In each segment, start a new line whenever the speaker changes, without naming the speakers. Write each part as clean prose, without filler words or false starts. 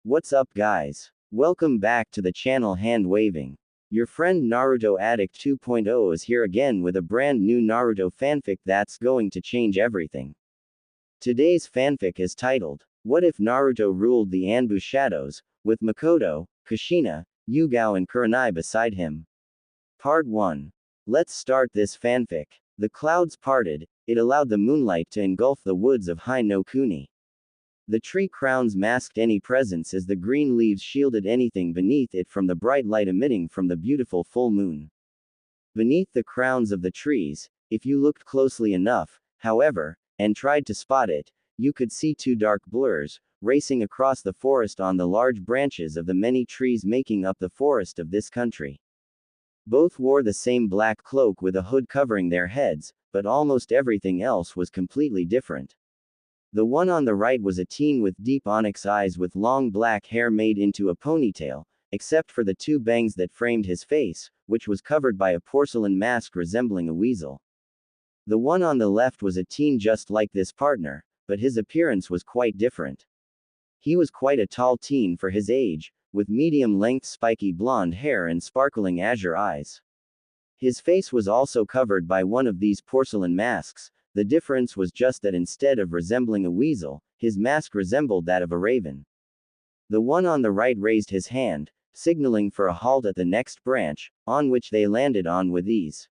What's up guys? Welcome back to the channel Hand Waving. Your friend Naruto Addict 2.0 is here again with a brand new Naruto fanfic that's going to change everything. Today's fanfic is titled, What If Naruto Ruled the ANBU Shadows, with Mikoto, Kushina, Yugao and Kurenai beside him. Part 1. Let's start this fanfic. The clouds parted, it allowed the moonlight to engulf the woods of Hai no Kuni. The tree crowns masked any presence as the green leaves shielded anything beneath it from the bright light emitting from the beautiful full moon. Beneath the crowns of the trees, if you looked closely enough, however, and tried to spot it, you could see two dark blurs, racing across the forest on the large branches of the many trees making up the forest of this country. Both wore the same black cloak with a hood covering their heads, but almost everything else was completely different. The one on the right was a teen with deep onyx eyes with long black hair made into a ponytail, except for the two bangs that framed his face, which was covered by a porcelain mask resembling a weasel. The one on the left was a teen just like this partner, but his appearance was quite different. He was quite a tall teen for his age, with medium-length spiky blonde hair and sparkling azure eyes. His face was also covered by one of these porcelain masks. The difference was just that instead of resembling a weasel, his mask resembled that of a raven. The one on the right raised his hand, signaling for a halt at the next branch, on which they landed on with ease.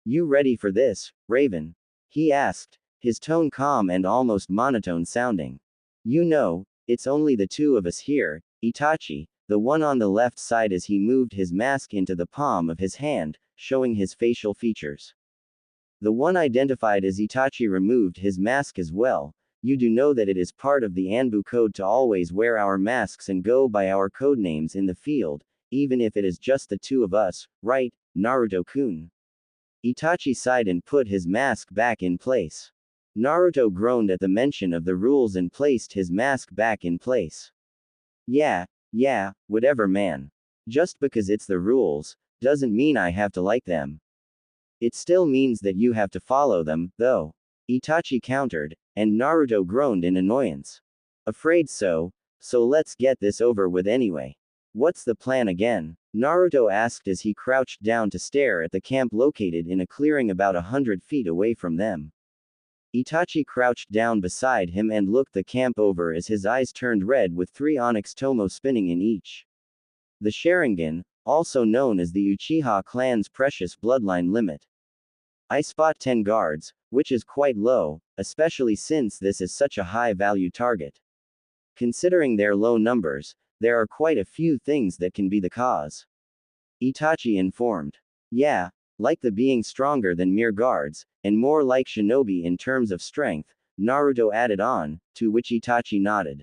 "You ready for this, Raven?" he asked, his tone calm and almost monotone sounding. "You know, it's only the two of us here, Itachi," the one on the left side as he moved his mask into the palm of his hand, showing his facial features. The one identified as Itachi removed his mask as well. "You do know that it is part of the ANBU code to always wear our masks and go by our code names in the field, even if it is just the two of us, right, Naruto-kun?" Itachi sighed and put his mask back in place. Naruto groaned at the mention of the rules and placed his mask back in place. Yeah, whatever man. Just because it's the rules, doesn't mean I have to like them. It still means that you have to follow them, though. Itachi countered, and Naruto groaned in annoyance. "Afraid so let's get this over with anyway. What's the plan again?" Naruto asked as he crouched down to stare at the camp located in a clearing about 100 feet away from them. Itachi crouched down beside him and looked the camp over as his eyes turned red with 3 onyx tomo spinning in each. The Sharingan, also known as the Uchiha clan's precious bloodline limit. "I spot 10 guards, which is quite low, especially since this is such a high-value target. Considering their low numbers, there are quite a few things that can be the cause," Itachi informed. "Yeah, like the being stronger than mere guards, and more like shinobi in terms of strength," Naruto added on, to which Itachi nodded.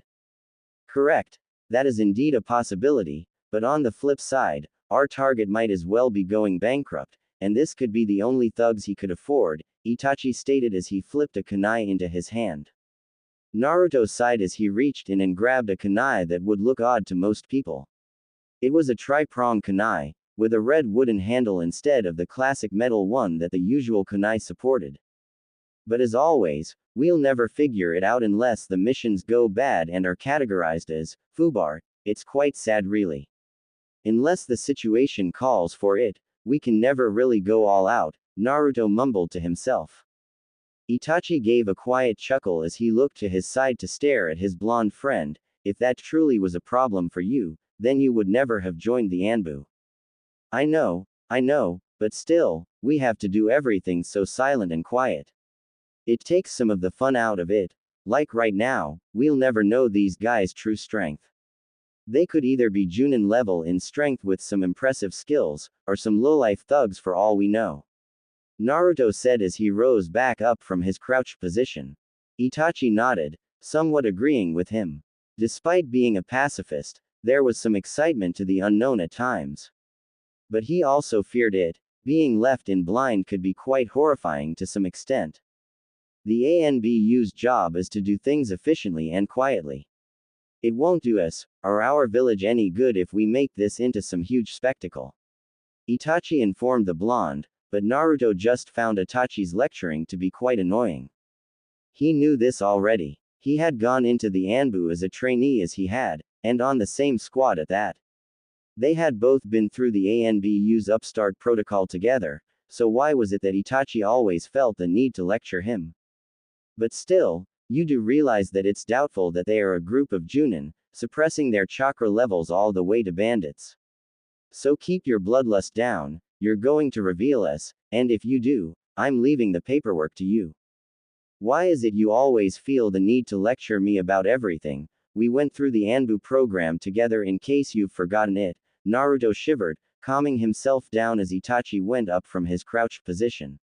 "Correct. That is indeed a possibility, but on the flip side, our target might as well be going bankrupt, and this could be the only thugs he could afford," Itachi stated as he flipped a kunai into his hand. Naruto sighed as he reached in and grabbed a kunai that would look odd to most people. It was a tri-prong kunai, with a red wooden handle instead of the classic metal one that the usual kunai supported. But as always, we'll never figure it out unless the missions go bad and are categorized as fubar. It's quite sad really. Unless the situation calls for it, we can never really go all out, Naruto mumbled to himself. Itachi gave a quiet chuckle as he looked to his side to stare at his blonde friend. "If that truly was a problem for you, then you would never have joined the ANBU. I know, but still, we have to do everything so silent and quiet. It takes some of the fun out of it. Like right now, we'll never know these guys' true strength. They could either be Junin level in strength with some impressive skills, or some lowlife thugs for all we know," Naruto said as he rose back up from his crouched position. Itachi nodded, somewhat agreeing with him. Despite being a pacifist, there was some excitement to the unknown at times. But he also feared it. Being left in blind could be quite horrifying to some extent. The ANBU's job is to do things efficiently and quietly. It won't do us, or our village any good if we make this into some huge spectacle, Itachi informed the blonde, but Naruto just found Itachi's lecturing to be quite annoying. He knew this already. He had gone into the ANBU as a trainee as he had, And on the same squad at that. They had both been through the ANBU's upstart protocol together, so why was it that Itachi always felt the need to lecture him? But still, you do realize that it's doubtful that they are a group of Junin, suppressing their chakra levels all the way to bandits. So keep your bloodlust down, you're going to reveal us, and if you do, I'm leaving the paperwork to you. Why is it you always feel the need to lecture me about everything? We went through the ANBU program together in case you've forgotten it. Naruto shivered, calming himself down as Itachi went up from his crouched position.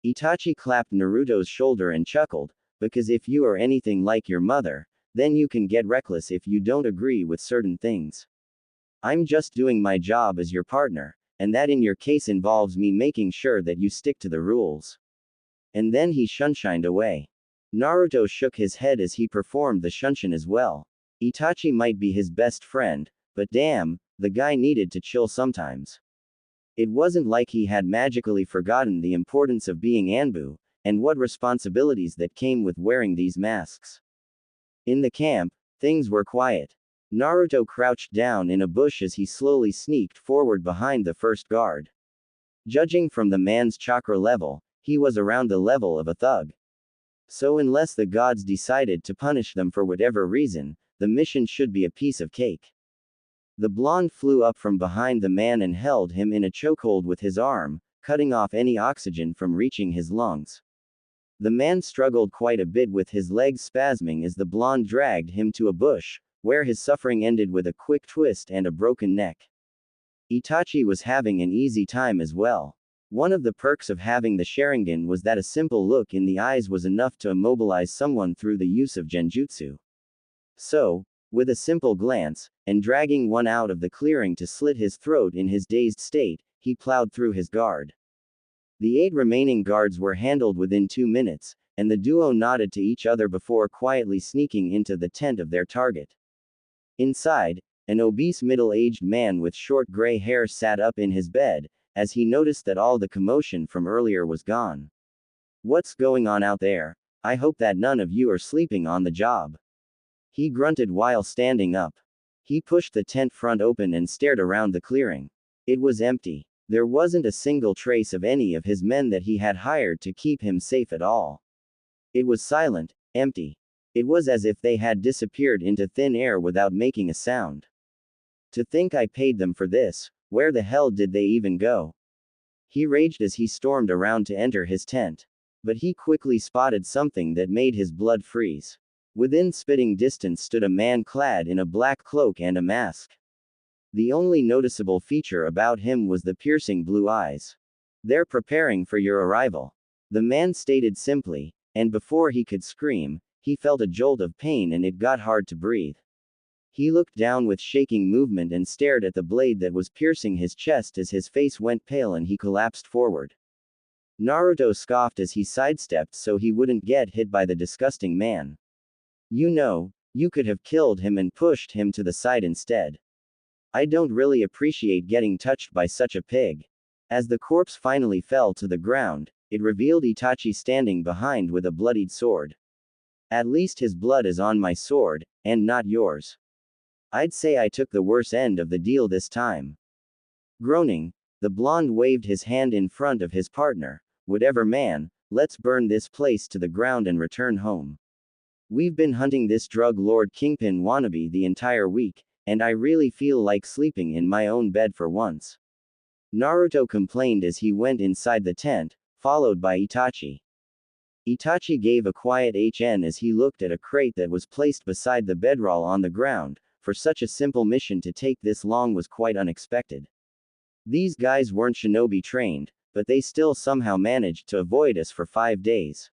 Itachi clapped Naruto's shoulder and chuckled, because if you are anything like your mother, then you can get reckless if you don't agree with certain things. I'm just doing my job as your partner, and that in your case involves me making sure that you stick to the rules. And then he shunshined away. Naruto shook his head as he performed the shunshin as well. Itachi might be his best friend, but damn, the guy needed to chill sometimes. It wasn't like he had magically forgotten the importance of being ANBU, and what responsibilities that came with wearing these masks. In the camp, things were quiet. Naruto crouched down in a bush as he slowly sneaked forward behind the first guard. Judging from the man's chakra level, he was around the level of a thug. So unless the gods decided to punish them for whatever reason, the mission should be a piece of cake. The blonde flew up from behind the man and held him in a chokehold with his arm, cutting off any oxygen from reaching his lungs. The man struggled quite a bit with his legs spasming as the blonde dragged him to a bush, where his suffering ended with a quick twist and a broken neck. Itachi was having an easy time as well. One of the perks of having the Sharingan was that a simple look in the eyes was enough to immobilize someone through the use of genjutsu. So, with a simple glance, and dragging one out of the clearing to slit his throat in his dazed state, he plowed through his guard. The 8 remaining guards were handled within 2 minutes, and the duo nodded to each other before quietly sneaking into the tent of their target. Inside, an obese middle-aged man with short gray hair sat up in his bed, as he noticed that all the commotion from earlier was gone. "What's going on out there? I hope that none of you are sleeping on the job." He grunted while standing up. He pushed the tent front open and stared around the clearing. It was empty. There wasn't a single trace of any of his men that he had hired to keep him safe at all. It was silent, empty. It was as if they had disappeared into thin air without making a sound. To think I paid them for this, where the hell did they even go? He raged as he stormed around to enter his tent. But he quickly spotted something that made his blood freeze. Within spitting distance stood a man clad in a black cloak and a mask. The only noticeable feature about him was the piercing blue eyes. "They're preparing for your arrival," the man stated simply, and before he could scream, he felt a jolt of pain and it got hard to breathe. He looked down with shaking movement and stared at the blade that was piercing his chest as his face went pale and he collapsed forward. Naruto scoffed as he sidestepped so he wouldn't get hit by the disgusting man. "You know, you could have killed him and pushed him to the side instead. I don't really appreciate getting touched by such a pig." As the corpse finally fell to the ground, it revealed Itachi standing behind with a bloodied sword. "At least his blood is on my sword, and not yours. I'd say I took the worse end of the deal this time." Groaning, the blonde waved his hand in front of his partner. "Whatever man, let's burn this place to the ground and return home. We've been hunting this drug lord kingpin wannabe the entire week, and I really feel like sleeping in my own bed for once." Naruto complained as he went inside the tent, followed by Itachi. Itachi gave a quiet HN as he looked at a crate that was placed beside the bedroll on the ground. For such a simple mission to take this long was quite unexpected. These guys weren't shinobi trained, but they still somehow managed to avoid us for 5 days.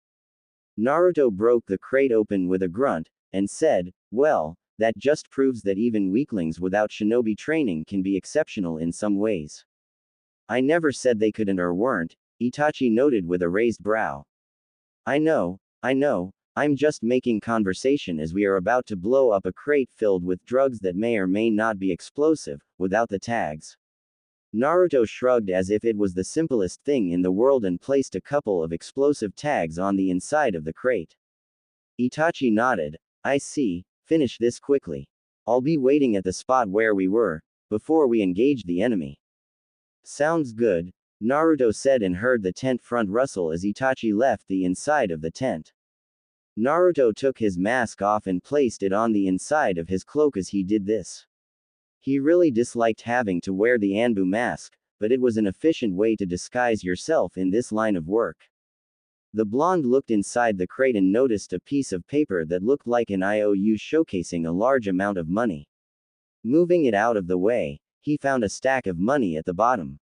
Naruto broke the crate open with a grunt, and said, "Well, that just proves that even weaklings without shinobi training can be exceptional in some ways." "I never said they couldn't or weren't," Itachi noted with a raised brow. I know, I'm just making conversation as we are about to blow up a crate filled with drugs that may or may not be explosive, without the tags." Naruto shrugged as if it was the simplest thing in the world and placed a couple of explosive tags on the inside of the crate. Itachi nodded. "I see, finish this quickly." I'll be waiting at the spot where we were, before we engage the enemy. Sounds good, Naruto said and heard the tent front rustle as Itachi left the inside of the tent. Naruto took his mask off and placed it on the inside of his cloak as he did this. He really disliked having to wear the ANBU mask, but it was an efficient way to disguise yourself in this line of work. The blonde looked inside the crate and noticed a piece of paper that looked like an IOU showcasing a large amount of money. Moving it out of the way, he found a stack of money at the bottom.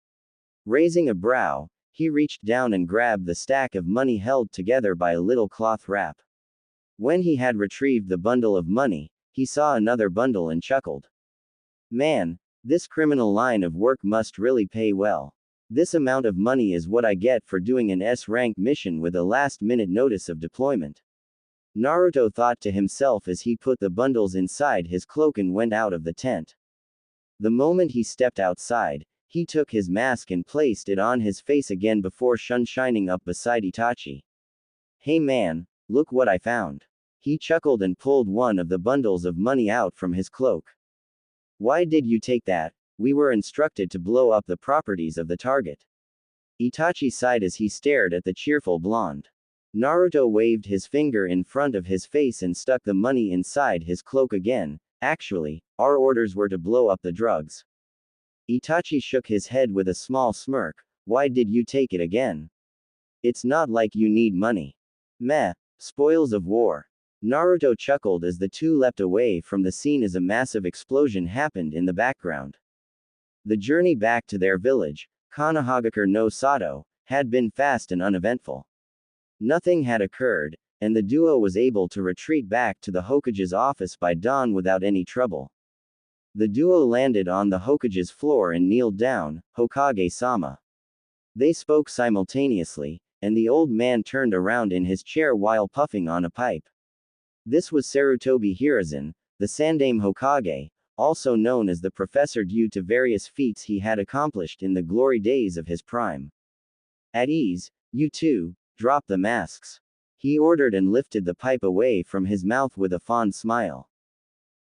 Raising a brow, he reached down and grabbed the stack of money held together by a little cloth wrap. When he had retrieved the bundle of money, he saw another bundle and chuckled. Man, this criminal line of work must really pay well. This amount of money is what I get for doing an S-rank mission with a last-minute notice of deployment. Naruto thought to himself as he put the bundles inside his cloak and went out of the tent. The moment he stepped outside, he took his mask and placed it on his face again before shining up beside Itachi. Hey man, look what I found. He chuckled and pulled one of the bundles of money out from his cloak. Why did you take that? We were instructed to blow up the properties of the target. Itachi sighed as he stared at the cheerful blonde. Naruto waved his finger in front of his face and stuck the money inside his cloak again. Actually, our orders were to blow up the drugs. Itachi shook his head with a small smirk. Why did you take it again? It's not like you need money. Meh, spoils of war. Naruto chuckled as the two leapt away from the scene as a massive explosion happened in the background. The journey back to their village, Konohagakure no Sato, had been fast and uneventful. Nothing had occurred, and the duo was able to retreat back to the Hokage's office by dawn without any trouble. The duo landed on the Hokage's floor and kneeled down. Hokage-sama. They spoke simultaneously, and the old man turned around in his chair while puffing on a pipe. This was Sarutobi Hiruzen, the Sandaime Hokage, also known as the Professor due to various feats he had accomplished in the glory days of his prime. At ease, you two, drop the masks. He ordered and lifted the pipe away from his mouth with a fond smile.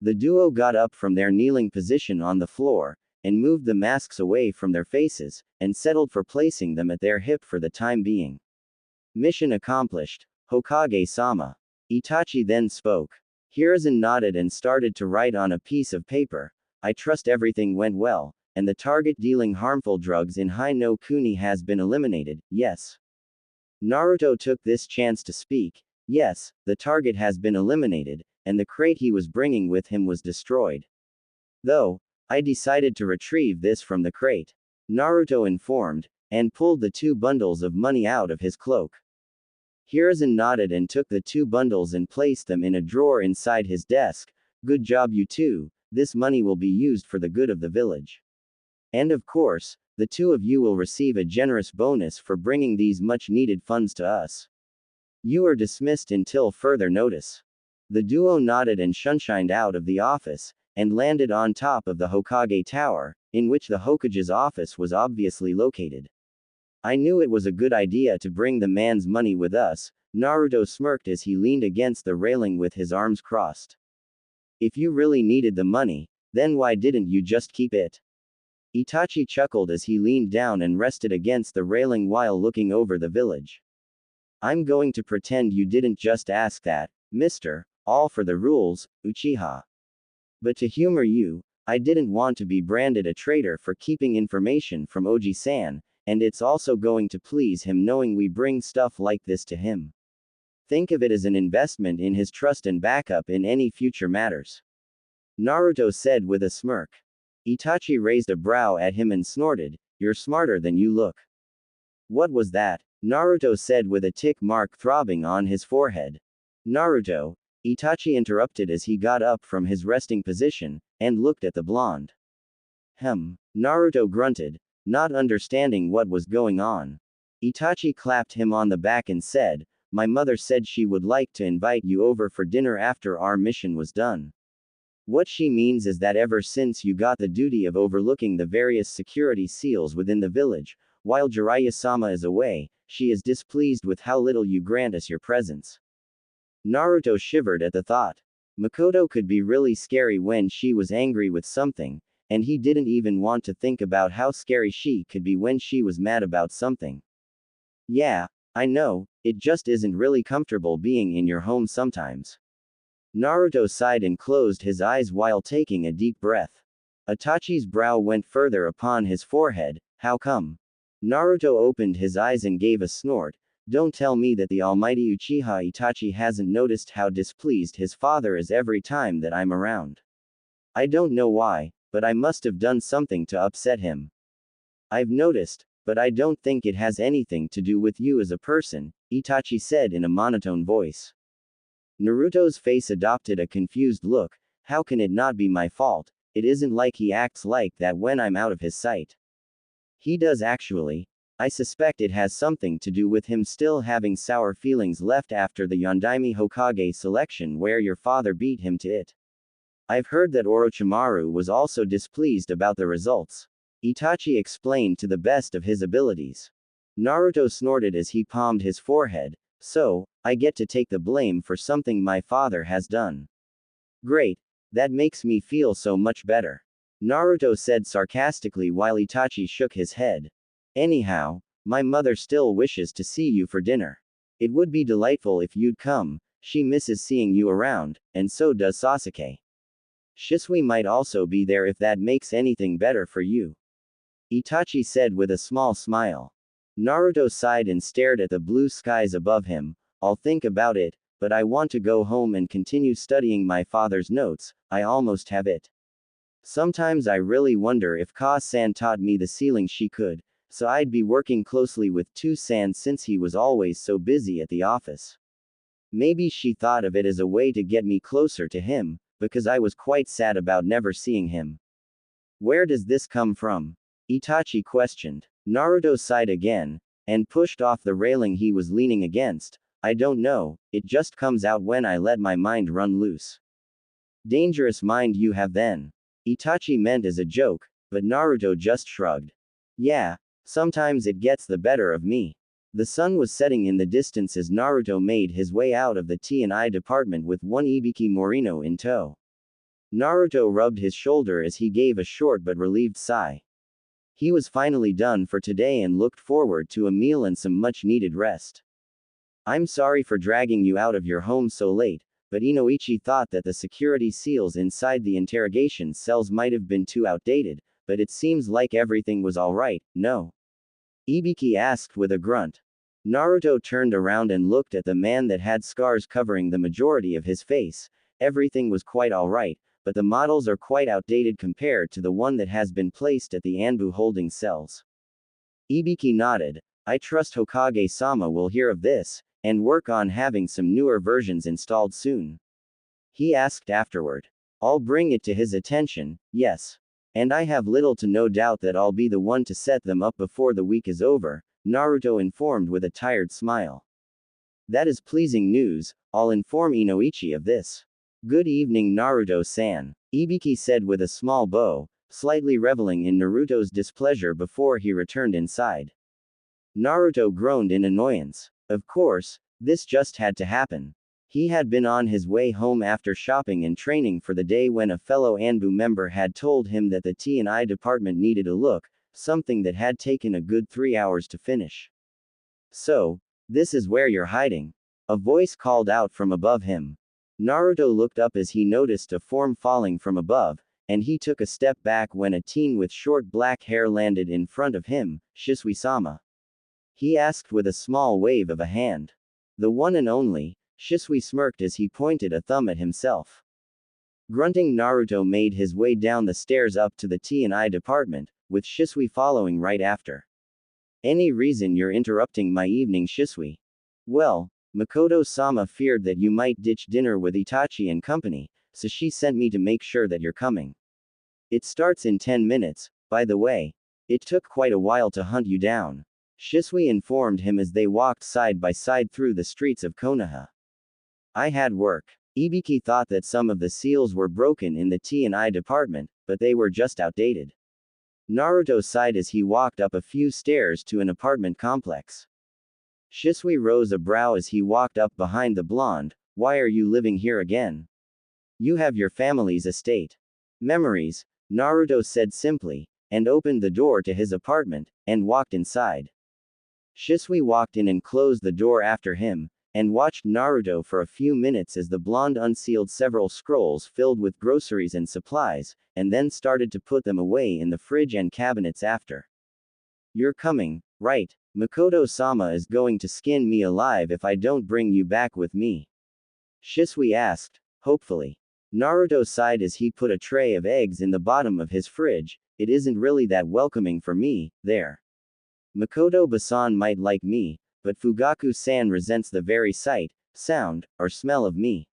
The duo got up from their kneeling position on the floor, and moved the masks away from their faces, and settled for placing them at their hip for the time being. Mission accomplished, Hokage-sama. Itachi then spoke. Hiruzen nodded and started to write on a piece of paper. I trust everything went well, and the target dealing harmful drugs in Hai no Kuni has been eliminated, yes. Naruto took this chance to speak. Yes, the target has been eliminated, and the crate he was bringing with him was destroyed. Though, I decided to retrieve this from the crate. Naruto informed, and pulled the two bundles of money out of his cloak. Hiruzen nodded and took the two bundles and placed them in a drawer inside his desk. Good job you two, this money will be used for the good of the village. And of course, the two of you will receive a generous bonus for bringing these much-needed funds to us. You are dismissed until further notice. The duo nodded and shunshined out of the office, and landed on top of the Hokage Tower, in which the Hokage's office was obviously located. I knew it was a good idea to bring the man's money with us, Naruto smirked as he leaned against the railing with his arms crossed. If you really needed the money, then why didn't you just keep it? Itachi chuckled as he leaned down and rested against the railing while looking over the village. I'm going to pretend you didn't just ask that, mister, all for the rules, Uchiha. But to humor you, I didn't want to be branded a traitor for keeping information from Oji-san, and it's also going to please him knowing we bring stuff like this to him. Think of it as an investment in his trust and backup in any future matters. Naruto said with a smirk. Itachi raised a brow at him and snorted, you're smarter than you look. What was that? Naruto said with a tick mark throbbing on his forehead. Naruto, Itachi interrupted as he got up from his resting position, and looked at the blonde. Naruto grunted, not understanding what was going on. Itachi clapped him on the back and said, my mother said she would like to invite you over for dinner after our mission was done. What she means is that ever since you got the duty of overlooking the various security seals within the village, while Jiraiya-sama is away, she is displeased with how little you grant us your presence. Naruto shivered at the thought. Mikoto could be really scary when she was angry with something, and he didn't even want to think about how scary she could be when she was mad about something. Yeah, I know, it just isn't really comfortable being in your home sometimes. Naruto sighed and closed his eyes while taking a deep breath. Itachi's brow went further upon his forehead. How come? Naruto opened his eyes and gave a snort. Don't tell me that the almighty Uchiha Itachi hasn't noticed how displeased his father is every time that I'm around. I don't know why, but I must have done something to upset him. I've noticed, but I don't think it has anything to do with you as a person, Itachi said in a monotone voice. Naruto's face adopted a confused look. How can it not be my fault? It isn't like he acts like that when I'm out of his sight. He does actually. I suspect it has something to do with him still having sour feelings left after the Yondaime Hokage selection where your father beat him to it. I've heard that Orochimaru was also displeased about the results. Itachi explained to the best of his abilities. Naruto snorted as he palmed his forehead. So, I get to take the blame for something my father has done. Great. That makes me feel so much better. Naruto said sarcastically while Itachi shook his head. Anyhow, my mother still wishes to see you for dinner. It would be delightful if you'd come, she misses seeing you around, and so does Sasuke. Shisui might also be there if that makes anything better for you. Itachi said with a small smile. Naruto sighed and stared at the blue skies above him. I'll think about it, but I want to go home and continue studying my father's notes. I almost have it. Sometimes I really wonder if Ka-san taught me the sealing she could, so I'd be working closely with Tu-san since he was always so busy at the office. Maybe she thought of it as a way to get me closer to him, because I was quite sad about never seeing him. Where does this come from? Itachi questioned. Naruto sighed again, and pushed off the railing he was leaning against. I don't know, it just comes out when I let my mind run loose. Dangerous mind you have then. Itachi meant as a joke, but Naruto just shrugged. Yeah, sometimes it gets the better of me. The sun was setting in the distance as Naruto made his way out of the T&I department with one Ibiki Morino in tow. Naruto rubbed his shoulder as he gave a short but relieved sigh. He was finally done for today and looked forward to a meal and some much-needed rest. I'm sorry for dragging you out of your home so late, but Inoichi thought that the security seals inside the interrogation cells might have been too outdated, but it seems like everything was alright, no? Ibiki asked with a grunt. Naruto turned around and looked at the man that had scars covering the majority of his face. Everything was quite alright, but the models are quite outdated compared to the one that has been placed at the ANBU holding cells. Ibiki nodded. I trust Hokage-sama will hear of this, and work on having some newer versions installed soon. He asked afterward. I'll bring it to his attention, yes. And I have little to no doubt that I'll be the one to set them up before the week is over, Naruto informed with a tired smile. That is pleasing news, I'll inform Inoichi of this. Good evening Naruto-san, Ibiki said with a small bow, slightly reveling in Naruto's displeasure before he returned inside. Naruto groaned in annoyance. Of course, this just had to happen. He had been on his way home after shopping and training for the day when a fellow ANBU member had told him that the T&I department needed a look, something that had taken a good 3 hours to finish. So, this is where you're hiding. A voice called out from above him. Naruto looked up as he noticed a form falling from above, and he took a step back when a teen with short black hair landed in front of him. Shisui-sama? He asked with a small wave of a hand. The one and only. Shisui smirked as he pointed a thumb at himself. Grunting, Naruto made his way down the stairs up to the T&I department, with Shisui following right after. Any reason you're interrupting my evening, Shisui? Well, Mikoto-sama feared that you might ditch dinner with Itachi and company, so she sent me to make sure that you're coming. It starts in 10 minutes, by the way. It took quite a while to hunt you down. Shisui informed him as they walked side by side through the streets of Konoha. I had work. Ibiki thought that some of the seals were broken in the T&I department, but they were just outdated. Naruto sighed as he walked up a few stairs to an apartment complex. Shisui rose a brow as he walked up behind the blonde. Why are you living here again? You have your family's estate. Memories, Naruto said simply, and opened the door to his apartment, and walked inside. Shisui walked in and closed the door after him, and watched Naruto for a few minutes as the blonde unsealed several scrolls filled with groceries and supplies, and then started to put them away in the fridge and cabinets after. You're coming, right? Mikoto-sama is going to skin me alive if I don't bring you back with me. Shisui asked, hopefully. Naruto sighed as he put a tray of eggs in the bottom of his fridge. It isn't really that welcoming for me, there. Mikoto-san might like me, but Fugaku-san resents the very sight, sound, or smell of me.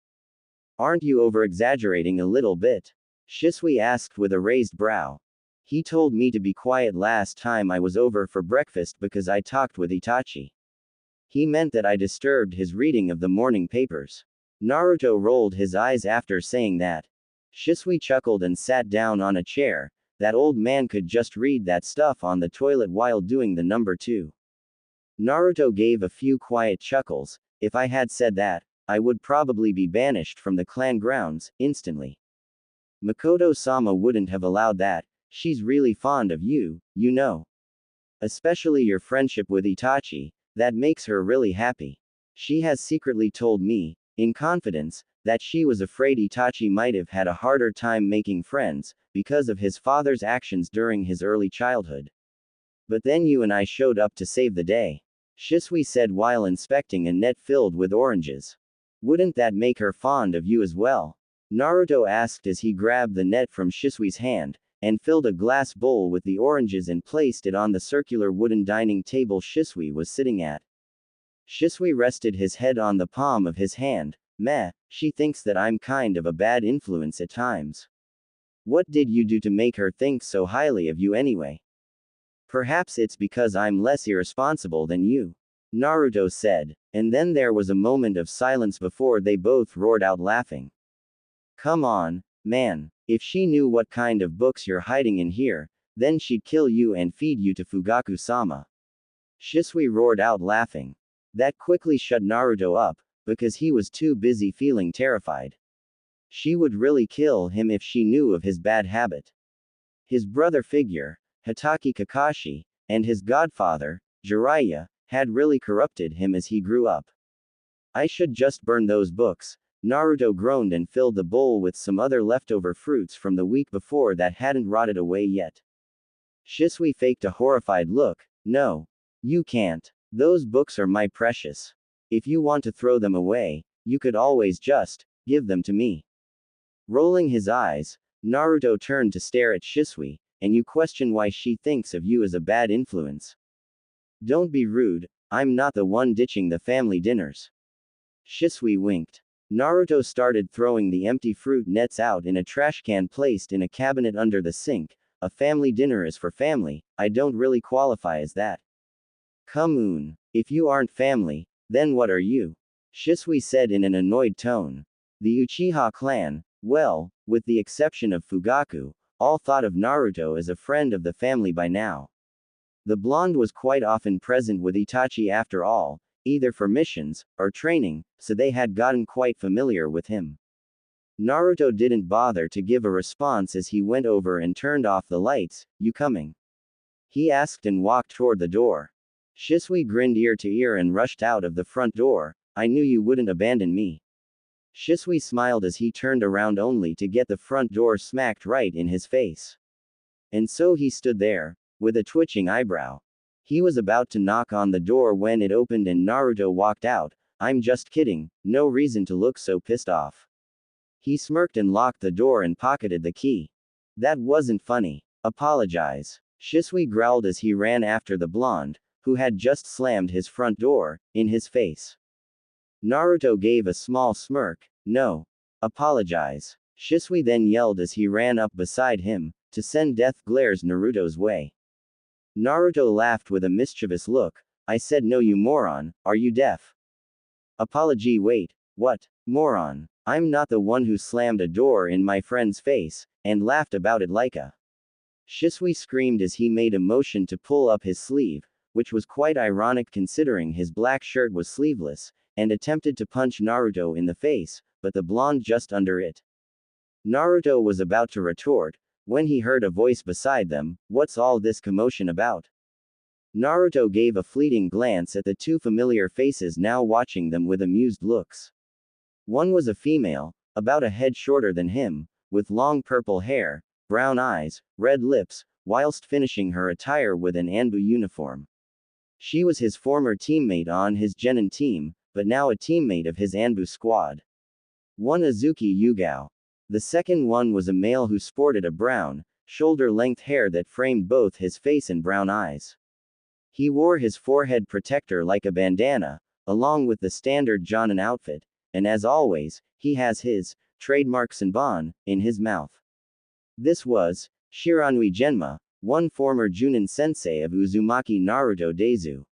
Aren't you over-exaggerating a little bit? Shisui asked with a raised brow. He told me to be quiet last time I was over for breakfast because I talked with Itachi. He meant that I disturbed his reading of the morning papers. Naruto rolled his eyes after saying that. Shisui chuckled and sat down on a chair. That old man could just read that stuff on the toilet while doing the number 2. Naruto gave a few quiet chuckles. If I had said that, I would probably be banished from the clan grounds, instantly. Mikoto-sama wouldn't have allowed that. She's really fond of you, you know. Especially your friendship with Itachi, that makes her really happy. She has secretly told me, in confidence, that she was afraid Itachi might have had a harder time making friends, because of his father's actions during his early childhood. But then you and I showed up to save the day. Shisui said while inspecting a net filled with oranges. Wouldn't that make her fond of you as well? Naruto asked as he grabbed the net from Shisui's hand, and filled a glass bowl with the oranges and placed it on the circular wooden dining table Shisui was sitting at. Shisui rested his head on the palm of his hand. Meh, she thinks that I'm kind of a bad influence at times. What did you do to make her think so highly of you anyway? Perhaps it's because I'm less irresponsible than you. Naruto said, and then there was a moment of silence before they both roared out laughing. Come on, man, if she knew what kind of books you're hiding in here, then she'd kill you and feed you to Fugaku-sama. Shisui roared out laughing. That quickly shut Naruto up, because he was too busy feeling terrified. She would really kill him if she knew of his bad habit. His brother figure, Hitaki Kakashi, and his godfather, Jiraiya, had really corrupted him as he grew up. I should just burn those books. Naruto groaned and filled the bowl with some other leftover fruits from the week before that hadn't rotted away yet. Shisui faked a horrified look. No. You can't. Those books are my precious. If you want to throw them away, you could always just give them to me. Rolling his eyes, Naruto turned to stare at Shisui, and you question why she thinks of you as a bad influence. Don't be rude, I'm not the one ditching the family dinners. Shisui winked. Naruto started throwing the empty fruit nets out in a trash can placed in a cabinet under the sink. A family dinner is for family, I don't really qualify as that. Come on, if you aren't family, then what are you? Shisui said in an annoyed tone. The Uchiha clan, well, with the exception of Fugaku, all thought of Naruto as a friend of the family by now. The blonde was quite often present with Itachi after all, either for missions, or training, so they had gotten quite familiar with him. Naruto didn't bother to give a response as he went over and turned off the lights. You coming? He asked and walked toward the door. Shisui grinned ear to ear and rushed out of the front door. I knew you wouldn't abandon me. Shisui smiled as he turned around only to get the front door smacked right in his face. And so he stood there, with a twitching eyebrow. He was about to knock on the door when it opened and Naruto walked out. I'm just kidding, no reason to look so pissed off. He smirked and locked the door and pocketed the key. That wasn't funny. Apologize. Shisui growled as he ran after the blonde, who had just slammed his front door, in his face. Naruto gave a small smirk. No. Apologize. Shisui then yelled as he ran up beside him, to send death glares Naruto's way. Naruto laughed with a mischievous look. I said no you moron, are you deaf? Apology wait, what? Moron. I'm not the one who slammed a door in my friend's face, and laughed about it like a. Shisui screamed as he made a motion to pull up his sleeve, which was quite ironic considering his black shirt was sleeveless, and attempted to punch Naruto in the face, but the blonde just under it. Naruto was about to retort, when he heard a voice beside them. What's all this commotion about? Naruto gave a fleeting glance at the two familiar faces now watching them with amused looks. One was a female, about a head shorter than him, with long purple hair, brown eyes, red lips, whilst finishing her attire with an ANBU uniform. She was his former teammate on his Genin team, but now a teammate of his ANBU squad. One Azuki Yugao. The second one was a male who sported a brown, shoulder-length hair that framed both his face and brown eyes. He wore his forehead protector like a bandana, along with the standard Jonin outfit, and as always, he has his trademark Senbon in his mouth. This was Shiranui Genma, one former Junin sensei of Uzumaki Naruto Daizu.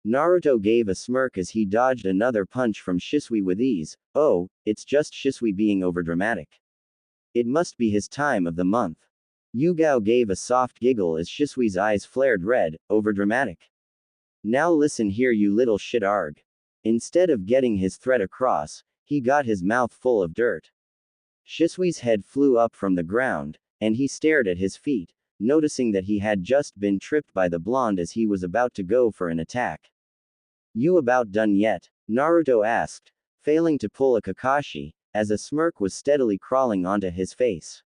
Naruto gave a smirk as he dodged another punch from Shisui with ease. Oh, it's just Shisui being overdramatic. It must be his time of the month. Yugao gave a soft giggle as Shisui's eyes flared red. Overdramatic. Now listen here, you little shit arg. Instead of getting his threat across, he got his mouth full of dirt. Shisui's head flew up from the ground, and he stared at his feet, noticing that he had just been tripped by the blonde as he was about to go for an attack. You about done yet? Naruto asked, failing to pull a Kakashi, as a smirk was steadily crawling onto his face.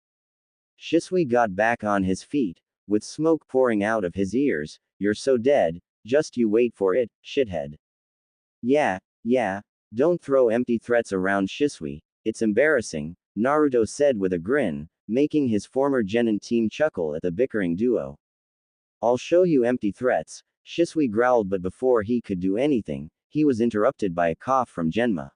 Shisui got back on his feet, with smoke pouring out of his ears. You're so dead, just you wait for it, shithead. Yeah, don't throw empty threats around, Shisui, it's embarrassing, Naruto said with a grin, making his former Genin team chuckle at the bickering duo. I'll show you empty threats, Shisui growled, but before he could do anything, he was interrupted by a cough from Genma.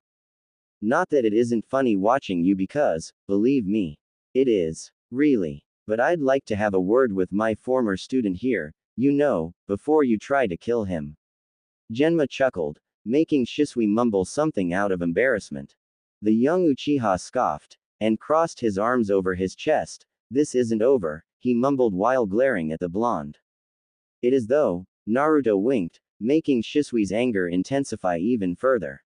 Not that it isn't funny watching you because, believe me, it is, really. But I'd like to have a word with my former student here, before you try to kill him. Genma chuckled, making Shisui mumble something out of embarrassment. The young Uchiha scoffed, and crossed his arms over his chest. This isn't over, he mumbled while glaring at the blonde. It is though, Naruto winked, making Shisui's anger intensify even further.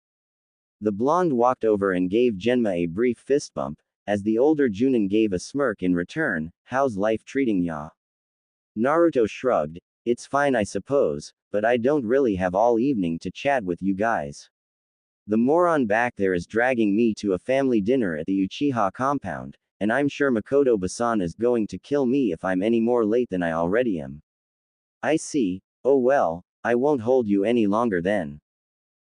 The blonde walked over and gave Genma a brief fist bump, as the older Junin gave a smirk in return. How's life treating ya? Naruto shrugged, it's fine I suppose, but I don't really have all evening to chat with you guys. The moron back there is dragging me to a family dinner at the Uchiha compound, and I'm sure Mikoto-san is going to kill me if I'm any more late than I already am. I see. Oh well, I won't hold you any longer then.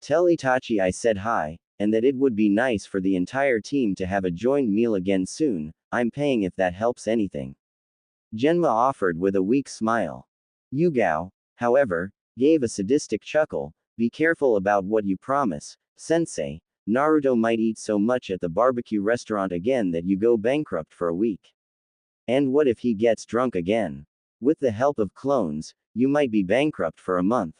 Tell Itachi I said hi, and that it would be nice for the entire team to have a joined meal again soon. I'm paying if that helps anything. Genma offered with a weak smile. Yugao, however, gave a sadistic chuckle. Be careful about what you promise, sensei. Naruto might eat so much at the barbecue restaurant again that you go bankrupt for a week. And what if he gets drunk again? With the help of clones, you might be bankrupt for a month.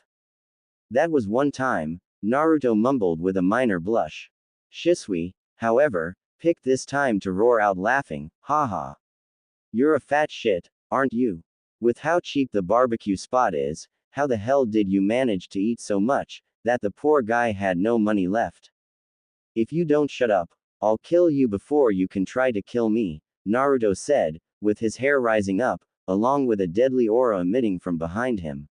That was one time, Naruto mumbled with a minor blush. Shisui, however, picked this time to roar out laughing. Haha. You're a fat shit, aren't you? With how cheap the barbecue spot is, how the hell did you manage to eat so much, that the poor guy had no money left? If you don't shut up, I'll kill you before you can try to kill me, Naruto said, with his hair rising up, along with a deadly aura emitting from behind him.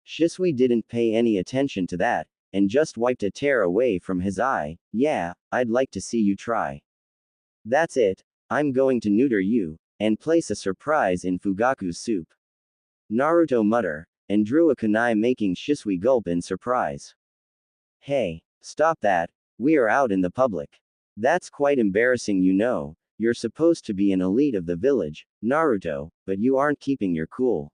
Shisui didn't pay any attention to that, and just wiped a tear away from his eye. Yeah, I'd like to see you try. That's it, I'm going to neuter you, and place a surprise in Fugaku's soup. Naruto muttered, and drew a kunai, making Shisui gulp in surprise. Hey, stop that, we are out in the public. That's quite embarrassing, you're supposed to be an elite of the village, Naruto, but you aren't keeping your cool.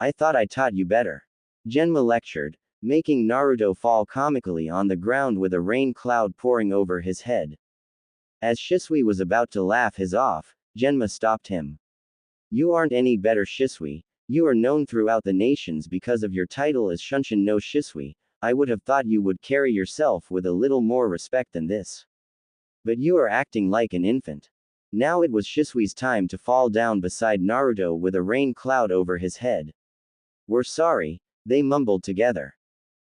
I thought I taught you better. Genma lectured, making Naruto fall comically on the ground with a rain cloud pouring over his head. As Shisui was about to laugh his off, Genma stopped him. You aren't any better, Shisui. You are known throughout the nations because of your title as Shunshin no Shisui. I would have thought you would carry yourself with a little more respect than this. But you are acting like an infant. Now it was Shisui's time to fall down beside Naruto with a rain cloud over his head. We're sorry, they mumbled together.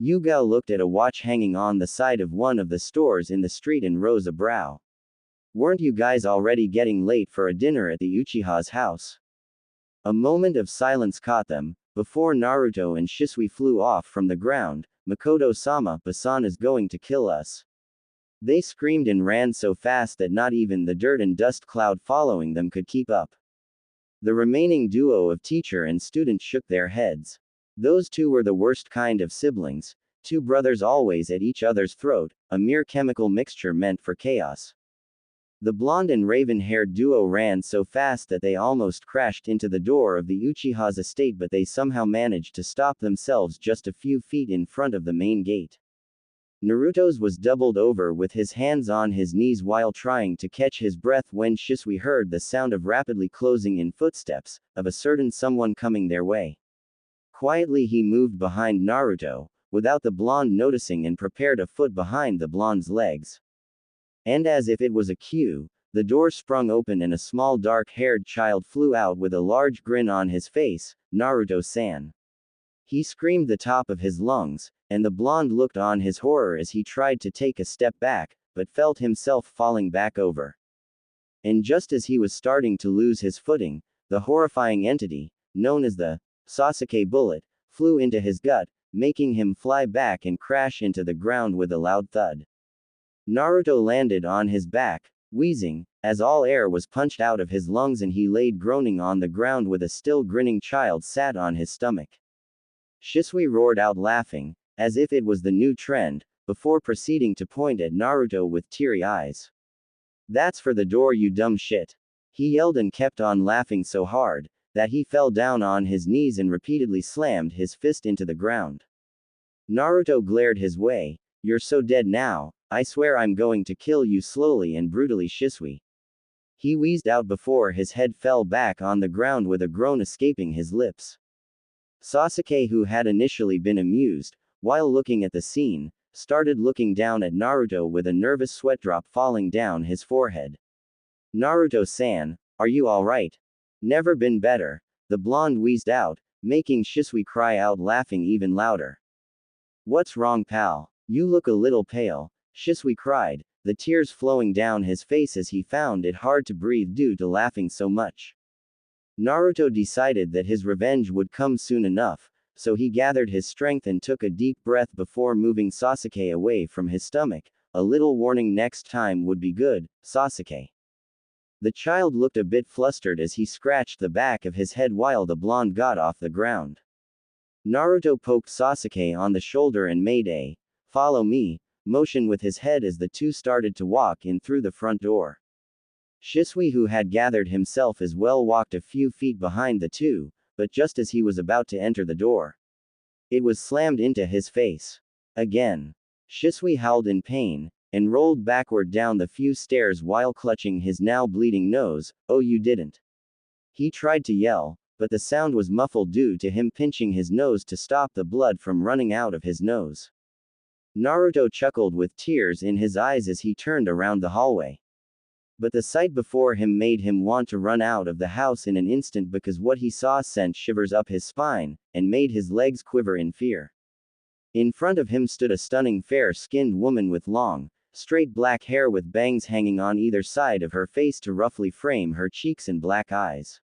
Yugao looked at a watch hanging on the side of one of the stores in the street and rose a brow. Weren't you guys already getting late for a dinner at the Uchiha's house? A moment of silence caught them, before Naruto and Shisui flew off from the ground. Mikoto-sama, Basan is going to kill us. They screamed and ran so fast that not even the dirt and dust cloud following them could keep up. The remaining duo of teacher and student shook their heads. Those two were the worst kind of siblings, two brothers always at each other's throat, a mere chemical mixture meant for chaos. The blonde and raven-haired duo ran so fast that they almost crashed into the door of the Uchiha's estate, but they somehow managed to stop themselves just a few feet in front of the main gate. Naruto's was doubled over with his hands on his knees while trying to catch his breath when Shisui heard the sound of rapidly closing in footsteps, of a certain someone coming their way. Quietly he moved behind Naruto, without the blonde noticing, and prepared a foot behind the blonde's legs. And as if it was a cue, the door sprung open and a small dark-haired child flew out with a large grin on his face. Naruto-san. He screamed the top of his lungs, and the blonde looked on his horror as he tried to take a step back, but felt himself falling back over. And just as he was starting to lose his footing, the horrifying entity, known as the Sasuke bullet, flew into his gut, making him fly back and crash into the ground with a loud thud. Naruto landed on his back, wheezing, as all air was punched out of his lungs, and he laid groaning on the ground with a still grinning child sat on his stomach. Shisui roared out laughing, as if it was the new trend, before proceeding to point at Naruto with teary eyes. "That's for the door, you dumb shit," he yelled, and kept on laughing so hard that he fell down on his knees and repeatedly slammed his fist into the ground. Naruto glared his way. "You're so dead now, I swear I'm going to kill you slowly and brutally, Shisui," he wheezed out before his head fell back on the ground with a groan escaping his lips. Sasuke, who had initially been amused, while looking at the scene, started looking down at Naruto with a nervous sweat drop falling down his forehead. "Naruto-san, are you alright?" "Never been better," the blonde wheezed out, making Shisui cry out, laughing even louder. "What's wrong, pal? You look a little pale," Shisui cried, the tears flowing down his face as he found it hard to breathe due to laughing so much. Naruto decided that his revenge would come soon enough, so he gathered his strength and took a deep breath before moving Sasuke away from his stomach. "A little warning next time would be good, Sasuke." The child looked a bit flustered as he scratched the back of his head while the blonde got off the ground. Naruto poked Sasuke on the shoulder and made a "follow me" motion with his head as the two started to walk in through the front door. Shisui, who had gathered himself as well, walked a few feet behind the two, but just as he was about to enter the door, it was slammed into his face. Again. Shisui howled in pain, and rolled backward down the few stairs while clutching his now bleeding nose. "Oh, you didn't." He tried to yell, but the sound was muffled due to him pinching his nose to stop the blood from running out of his nose. Naruto chuckled with tears in his eyes as he turned around the hallway. But the sight before him made him want to run out of the house in an instant, because what he saw sent shivers up his spine, and made his legs quiver in fear. In front of him stood a stunning fair-skinned woman with long, straight black hair with bangs hanging on either side of her face to roughly frame her cheeks and black eyes.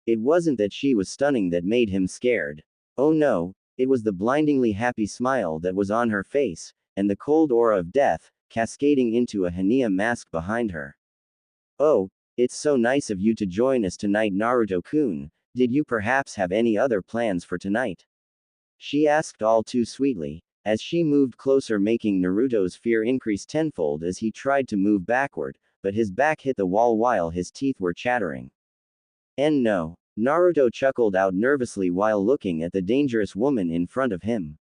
It wasn't that she was stunning that made him scared. Oh no, it was the blindingly happy smile that was on her face, and the cold aura of death, cascading into a Hania mask behind her. "Oh, it's so nice of you to join us tonight, Naruto-kun. Did you perhaps have any other plans for tonight?" she asked all too sweetly, as she moved closer, making Naruto's fear increase tenfold as he tried to move backward, but his back hit the wall while his teeth were chattering. "And no," Naruto chuckled out nervously while looking at the dangerous woman in front of him.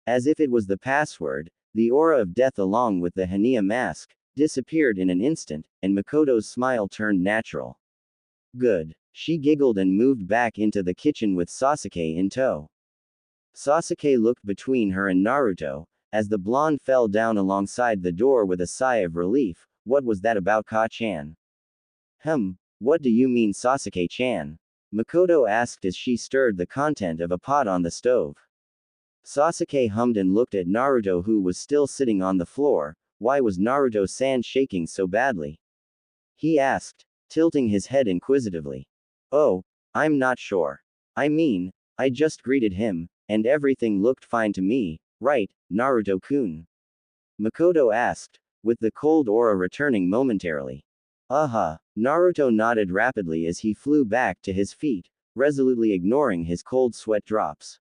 As if it was the password, the aura of death along with the Hania mask disappeared in an instant, and Mikoto's smile turned natural. "Good." She giggled and moved back into the kitchen with Sasuke in tow. Sasuke looked between her and Naruto, as the blonde fell down alongside the door with a sigh of relief. "What was that about, Ka-chan?" What do you mean, Sasuke-chan?" Mikoto asked as she stirred the content of a pot on the stove. Sasuke hummed and looked at Naruto, who was still sitting on the floor. Why was Naruto-san shaking so badly? He asked, tilting his head inquisitively. Oh, I'm not sure. I mean, I just greeted him, and everything looked fine to me, right, Naruto-kun? Mikoto asked, with the cold aura returning momentarily. Naruto nodded rapidly as he flew back to his feet, resolutely ignoring his cold sweat drops.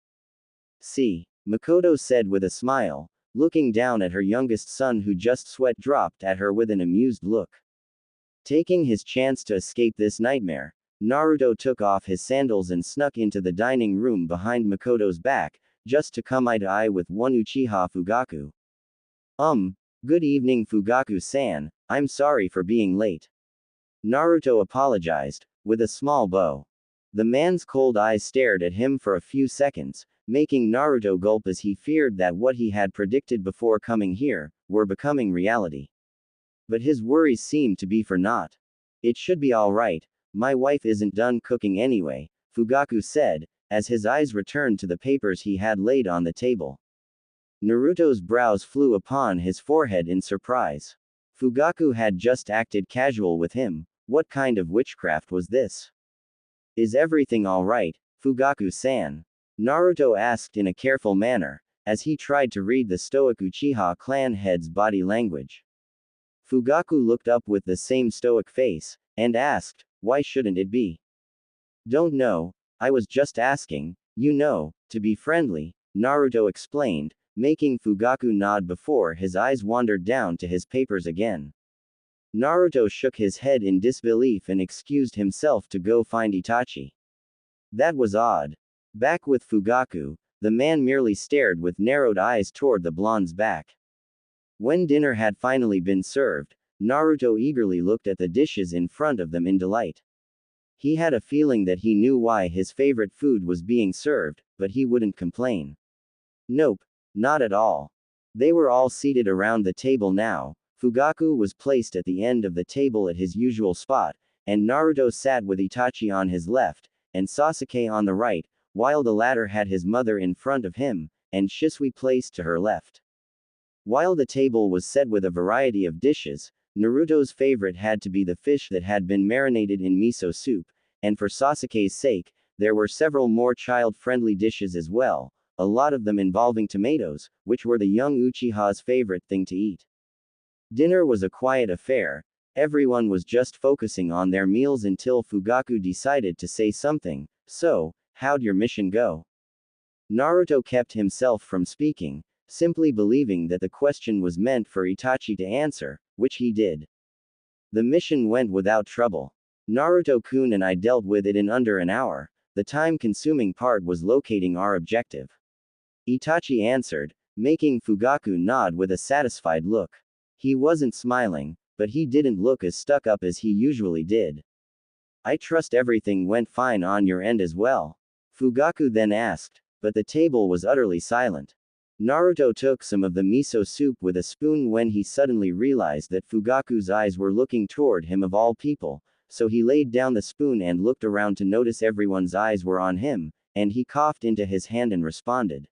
See, Mikoto said with a smile, looking down at her youngest son who just sweat dropped at her with an amused look. Taking his chance to escape this nightmare, Naruto took off his sandals and snuck into the dining room behind Mikoto's back, just to come eye to eye with one Uchiha Fugaku. Good evening Fugaku-san, I'm sorry for being late. Naruto apologized, with a small bow. The man's cold eyes stared at him for a few seconds, making Naruto gulp as he feared that what he had predicted before coming here, were becoming reality. But his worries seemed to be for naught. It should be alright, my wife isn't done cooking anyway, Fugaku said, as his eyes returned to the papers he had laid on the table. Naruto's brows flew upon his forehead in surprise. Fugaku had just acted casual with him, what kind of witchcraft was this? Is everything alright, Fugaku-san? Naruto asked in a careful manner, as he tried to read the stoic Uchiha clan head's body language. Fugaku looked up with the same stoic face, and asked, why shouldn't it be? Don't know, I was just asking, to be friendly, Naruto explained, making Fugaku nod before his eyes wandered down to his papers again. Naruto shook his head in disbelief and excused himself to go find Itachi. That was odd. Back with Fugaku, the man merely stared with narrowed eyes toward the blonde's back. When dinner had finally been served, Naruto eagerly looked at the dishes in front of them in delight. He had a feeling that he knew why his favorite food was being served, but he wouldn't complain. Nope, not at all. They were all seated around the table now. Fugaku was placed at the end of the table at his usual spot, and Naruto sat with Itachi on his left, and Sasuke on the right, while the latter had his mother in front of him, and Shisui placed to her left. While the table was set with a variety of dishes, Naruto's favorite had to be the fish that had been marinated in miso soup, and for Sasuke's sake, there were several more child-friendly dishes as well, a lot of them involving tomatoes, which were the young Uchiha's favorite thing to eat. Dinner was a quiet affair. Everyone was just focusing on their meals until Fugaku decided to say something. So, how'd your mission go? Naruto kept himself from speaking, simply believing that the question was meant for Itachi to answer, which he did. The mission went without trouble. Naruto-kun and I dealt with it in under an hour. The time-consuming part was locating our objective. Itachi answered, making Fugaku nod with a satisfied look. He wasn't smiling, but he didn't look as stuck up as he usually did. I trust everything went fine on your end as well? Fugaku then asked, but the table was utterly silent. Naruto took some of the miso soup with a spoon when he suddenly realized that Fugaku's eyes were looking toward him of all people, so he laid down the spoon and looked around to notice everyone's eyes were on him, and he coughed into his hand and responded.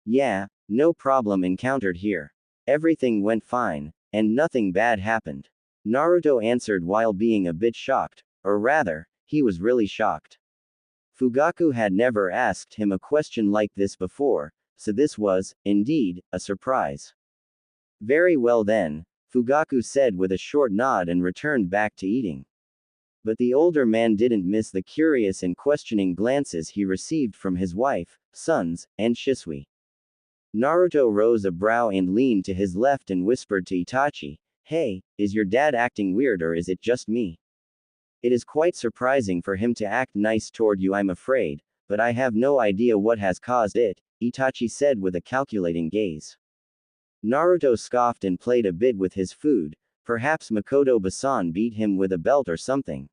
Yeah, no problem encountered here. Everything went fine, and nothing bad happened. Naruto answered while being a bit shocked, or rather, he was really shocked. Fugaku had never asked him a question like this before, so this was, indeed, a surprise. Very well then, Fugaku said with a short nod and returned back to eating. But the older man didn't miss the curious and questioning glances he received from his wife, sons, and Shisui. Naruto rose a brow and leaned to his left and whispered to Itachi, "Hey, is your dad acting weird or is it just me? It is quite surprising for him to act nice toward you, I'm afraid, but I have no idea what has caused it," Itachi said with a calculating gaze. Naruto scoffed and played a bit with his food. Perhaps Mikoto-san beat him with a belt or something.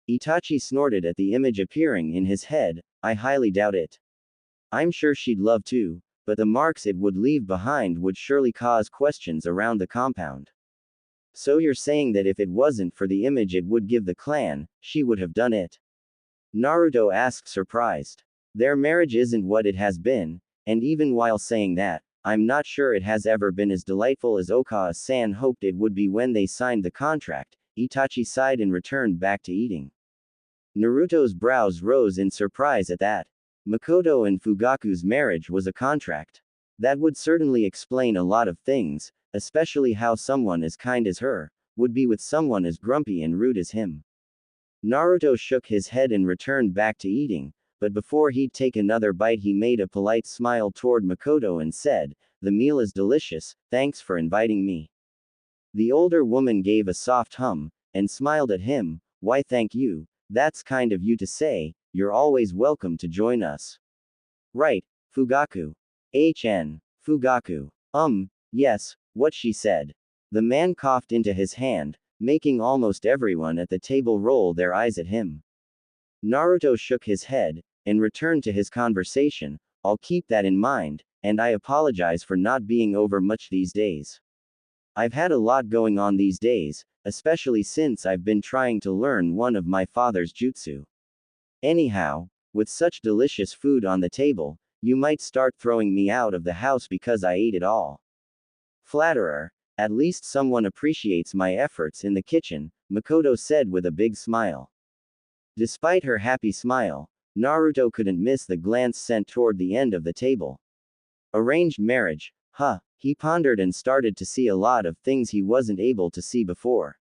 Itachi snorted at the image appearing in his head. I highly doubt it. I'm sure she'd love to, but the marks it would leave behind would surely cause questions around the compound. So you're saying that if it wasn't for the image it would give the clan, she would have done it? Naruto asked surprised. Their marriage isn't what it has been, and even while saying that, I'm not sure it has ever been as delightful as Okawa-san hoped it would be when they signed the contract. Itachi sighed and returned back to eating. Naruto's brows rose in surprise at that. Mikoto and Fugaku's marriage was a contract. That would certainly explain a lot of things, especially how someone as kind as her would be with someone as grumpy and rude as him. Naruto shook his head and returned back to eating, but before he'd take another bite he made a polite smile toward Mikoto and said, "The meal is delicious, thanks for inviting me." The older woman gave a soft hum, and smiled at him. "Why thank you, that's kind of you to say, you're always welcome to join us." "Right, Fugaku. Fugaku. Yes, what she said." The man coughed into his hand, making almost everyone at the table roll their eyes at him. Naruto shook his head, and returned to his conversation. "I'll keep that in mind, and I apologize for not being over much these days. I've had a lot going on these days, especially since I've been trying to learn one of my father's jutsu. Anyhow, with such delicious food on the table, you might start throwing me out of the house because I ate it all." "Flatterer. At least someone appreciates my efforts in the kitchen," Mikoto said with a big smile. Despite her happy smile, Naruto couldn't miss the glance sent toward the end of the table. Arranged marriage, huh? He pondered and started to see a lot of things he wasn't able to see before.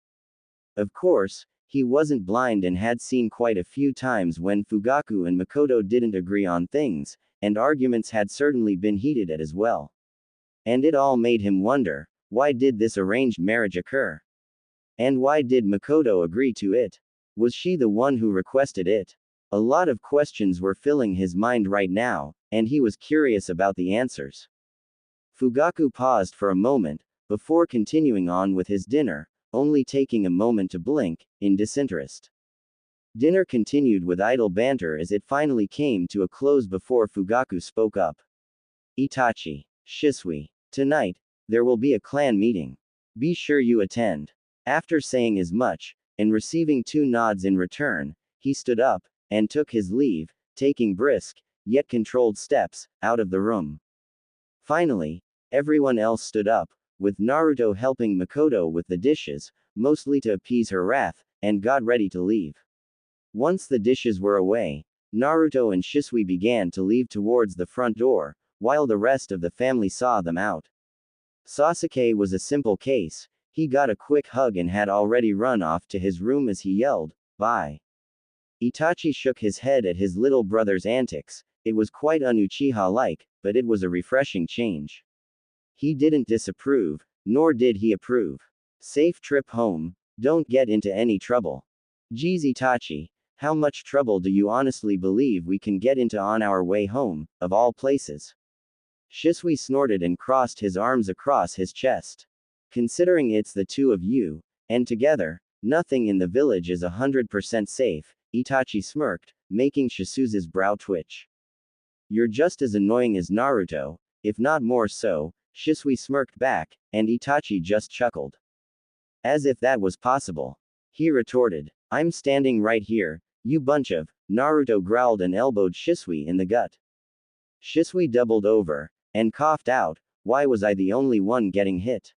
Of course, he wasn't blind and had seen quite a few times when Fugaku and Mikoto didn't agree on things, and arguments had certainly been heated at as well. And it all made him wonder, why did this arranged marriage occur? And why did Mikoto agree to it? Was she the one who requested it? A lot of questions were filling his mind right now, and he was curious about the answers. Fugaku paused for a moment, before continuing on with his dinner, only taking a moment to blink, in disinterest. Dinner continued with idle banter as it finally came to a close before Fugaku spoke up. "Itachi. Shisui. Tonight, there will be a clan meeting. Be sure you attend." After saying as much, and receiving 2 nods in return, he stood up, and took his leave, taking brisk, yet controlled steps, out of the room. Finally, everyone else stood up, with Naruto helping Mikoto with the dishes, mostly to appease her wrath, and got ready to leave. Once the dishes were away, Naruto and Shisui began to leave towards the front door, while the rest of the family saw them out. Sasuke was a simple case. He got a quick hug and had already run off to his room as he yelled, "Bye." Itachi shook his head at his little brother's antics. It was quite un-Uchiha-like, but it was a refreshing change. He didn't disapprove, nor did he approve. "Safe trip home, don't get into any trouble." "Geez Itachi, how much trouble do you honestly believe we can get into on our way home, of all places?" Shisui snorted and crossed his arms across his chest. "Considering it's the two of you, and together, nothing in the village is 100% safe," Itachi smirked, making Shisui's brow twitch. "You're just as annoying as Naruto, if not more so," Shisui smirked back, and Itachi just chuckled. "As if that was possible," he retorted. "I'm standing right here, you bunch of," Naruto growled and elbowed Shisui in the gut. Shisui doubled over, and coughed out, "Why was I the only one getting hit?"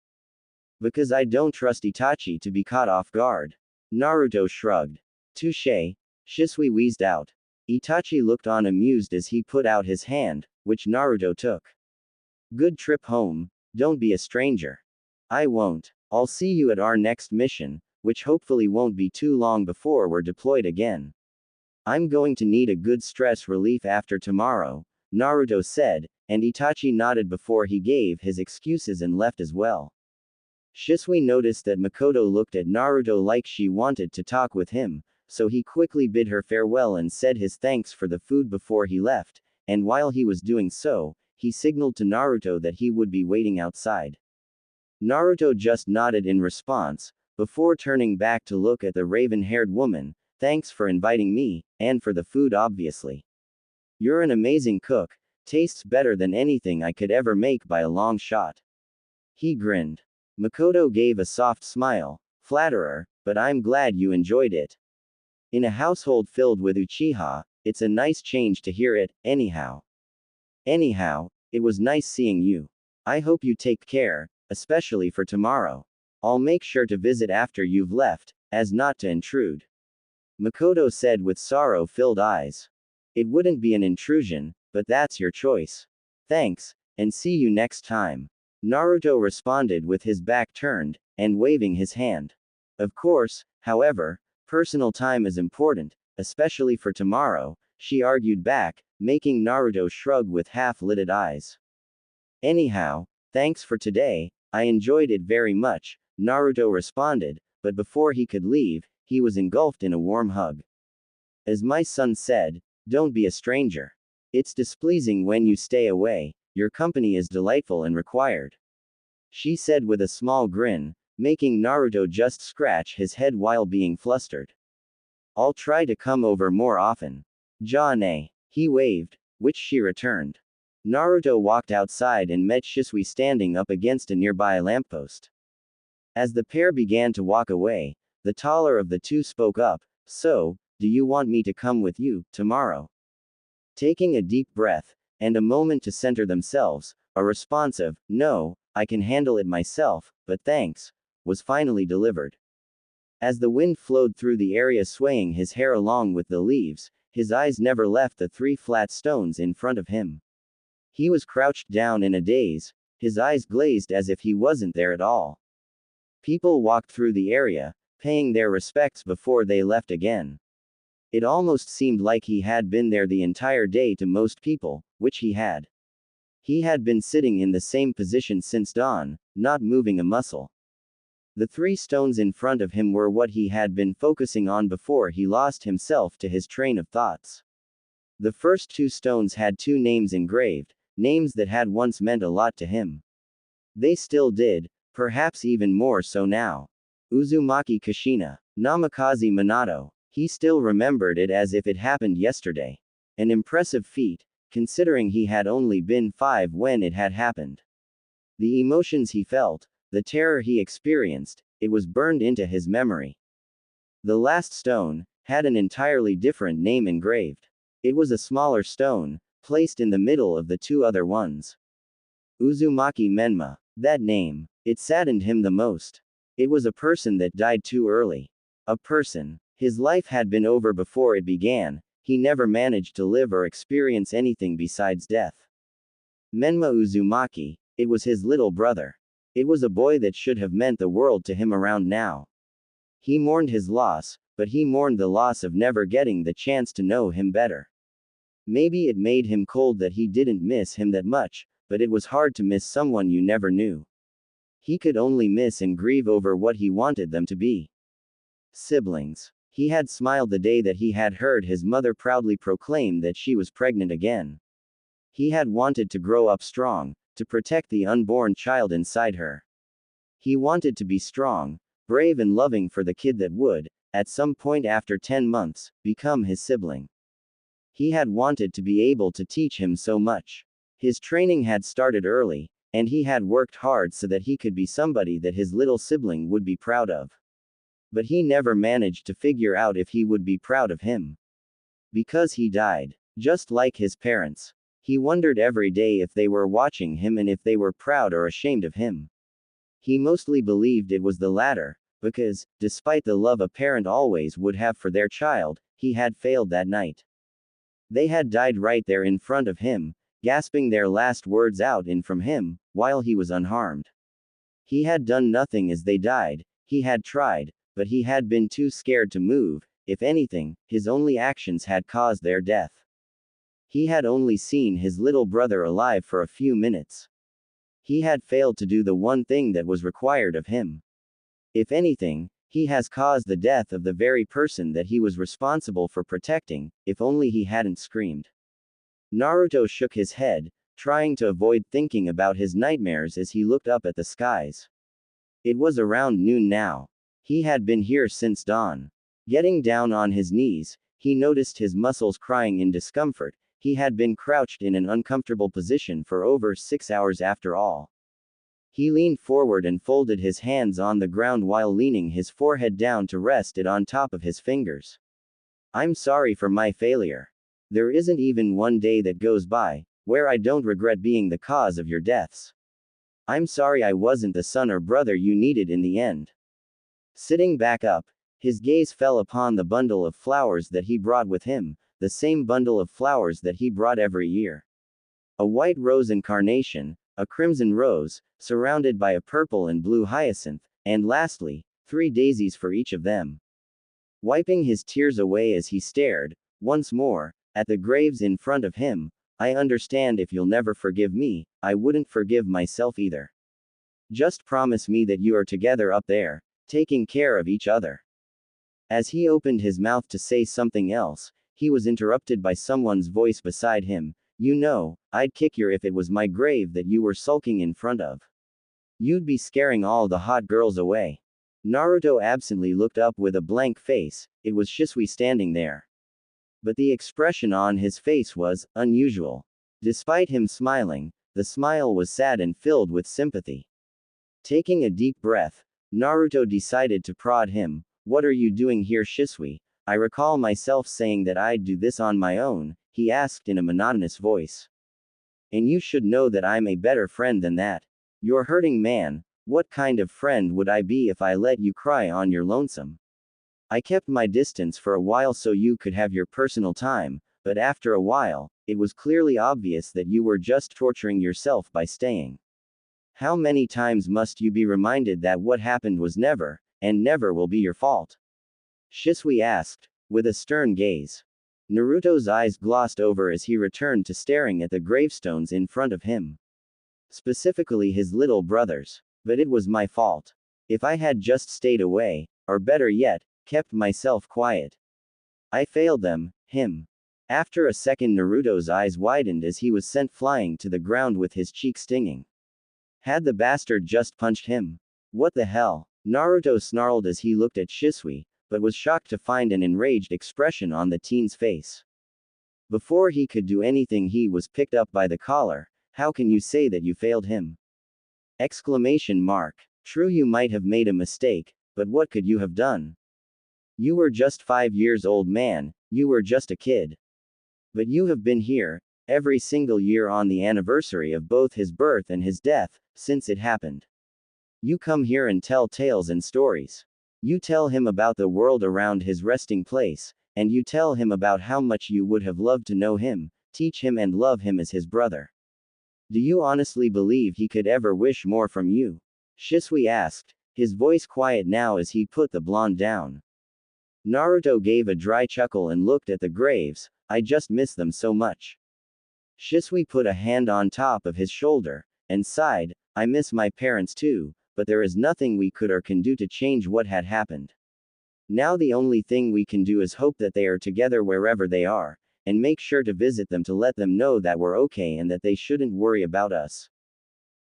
"Because I don't trust Itachi to be caught off guard." Naruto shrugged. "Touché," Shisui wheezed out. Itachi looked on amused as he put out his hand, which Naruto took. "Good trip home, don't be a stranger." "I won't. I'll see you at our next mission, which hopefully won't be too long before we're deployed again. I'm going to need a good stress relief after tomorrow," Naruto said, and Itachi nodded before he gave his excuses and left as well. Shisui noticed that Mikoto looked at Naruto like she wanted to talk with him, so he quickly bid her farewell and said his thanks for the food before he left, and while he was doing so, he signaled to Naruto that he would be waiting outside. Naruto just nodded in response, before turning back to look at the raven-haired woman. "Thanks for inviting me, and for the food obviously. You're an amazing cook, tastes better than anything I could ever make by a long shot." He grinned. Mikoto gave a soft smile. "Flatterer, but I'm glad you enjoyed it. In a household filled with Uchiha, it's a nice change to hear it, anyhow. Anyhow, it was nice seeing you." I hope you take care, especially for tomorrow. I'll make sure to visit after you've left, as not to intrude. Mikoto said with sorrow-filled eyes. It wouldn't be an intrusion, but that's your choice. Thanks, and see you next time. Naruto responded with his back turned, and waving his hand. Of course, however, personal time is important, especially for tomorrow, she argued back, making Naruto shrug with half-lidded eyes. Anyhow, thanks for today, I enjoyed it very much, Naruto responded, but before he could leave, he was engulfed in a warm hug. As my son said, don't be a stranger. It's displeasing when you stay away, your company is delightful and required. She said with a small grin, making Naruto just scratch his head while being flustered. I'll try to come over more often. Ja-ne, he waved, which she returned. Naruto walked outside and met Shisui standing up against a nearby lamppost. As the pair began to walk away, the taller of the two spoke up, so, do you want me to come with you, tomorrow? Taking a deep breath, and a moment to center themselves, a responsive, no, I can handle it myself, but thanks, was finally delivered. As the wind flowed through the area swaying his hair along with the leaves, his eyes never left the three flat stones in front of him. He was crouched down in a daze, his eyes glazed as if he wasn't there at all. People walked through the area, paying their respects before they left again. It almost seemed like he had been there the entire day to most people, which he had. He had been sitting in the same position since dawn, not moving a muscle. The three stones in front of him were what he had been focusing on before he lost himself to his train of thoughts. The first two stones had two names engraved, names that had once meant a lot to him. They still did, perhaps even more so now. Uzumaki Kushina, Namikaze Minato, he still remembered it as if it happened yesterday. An impressive feat, considering he had only been 5 when it had happened. The emotions he felt, the terror he experienced, it was burned into his memory. The last stone had an entirely different name engraved. It was a smaller stone, placed in the middle of the two other ones. Uzumaki Menma. That name, it saddened him the most. It was a person that died too early. A person. His life had been over before it began, he never managed to live or experience anything besides death. Menma Uzumaki, it was his little brother. It was a boy that should have meant the world to him around now. He mourned his loss, but he mourned the loss of never getting the chance to know him better. Maybe it made him cold that he didn't miss him that much, but it was hard to miss someone you never knew. He could only miss and grieve over what he wanted them to be. Siblings. He had smiled the day that he had heard his mother proudly proclaim that she was pregnant again. He had wanted to grow up strong, to protect the unborn child inside her. He wanted to be strong, brave and loving for the kid that would, at some point after 10 months, become his sibling. He had wanted to be able to teach him so much. His training had started early, and he had worked hard so that he could be somebody that his little sibling would be proud of. But he never managed to figure out if he would be proud of him. Because he died. Just like his parents. He wondered every day if they were watching him and if they were proud or ashamed of him. He mostly believed it was the latter, because, despite the love a parent always would have for their child, he had failed that night. They had died right there in front of him, gasping their last words out in from him, while he was unharmed. He had done nothing as they died, he had tried, but he had been too scared to move. If anything, his only actions had caused their death. He had only seen his little brother alive for a few minutes. He had failed to do the one thing that was required of him. If anything, he has caused the death of the very person that he was responsible for protecting, if only he hadn't screamed. Naruto shook his head, trying to avoid thinking about his nightmares as he looked up at the skies. It was around noon now. He had been here since dawn. Getting down on his knees, he noticed his muscles crying in discomfort. He had been crouched in an uncomfortable position for over 6 hours after all. He leaned forward and folded his hands on the ground while leaning his forehead down to rest it on top of his fingers. I'm sorry for my failure. There isn't even one day that goes by where I don't regret being the cause of your deaths. I'm sorry I wasn't the son or brother you needed in the end. Sitting back up, his gaze fell upon the bundle of flowers that he brought with him, the same bundle of flowers that he brought every year. A white rose and carnation, a crimson rose, surrounded by a purple and blue hyacinth, and lastly, 3 daisies for each of them. Wiping his tears away as he stared, once more, at the graves in front of him, I understand if you'll never forgive me, I wouldn't forgive myself either. Just promise me that you are together up there, taking care of each other. As he opened his mouth to say something else, he was interrupted by someone's voice beside him. You know, I'd kick you if it was my grave that you were sulking in front of. You'd be scaring all the hot girls away. Naruto absently looked up with a blank face. It was Shisui standing there. But the expression on his face was unusual. Despite him smiling, the smile was sad and filled with sympathy. Taking a deep breath, Naruto decided to prod him. What are you doing here, Shisui? I recall myself saying that I'd do this on my own, he asked in a monotonous voice. And you should know that I'm a better friend than that. You're hurting, man. What kind of friend would I be if I let you cry on your lonesome? I kept my distance for a while so you could have your personal time, but after a while, it was clearly obvious that you were just torturing yourself by staying. How many times must you be reminded that what happened was never, and never will be your fault? Shisui asked, with a stern gaze. Naruto's eyes glossed over as he returned to staring at the gravestones in front of him. Specifically his little brother's. But it was my fault. If I had just stayed away, or better yet, kept myself quiet. I failed them, him. After a second Naruto's eyes widened as he was sent flying to the ground with his cheek stinging. Had the bastard just punched him? What the hell? Naruto snarled as he looked at Shisui, but was shocked to find an enraged expression on the teen's face. Before he could do anything he was picked up by the collar. How can you say that you failed him? Exclamation mark. True, you might have made a mistake, but what could you have done? You were just 5 years old, man, you were just a kid. But you have been here, every single year on the anniversary of both his birth and his death, since it happened. You come here and tell tales and stories. You tell him about the world around his resting place, and you tell him about how much you would have loved to know him, teach him and love him as his brother. Do you honestly believe he could ever wish more from you? Shisui asked, his voice quiet now as he put the blonde down. Naruto gave a dry chuckle and looked at the graves. I just miss them so much. Shisui put a hand on top of his shoulder, and sighed, I miss my parents too, but there is nothing we could or can do to change what had happened. Now the only thing we can do is hope that they are together wherever they are, and make sure to visit them to let them know that we're okay and that they shouldn't worry about us.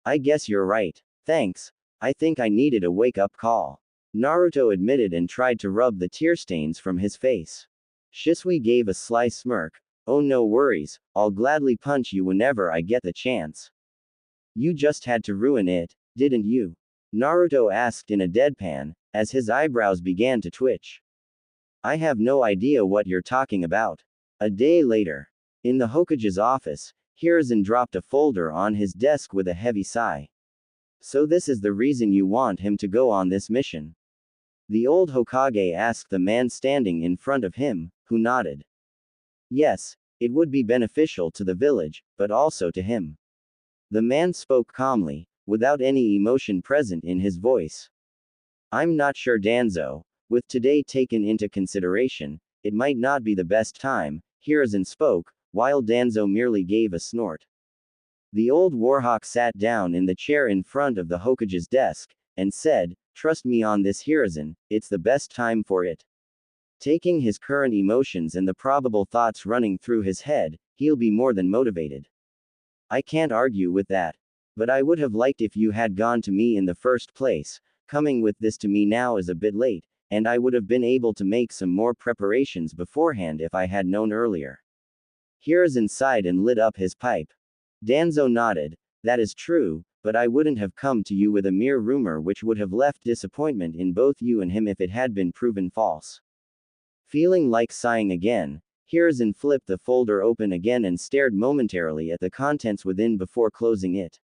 I guess you're right. Thanks. I think I needed a wake-up call. Naruto admitted and tried to rub the tear stains from his face. Shisui gave a sly smirk. Oh, no worries, I'll gladly punch you whenever I get the chance. You just had to ruin it, didn't you? Naruto asked in a deadpan, as his eyebrows began to twitch. I have no idea what you're talking about. A day later, in the Hokage's office, Hiruzen dropped a folder on his desk with a heavy sigh. So this is the reason you want him to go on this mission? The old Hokage asked the man standing in front of him, who nodded. Yes, it would be beneficial to the village, but also to him. The man spoke calmly, without any emotion present in his voice. I'm not sure, Danzo. With today taken into consideration, it might not be the best time, Hiruzen spoke, while Danzo merely gave a snort. The old warhawk sat down in the chair in front of the Hokage's desk, and said, Trust me on this, Hiruzen, it's the best time for it. Taking his current emotions and the probable thoughts running through his head, he'll be more than motivated. I can't argue with that. But I would have liked if you had gone to me in the first place. Coming with this to me now is a bit late, and I would have been able to make some more preparations beforehand if I had known earlier. Hiruzen sighed and lit up his pipe. Danzo nodded. That is true, but I wouldn't have come to you with a mere rumor which would have left disappointment in both you and him if it had been proven false. Feeling like sighing again, Hiruzen flipped the folder open again and stared momentarily at the contents within before closing it.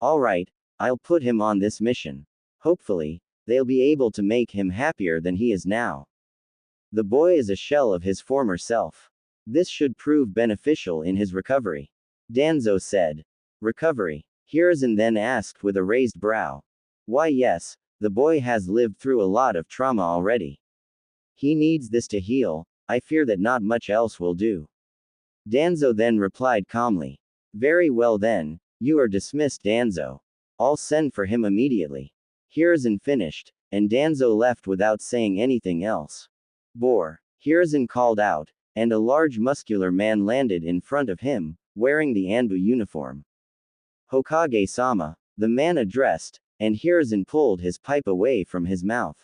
All right, I'll put him on this mission. Hopefully, they'll be able to make him happier than he is now. The boy is a shell of his former self. This should prove beneficial in his recovery. Danzo said. Recovery? Hiruzen then asked with a raised brow. Why yes, the boy has lived through a lot of trauma already. He needs this to heal. I fear that not much else will do. Danzo then replied calmly. Very well then, you are dismissed, Danzo. I'll send for him immediately. Hiruzen finished, and Danzo left without saying anything else. Bore. Hiruzen called out, and a large muscular man landed in front of him, wearing the ANBU uniform. Hokage-sama, the man addressed, and Hiruzen pulled his pipe away from his mouth.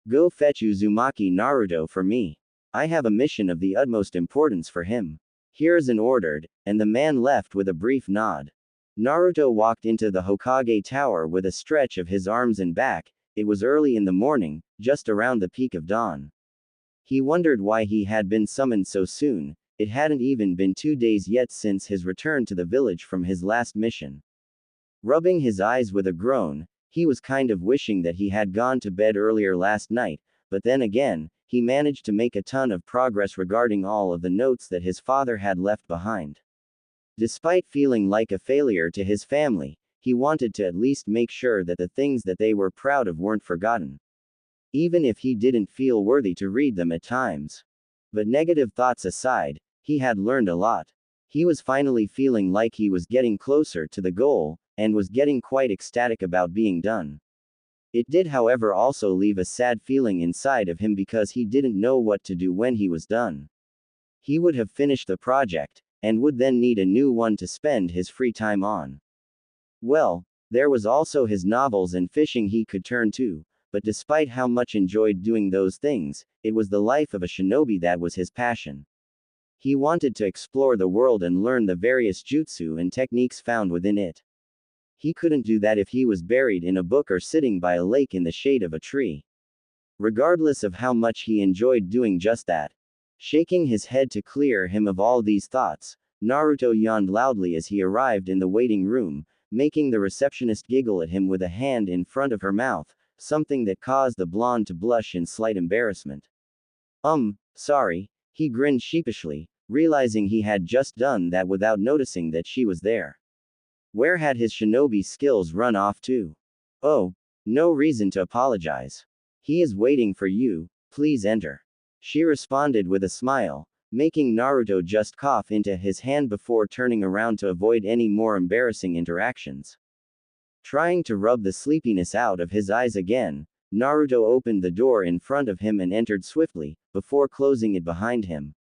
Go fetch Uzumaki Naruto for me. I have a mission of the utmost importance for him. Hiruzen ordered, and the man left with a brief nod. Naruto walked into the Hokage Tower with a stretch of his arms and back. It was early in the morning, just around the peak of dawn. He wondered why he had been summoned so soon. It hadn't even been 2 days yet since his return to the village from his last mission. Rubbing his eyes with a groan, he was kind of wishing that he had gone to bed earlier last night, but then again, he managed to make a ton of progress regarding all of the notes that his father had left behind. Despite feeling like a failure to his family, he wanted to at least make sure that the things that they were proud of weren't forgotten. Even if he didn't feel worthy to read them at times. But negative thoughts aside, he had learned a lot. He was finally feeling like he was getting closer to the goal, and was getting quite ecstatic about being done. It did, however, also leave a sad feeling inside of him because he didn't know what to do when he was done. He would have finished the project, and would then need a new one to spend his free time on. Well, there was also his novels and fishing he could turn to, but despite how much enjoyed doing those things, it was the life of a shinobi that was his passion. He wanted to explore the world and learn the various jutsu and techniques found within it. He couldn't do that if he was buried in a book or sitting by a lake in the shade of a tree. Regardless of how much he enjoyed doing just that. Shaking his head to clear him of all these thoughts, Naruto yawned loudly as he arrived in the waiting room, making the receptionist giggle at him with a hand in front of her mouth, something that caused the blonde to blush in slight embarrassment. Sorry, he grinned sheepishly, realizing he had just done that without noticing that she was there. Where had his shinobi skills run off to? Oh, no reason to apologize. He is waiting for you, please enter. She responded with a smile, making Naruto just cough into his hand before turning around to avoid any more embarrassing interactions. Trying to rub the sleepiness out of his eyes again, Naruto opened the door in front of him and entered swiftly, before closing it behind him.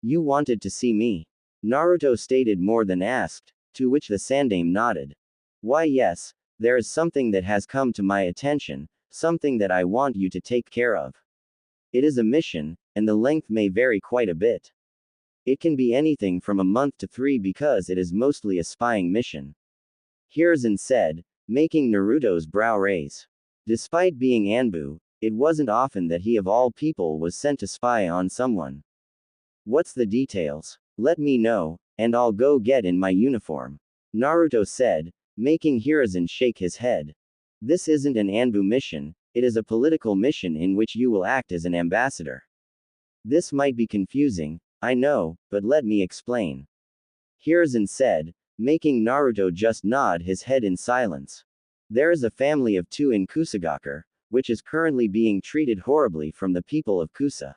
You wanted to see me? Naruto stated more than asked, to which the Sandaime nodded. Why yes, there is something that has come to my attention, something that I want you to take care of. It is a mission, and the length may vary quite a bit. It can be anything from a month to 3 because it is mostly a spying mission. Hiruzen said, making Naruto's brow raise. Despite being ANBU, it wasn't often that he of all people was sent to spy on someone. What's the details? Let me know, and I'll go get in my uniform. Naruto said, making Hiruzen shake his head. This isn't an ANBU mission, it is a political mission in which you will act as an ambassador. This might be confusing, I know, but let me explain. Hiruzen said, making Naruto just nod his head in silence. There is a family of 2 in Kusagaku, which is currently being treated horribly from the people of Kusa.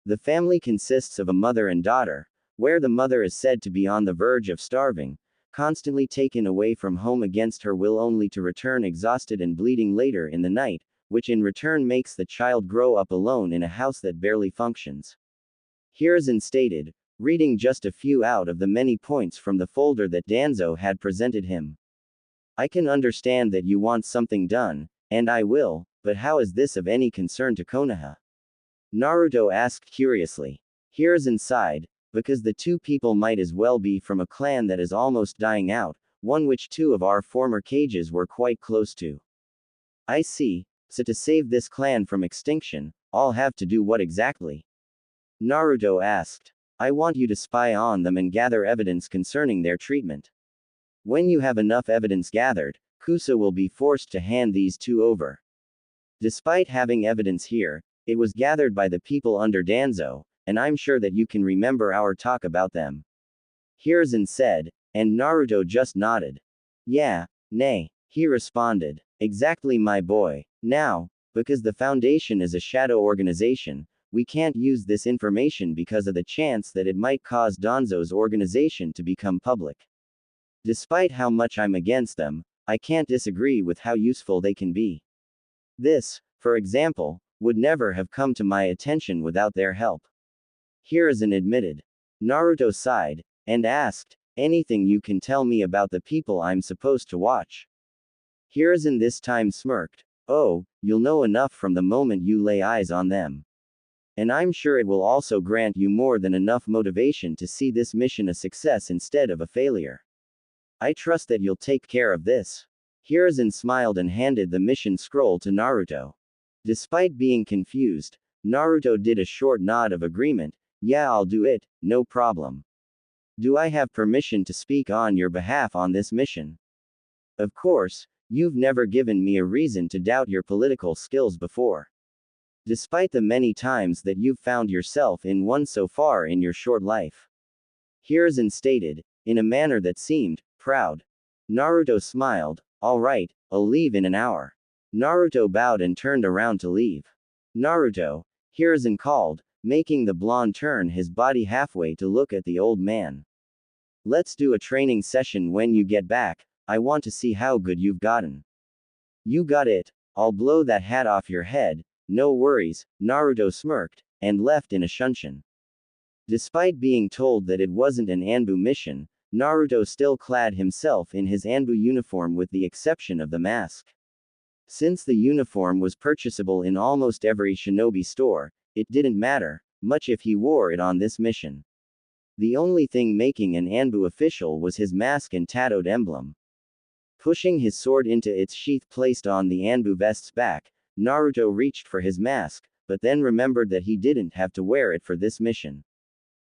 The family consists of a mother and daughter, where the mother is said to be on the verge of starving, constantly taken away from home against her will only to return exhausted and bleeding later in the night, which in return makes the child grow up alone in a house that barely functions. Hiruzen stated, reading just a few out of the many points from the folder that Danzo had presented him. I can understand that you want something done, and I will, but how is this of any concern to Konoha? Naruto asked curiously. Hiruzen sighed, because the 2 people might as well be from a clan that is almost dying out, one which 2 of our former cages were quite close to. I see, so to save this clan from extinction, I'll have to do what exactly? Naruto asked. I want you to spy on them and gather evidence concerning their treatment. When you have enough evidence gathered, Kusa will be forced to hand these two over. Despite having evidence here, it was gathered by the people under Danzo, and I'm sure that you can remember our talk about them. Hiruzen said, and Naruto just nodded. Yeah, nay, he responded. Exactly, my boy. Now, because the Foundation is a shadow organization, we can't use this information because of the chance that it might cause Danzo's organization to become public. Despite how much I'm against them, I can't disagree with how useful they can be. This, for example, would never have come to my attention without their help. Hiruzen admitted. Naruto sighed, and asked, anything you can tell me about the people I'm supposed to watch? Hiruzen this time smirked. Oh, you'll know enough from the moment you lay eyes on them. And I'm sure it will also grant you more than enough motivation to see this mission a success instead of a failure. I trust that you'll take care of this. Hiruzen smiled and handed the mission scroll to Naruto. Despite being confused, Naruto did a short nod of agreement. Yeah, I'll do it, no problem. Do I have permission to speak on your behalf on this mission? Of course, you've never given me a reason to doubt your political skills before. Despite the many times that you've found yourself in one so far in your short life. Hiruzen stated, in a manner that seemed proud. Naruto smiled. All right, I'll leave in an hour. Naruto bowed and turned around to leave. Naruto, Hiruzen called, making the blonde turn his body halfway to look at the old man. Let's do a training session when you get back. I want to see how good you've gotten. You got it. I'll blow that hat off your head. No worries, Naruto smirked, and left in a shunshin. Despite being told that it wasn't an ANBU mission, Naruto still clad himself in his ANBU uniform with the exception of the mask. Since the uniform was purchasable in almost every shinobi store, it didn't matter much if he wore it on this mission. The only thing making an ANBU official was his mask and tattooed emblem. Pushing his sword into its sheath placed on the ANBU vest's back, Naruto reached for his mask, but then remembered that he didn't have to wear it for this mission.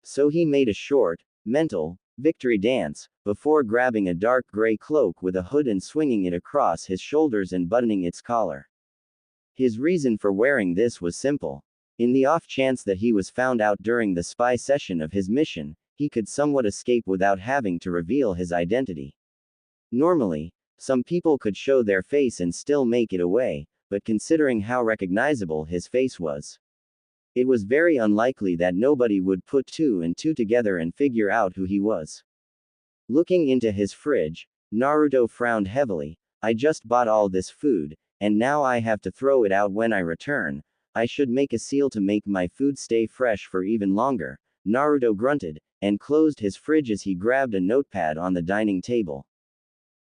So he made a short, mental, victory dance, before grabbing a dark gray cloak with a hood and swinging it across his shoulders and buttoning its collar. His reason for wearing this was simple. In the off chance that he was found out during the spy session of his mission, he could somewhat escape without having to reveal his identity. Normally, some people could show their face and still make it away, but considering how recognizable his face was, it was very unlikely that nobody would put two and two together and figure out who he was. Looking into his fridge, Naruto frowned heavily. I just bought all this food, and now I have to throw it out when I return. I should make a seal to make my food stay fresh for even longer. Naruto grunted, and closed his fridge as he grabbed a notepad on the dining table.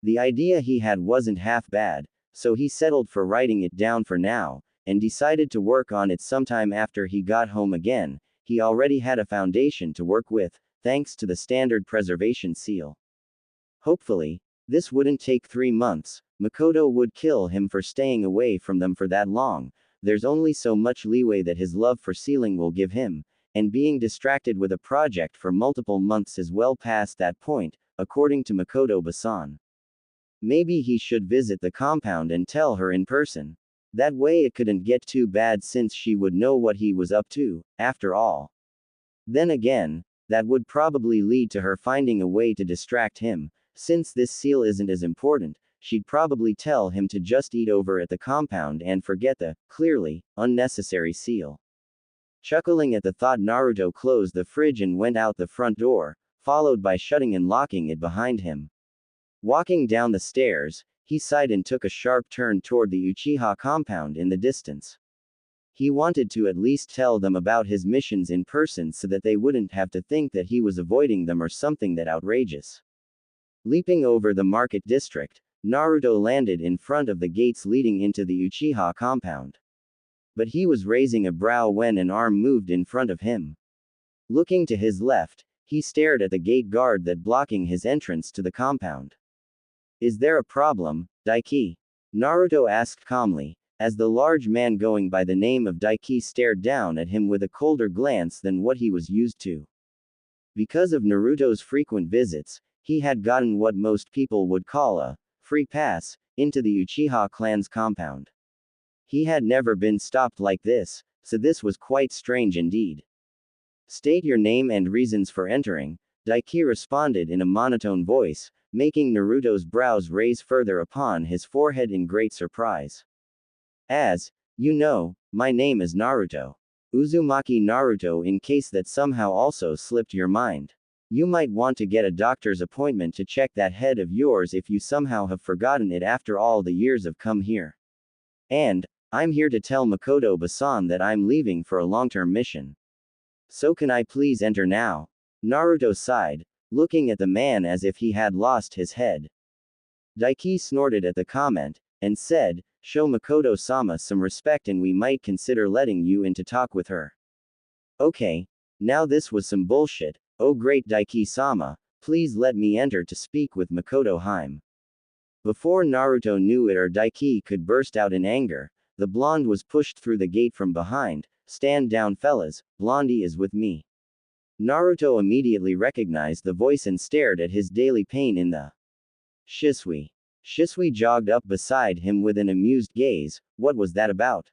The idea he had wasn't half bad, so he settled for writing it down for now, and decided to work on it sometime after he got home again. He already had a foundation to work with, thanks to the standard preservation seal. Hopefully, this wouldn't take 3 months. Mikoto would kill him for staying away from them for that long. There's only so much leeway that his love for sealing will give him, and being distracted with a project for multiple months is well past that point, according to Mikoto-san. Maybe he should visit the compound and tell her in person. That way it couldn't get too bad since she would know what he was up to, after all. Then again, that would probably lead to her finding a way to distract him. Since this seal isn't as important, she'd probably tell him to just eat over at the compound and forget the, clearly, unnecessary seal. Chuckling at the thought, Naruto closed the fridge and went out the front door, followed by shutting and locking it behind him. Walking down the stairs, he sighed and took a sharp turn toward the Uchiha compound in the distance. He wanted to at least tell them about his missions in person so that they wouldn't have to think that he was avoiding them or something that outrageous. Leaping over the market district, Naruto landed in front of the gates leading into the Uchiha compound. But he was raising a brow when an arm moved in front of him. Looking to his left, he stared at the gate guard that blocking his entrance to the compound. Is there a problem, Daiki? Naruto asked calmly, as the large man going by the name of Daiki stared down at him with a colder glance than what he was used to. Because of Naruto's frequent visits, he had gotten what most people would call a free pass, into the Uchiha clan's compound. He had never been stopped like this, so this was quite strange indeed. State your name and reasons for entering, Daiki responded in a monotone voice, making Naruto's brows raise further upon his forehead in great surprise. As you know, my name is Naruto. Uzumaki Naruto, in case that somehow also slipped your mind. You might want to get a doctor's appointment to check that head of yours if you somehow have forgotten it after all the years I've come here. And I'm here to tell Mikoto-san that I'm leaving for a long-term mission. So can I please enter now? Naruto sighed, looking at the man as if he had lost his head. Daiki snorted at the comment, and said, show Mikoto-sama some respect and we might consider letting you in to talk with her. Okay. Now this was some bullshit. Oh great Daiki-sama, please let me enter to speak with Mikoto-hime. Before Naruto knew it or Daiki could burst out in anger, the blonde was pushed through the gate from behind. Stand down fellas, Blondie is with me. Naruto immediately recognized the voice and stared at his daily pain in the Shisui. Shisui jogged up beside him with an amused gaze. What was that about?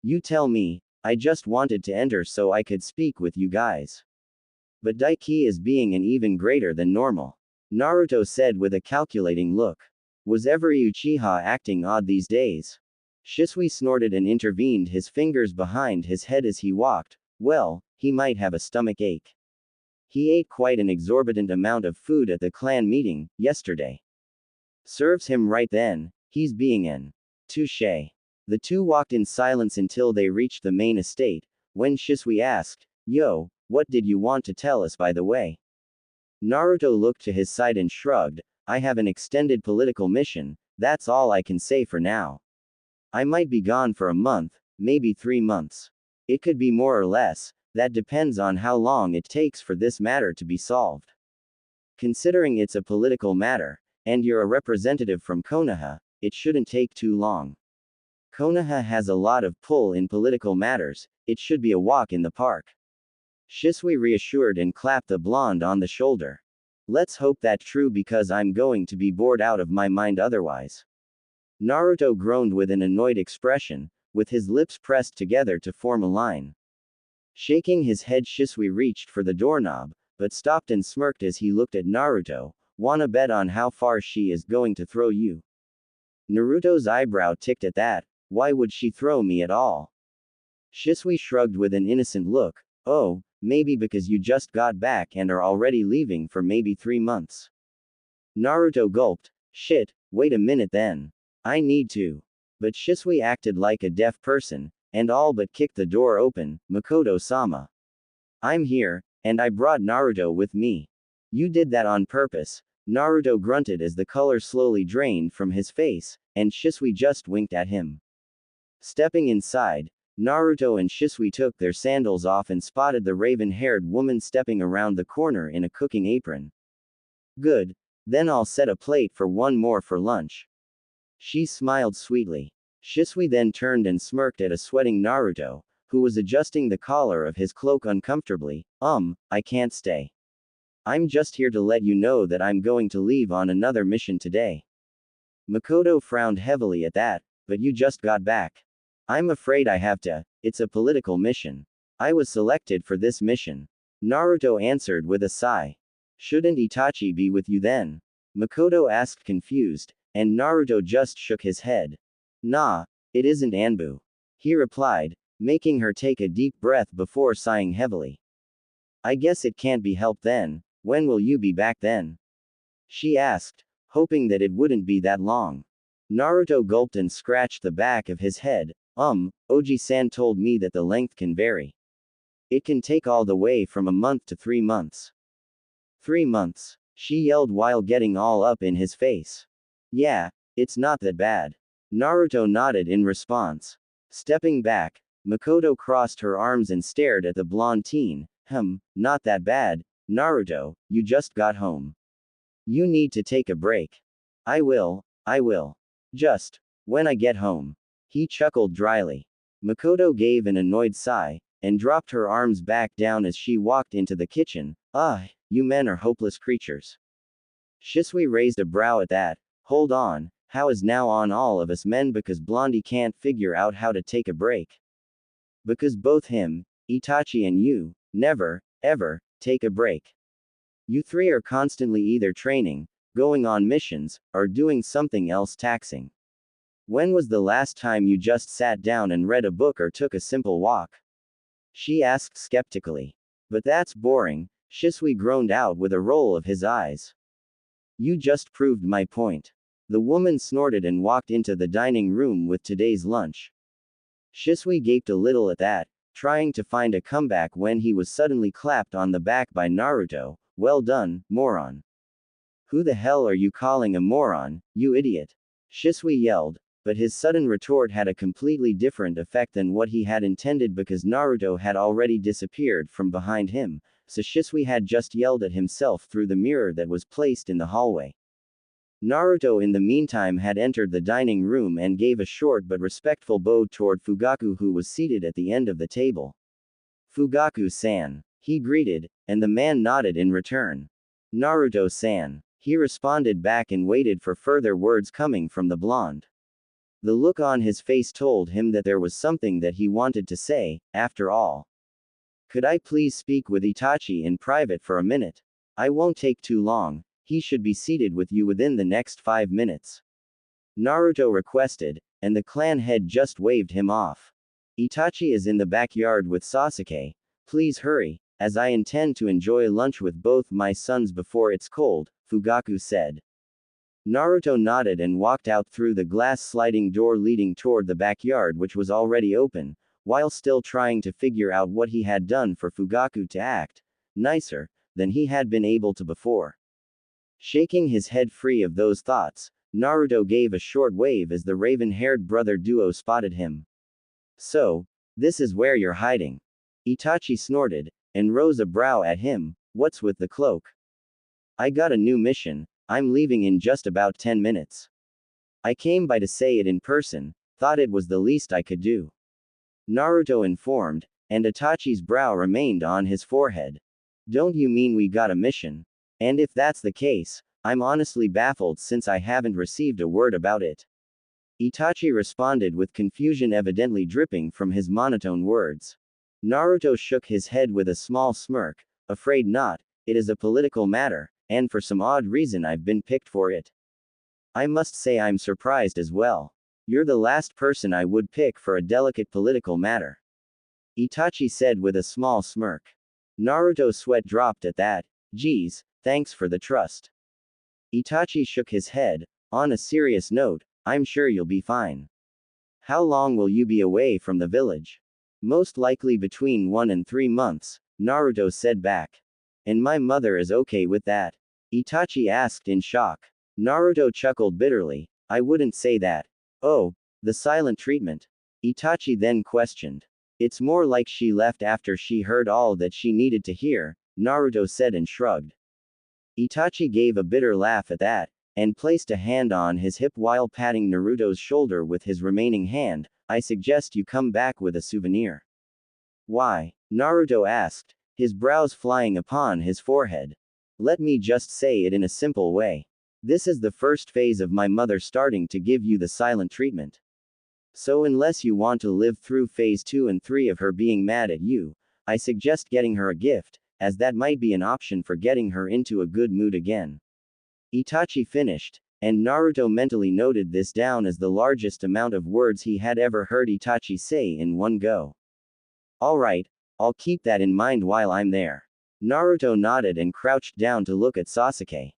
You tell me, I just wanted to enter so I could speak with you guys. But Daiki is being an even greater than normal. Naruto said with a calculating look. Was every Uchiha acting odd these days? Shisui snorted and intervened, his fingers behind his head as he walked. Well, he might have a stomach ache. He ate quite an exorbitant amount of food at the clan meeting yesterday. Serves him right then, he's being an touche. The two walked in silence until they reached the main estate, when Shisui asked, Yo, what did you want to tell us by the way? Naruto looked to his side and shrugged, I have an extended political mission, that's all I can say for now. I might be gone for a month, maybe 3 months. It could be more or less, that depends on how long it takes for this matter to be solved. Considering it's a political matter, and you're a representative from Konoha, it shouldn't take too long. Konoha has a lot of pull in political matters, it should be a walk in the park. Shisui reassured and clapped the blonde on the shoulder. Let's hope that's true because I'm going to be bored out of my mind otherwise. Naruto groaned with an annoyed expression, with his lips pressed together to form a line. Shaking his head, Shisui reached for the doorknob, but stopped and smirked as he looked at Naruto. Wanna bet on how far she is going to throw you? Naruto's eyebrow ticked at that. Why would she throw me at all? Shisui shrugged with an innocent look. Oh, maybe because you just got back and are already leaving for maybe 3 months. Naruto gulped. Shit, wait a minute then. I need to. But Shisui acted like a deaf person, and all but kicked the door open. Mikoto-sama. I'm here, and I brought Naruto with me. You did that on purpose. Naruto grunted as the color slowly drained from his face, and Shisui just winked at him. Stepping inside, Naruto and Shisui took their sandals off and spotted the raven-haired woman stepping around the corner in a cooking apron. Good. Then I'll set a plate for one more for lunch. She smiled sweetly. Shisui then turned and smirked at a sweating Naruto, who was adjusting the collar of his cloak uncomfortably. I can't stay. I'm just here to let you know that I'm going to leave on another mission today. Mikoto frowned heavily at that, but you just got back. I'm afraid I have to. It's a political mission. I was selected for this mission. Naruto answered with a sigh. Shouldn't Itachi be with you then? Mikoto asked confused, and Naruto just shook his head. Nah, it isn't ANBU. He replied, making her take a deep breath before sighing heavily. I guess it can't be helped then. When will you be back then? She asked, hoping that it wouldn't be that long. Naruto gulped and scratched the back of his head. Oji-san told me that the length can vary. It can take all the way from a month to 3 months. 3 months, she yelled while getting all up in his face. Yeah, it's not that bad. Naruto nodded in response. Stepping back, Mikoto crossed her arms and stared at the blonde teen. Not that bad, Naruto, you just got home. You need to take a break. I will. Just when I get home. He chuckled dryly. Mikoto gave an annoyed sigh, and dropped her arms back down as she walked into the kitchen. You men are hopeless creatures. Shisui raised a brow at that, Hold on, how is now on all of us men because Blondie can't figure out how to take a break? Because both him, Itachi and you, never, ever, take a break. You three are constantly either training, going on missions, or doing something else taxing. When was the last time you just sat down and read a book or took a simple walk? She asked skeptically. But that's boring, Shisui groaned out with a roll of his eyes. You just proved my point. The woman snorted and walked into the dining room with today's lunch. Shisui gaped a little at that, trying to find a comeback when he was suddenly clapped on the back by Naruto. Well done, moron. Who the hell are you calling a moron, you idiot? Shisui yelled, but his sudden retort had a completely different effect than what he had intended because Naruto had already disappeared from behind him, so Shisui had just yelled at himself through the mirror that was placed in the hallway. Naruto in the meantime had entered the dining room and gave a short but respectful bow toward Fugaku who was seated at the end of the table. Fugaku-san, he greeted, and the man nodded in return. Naruto-san, he responded back and waited for further words coming from the blonde. The look on his face told him that there was something that he wanted to say, after all. Could I please speak with Itachi in private for a minute? I won't take too long, he should be seated with you within the next 5 minutes. Naruto requested, and the clan head just waved him off. Itachi is in the backyard with Sasuke, please hurry, as I intend to enjoy lunch with both my sons before it's cold, Fugaku said. Naruto nodded and walked out through the glass sliding door leading toward the backyard which was already open, while still trying to figure out what he had done for Fugaku to act nicer than he had been able to before. Shaking his head free of those thoughts, Naruto gave a short wave as the raven-haired brother duo spotted him. So, this is where you're hiding. Itachi snorted, and rose a brow at him, what's with the cloak? I got a new mission, I'm leaving in just about 10 minutes. I came by to say it in person, thought it was the least I could do. Naruto informed, and Itachi's brow remained on his forehead. Don't you mean we got a mission? And if that's the case, I'm honestly baffled since I haven't received a word about it. Itachi responded with confusion evidently dripping from his monotone words. Naruto shook his head with a small smirk, afraid not, it is a political matter, and for some odd reason I've been picked for it. I must say I'm surprised as well. You're the last person I would pick for a delicate political matter. Itachi said with a small smirk. Naruto's sweat dropped at that. Geez, thanks for the trust. Itachi shook his head, on a serious note, I'm sure you'll be fine. How long will you be away from the village? Most likely between 1 and 3 months, Naruto said back. And my mother is okay with that? Itachi asked in shock. Naruto chuckled bitterly, I wouldn't say that. Oh, the silent treatment? Itachi then questioned. It's more like she left after she heard all that she needed to hear, Naruto said and shrugged. Itachi gave a bitter laugh at that, and placed a hand on his hip while patting Naruto's shoulder with his remaining hand. I suggest you come back with a souvenir. Why? Naruto asked, his brows flying upon his forehead. Let me just say it in a simple way. This is the first phase of my mother starting to give you the silent treatment. So unless you want to live through phase 2 and 3 of her being mad at you, I suggest getting her a gift, as that might be an option for getting her into a good mood again. Itachi finished, and Naruto mentally noted this down as the largest amount of words he had ever heard Itachi say in one go. Alright, I'll keep that in mind while I'm there. Naruto nodded and crouched down to look at Sasuke.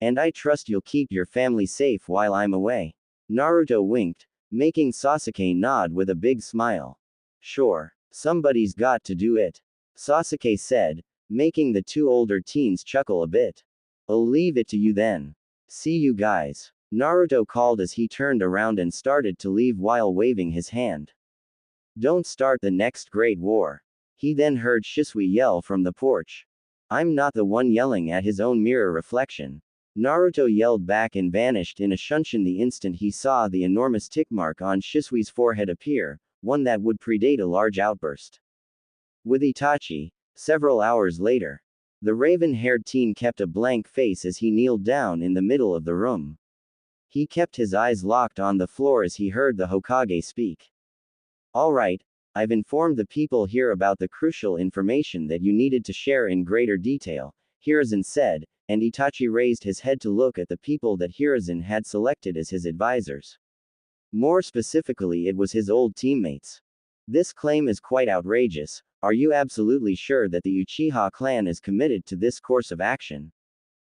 And I trust you'll keep your family safe while I'm away. Naruto winked, making Sasuke nod with a big smile. Sure, somebody's got to do it. Sasuke said, making the two older teens chuckle a bit. I'll leave it to you then. See you guys. Naruto called as he turned around and started to leave while waving his hand. Don't start the next great war. He then heard Shisui yell from the porch. I'm not the one yelling at his own mirror reflection. Naruto yelled back and vanished in a shunshin the instant he saw the enormous tick mark on Shisui's forehead appear, one that would predate a large outburst. With Itachi, several hours later, the raven-haired teen kept a blank face as he kneeled down in the middle of the room. He kept his eyes locked on the floor as he heard the Hokage speak. All right, I've informed the people here about the crucial information that you needed to share in greater detail, Hiruzen said, and Itachi raised his head to look at the people that Hiruzen had selected as his advisors. More specifically, it was his old teammates. This claim is quite outrageous. Are you absolutely sure that the Uchiha clan is committed to this course of action?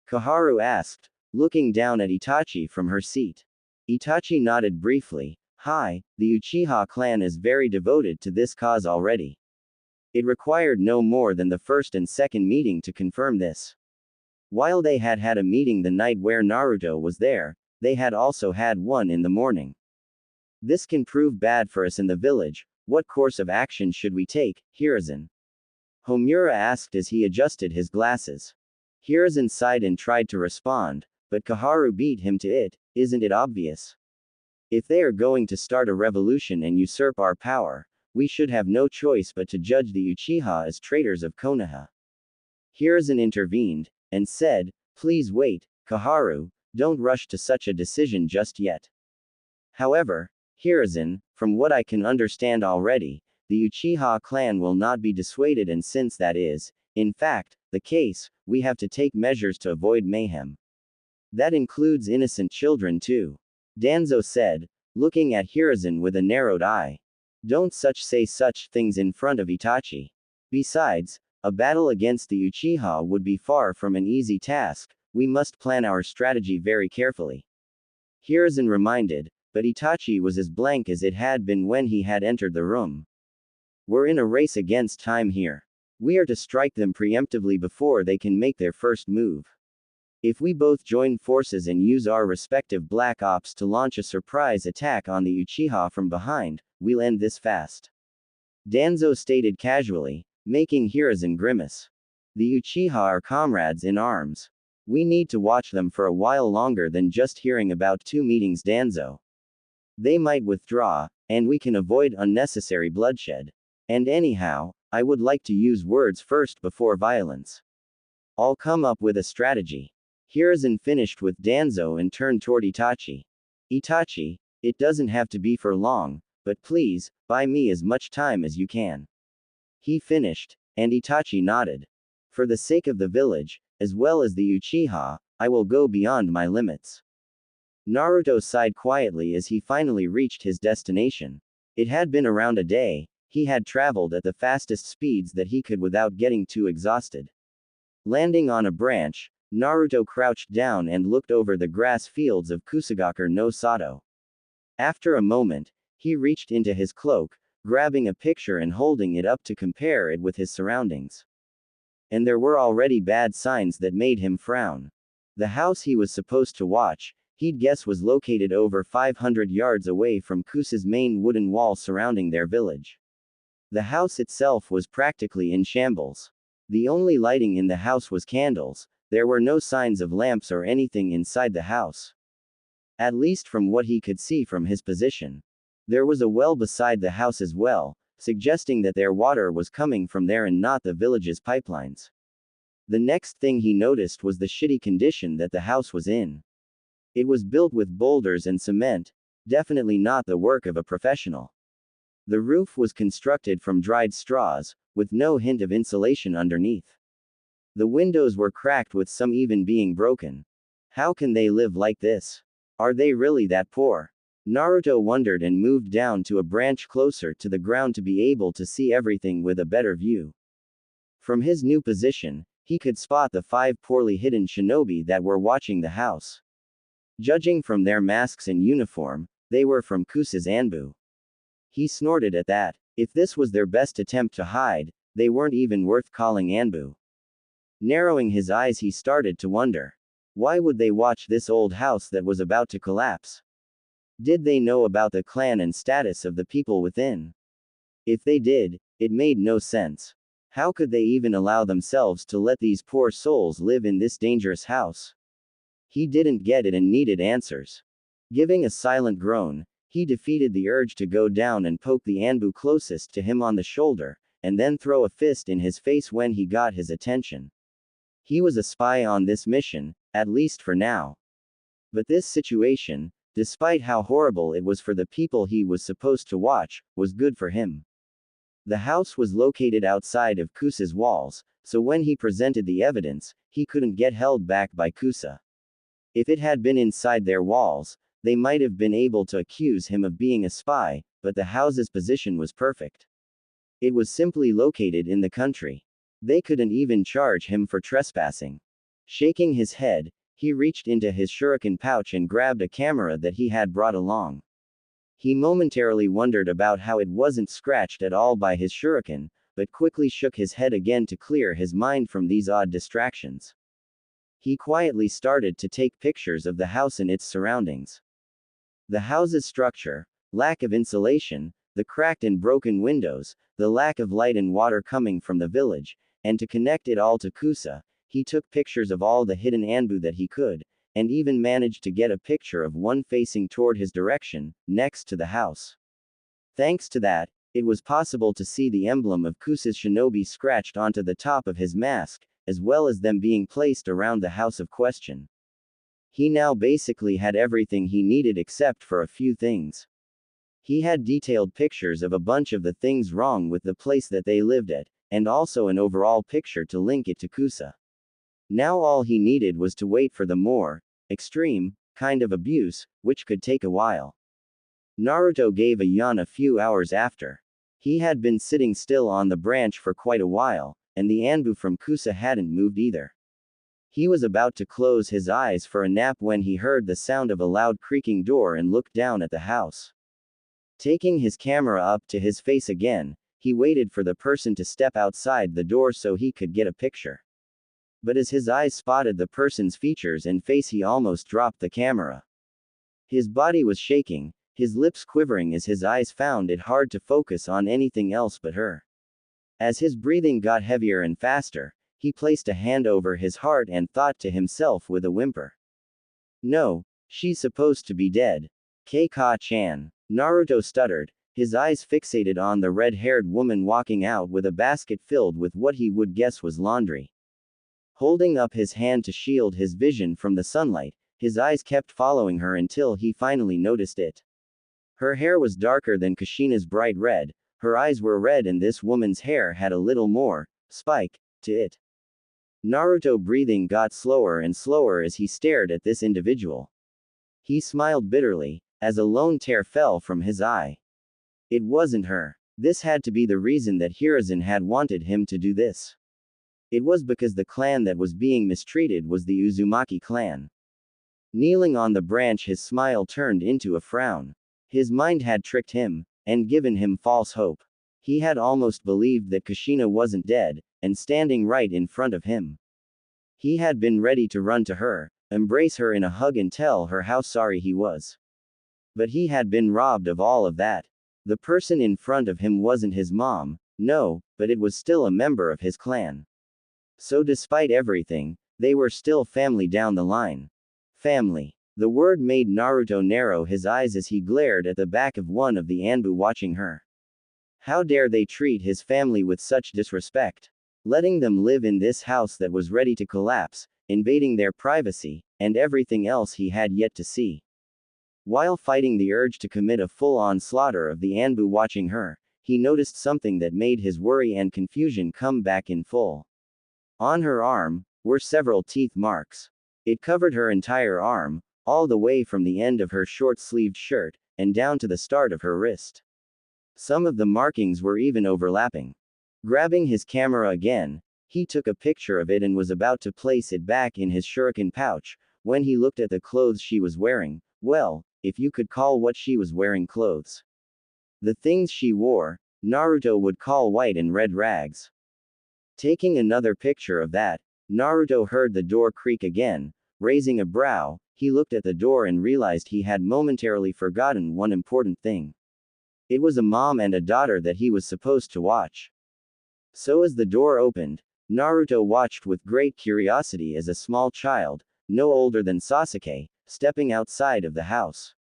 Koharu asked, looking down at Itachi from her seat. Itachi nodded briefly. Hi, the Uchiha clan is very devoted to this cause already. It required no more than the first and second meeting to confirm this. While they had had a meeting the night where Naruto was there, they had also had one in the morning. This can prove bad for us in the village. What course of action should we take, Hiruzen? Homura asked as he adjusted his glasses. Hiruzen sighed and tried to respond, but Koharu beat him to it. Isn't it obvious? If they are going to start a revolution and usurp our power, we should have no choice but to judge the Uchiha as traitors of Konoha. Hiruzen intervened, and said, please wait, Koharu, don't rush to such a decision just yet. However, Hiruzen, from what I can understand already, the Uchiha clan will not be dissuaded, and since that is, in fact, the case, we have to take measures to avoid mayhem. That includes innocent children too. Danzo said, looking at Hiruzen with a narrowed eye. Don't say such things in front of Itachi. Besides, a battle against the Uchiha would be far from an easy task. We must plan our strategy very carefully. Hiruzen reminded, but Itachi was as blank as it had been when he had entered the room. We're in a race against time here. We are to strike them preemptively before they can make their first move. If we both join forces and use our respective black ops to launch a surprise attack on the Uchiha from behind, we'll end this fast. Danzo stated casually, making Hiruzen grimace. The Uchiha are comrades in arms. We need to watch them for a while longer than just hearing about 2 meetings, Danzo. They might withdraw, and we can avoid unnecessary bloodshed. And anyhow, I would like to use words first before violence. I'll come up with a strategy. Hiruzen finished with Danzo and turned toward Itachi. Itachi, it doesn't have to be for long, but please, buy me as much time as you can. He finished, and Itachi nodded. For the sake of the village, as well as the Uchiha, I will go beyond my limits. Naruto sighed quietly as he finally reached his destination. It had been around a day. He had traveled at the fastest speeds that he could without getting too exhausted. Landing on a branch, Naruto crouched down and looked over the grass fields of Kusagakure no Sato. After a moment, he reached into his cloak, grabbing a picture and holding it up to compare it with his surroundings. And there were already bad signs that made him frown. The house he was supposed to watch, he'd guess, was located over 500 yards away from Kusa's main wooden wall surrounding their village. The house itself was practically in shambles. The only lighting in the house was candles. There were no signs of lamps or anything inside the house. At least from what he could see from his position. There was a well beside the house as well, suggesting that their water was coming from there and not the village's pipelines. The next thing he noticed was the shitty condition that the house was in. It was built with boulders and cement, definitely not the work of a professional. The roof was constructed from dried straws, with no hint of insulation underneath. The windows were cracked, with some even being broken. How can they live like this? Are they really that poor? Naruto wondered and moved down to a branch closer to the ground to be able to see everything with a better view. From his new position, he could spot the 5 poorly hidden shinobi that were watching the house. Judging from their masks and uniform, they were from Kusa's ANBU. He snorted at that. If this was their best attempt to hide, they weren't even worth calling ANBU. Narrowing his eyes, he started to wonder. Why would they watch this old house that was about to collapse? Did they know about the clan and status of the people within? If they did, it made no sense. How could they even allow themselves to let these poor souls live in this dangerous house? He didn't get it and needed answers. Giving a silent groan, he defeated the urge to go down and poke the ANBU closest to him on the shoulder, and then throw a fist in his face when he got his attention. He was a spy on this mission, at least for now. But this situation, despite how horrible it was for the people he was supposed to watch, was good for him. The house was located outside of Kusa's walls, so when he presented the evidence, he couldn't get held back by Kusa. If it had been inside their walls, they might have been able to accuse him of being a spy, but the house's position was perfect. It was simply located in the country. They couldn't even charge him for trespassing. Shaking his head, he reached into his shuriken pouch and grabbed a camera that he had brought along. He momentarily wondered about how it wasn't scratched at all by his shuriken, but quickly shook his head again to clear his mind from these odd distractions. He quietly started to take pictures of the house and its surroundings. The house's structure, lack of insulation, the cracked and broken windows, the lack of light and water coming from the village, and to connect it all to Kusa, he took pictures of all the hidden ANBU that he could, and even managed to get a picture of one facing toward his direction, next to the house. Thanks to that, it was possible to see the emblem of Kusa's shinobi scratched onto the top of his mask, as well as them being placed around the house of question. He now basically had everything he needed except for a few things. He had detailed pictures of a bunch of the things wrong with the place that they lived at, and also an overall picture to link it to Kusa. Now all he needed was to wait for the more extreme kind of abuse, which could take a while. Naruto gave a yawn a few hours after. He had been sitting still on the branch for quite a while, and the ANBU from Kusa hadn't moved either. He was about to close his eyes for a nap when he heard the sound of a loud creaking door and looked down at the house. Taking his camera up to his face again, he waited for the person to step outside the door so he could get a picture. But as his eyes spotted the person's features and face, he almost dropped the camera. His body was shaking, his lips quivering as his eyes found it hard to focus on anything else but her. As his breathing got heavier and faster, he placed a hand over his heart and thought to himself with a whimper. No, she's supposed to be dead. Keika-chan. Naruto stuttered, his eyes fixated on the red-haired woman walking out with a basket filled with what he would guess was laundry. Holding up his hand to shield his vision from the sunlight, his eyes kept following her until he finally noticed it. Her hair was darker than Kushina's bright red, her eyes were red, and this woman's hair had a little more spike to it. Naruto's breathing got slower and slower as he stared at this individual. He smiled bitterly, as a lone tear fell from his eye. It wasn't her. This had to be the reason that Hiruzen had wanted him to do this. It was because the clan that was being mistreated was the Uzumaki clan. Kneeling on the branch, his smile turned into a frown. His mind had tricked him, and given him false hope. He had almost believed that Kushina wasn't dead, and standing right in front of him. He had been ready to run to her, embrace her in a hug and tell her how sorry he was. But he had been robbed of all of that. The person in front of him wasn't his mom, no, but it was still a member of his clan. So despite everything, they were still family down the line. Family. The word made Naruto narrow his eyes as he glared at the back of one of the ANBU watching her. How dare they treat his family with such disrespect? Letting them live in this house that was ready to collapse, invading their privacy, and everything else he had yet to see. While fighting the urge to commit a full-on slaughter of the ANBU watching her, he noticed something that made his worry and confusion come back in full. On her arm were several teeth marks. It covered her entire arm, all the way from the end of her short-sleeved shirt, and down to the start of her wrist. Some of the markings were even overlapping. Grabbing his camera again, he took a picture of it and was about to place it back in his shuriken pouch, when he looked at the clothes she was wearing. Well, if you could call what she was wearing clothes. The things she wore, Naruto would call white and red rags. Taking another picture of that, Naruto heard the door creak again. Raising a brow, he looked at the door and realized he had momentarily forgotten one important thing. It was a mom and a daughter that he was supposed to watch. So as the door opened, Naruto watched with great curiosity as a small child, no older than Sasuke, stepping outside of the house.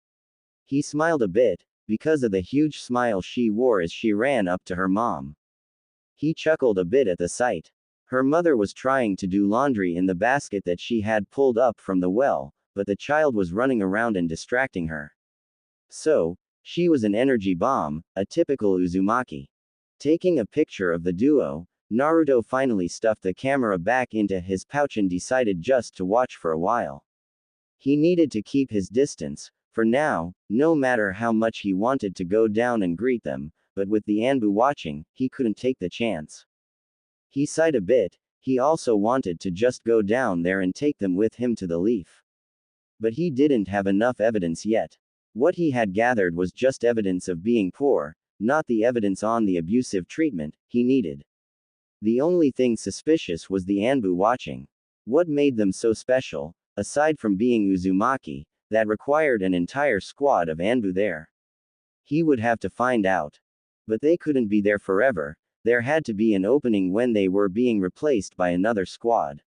He smiled a bit, because of the huge smile she wore as she ran up to her mom. He chuckled a bit at the sight. Her mother was trying to do laundry in the basket that she had pulled up from the well, but the child was running around and distracting her. So, she was an energy bomb, a typical Uzumaki. Taking a picture of the duo, Naruto finally stuffed the camera back into his pouch and decided just to watch for a while. He needed to keep his distance, for now, no matter how much he wanted to go down and greet them, but with the ANBU watching, he couldn't take the chance. He sighed a bit, he also wanted to just go down there and take them with him to the leaf. But he didn't have enough evidence yet. What he had gathered was just evidence of being poor, not the evidence on the abusive treatment he needed. The only thing suspicious was the ANBU watching. What made them so special, aside from being Uzumaki, that required an entire squad of ANBU there? He would have to find out. But they couldn't be there forever, there had to be an opening when they were being replaced by another squad.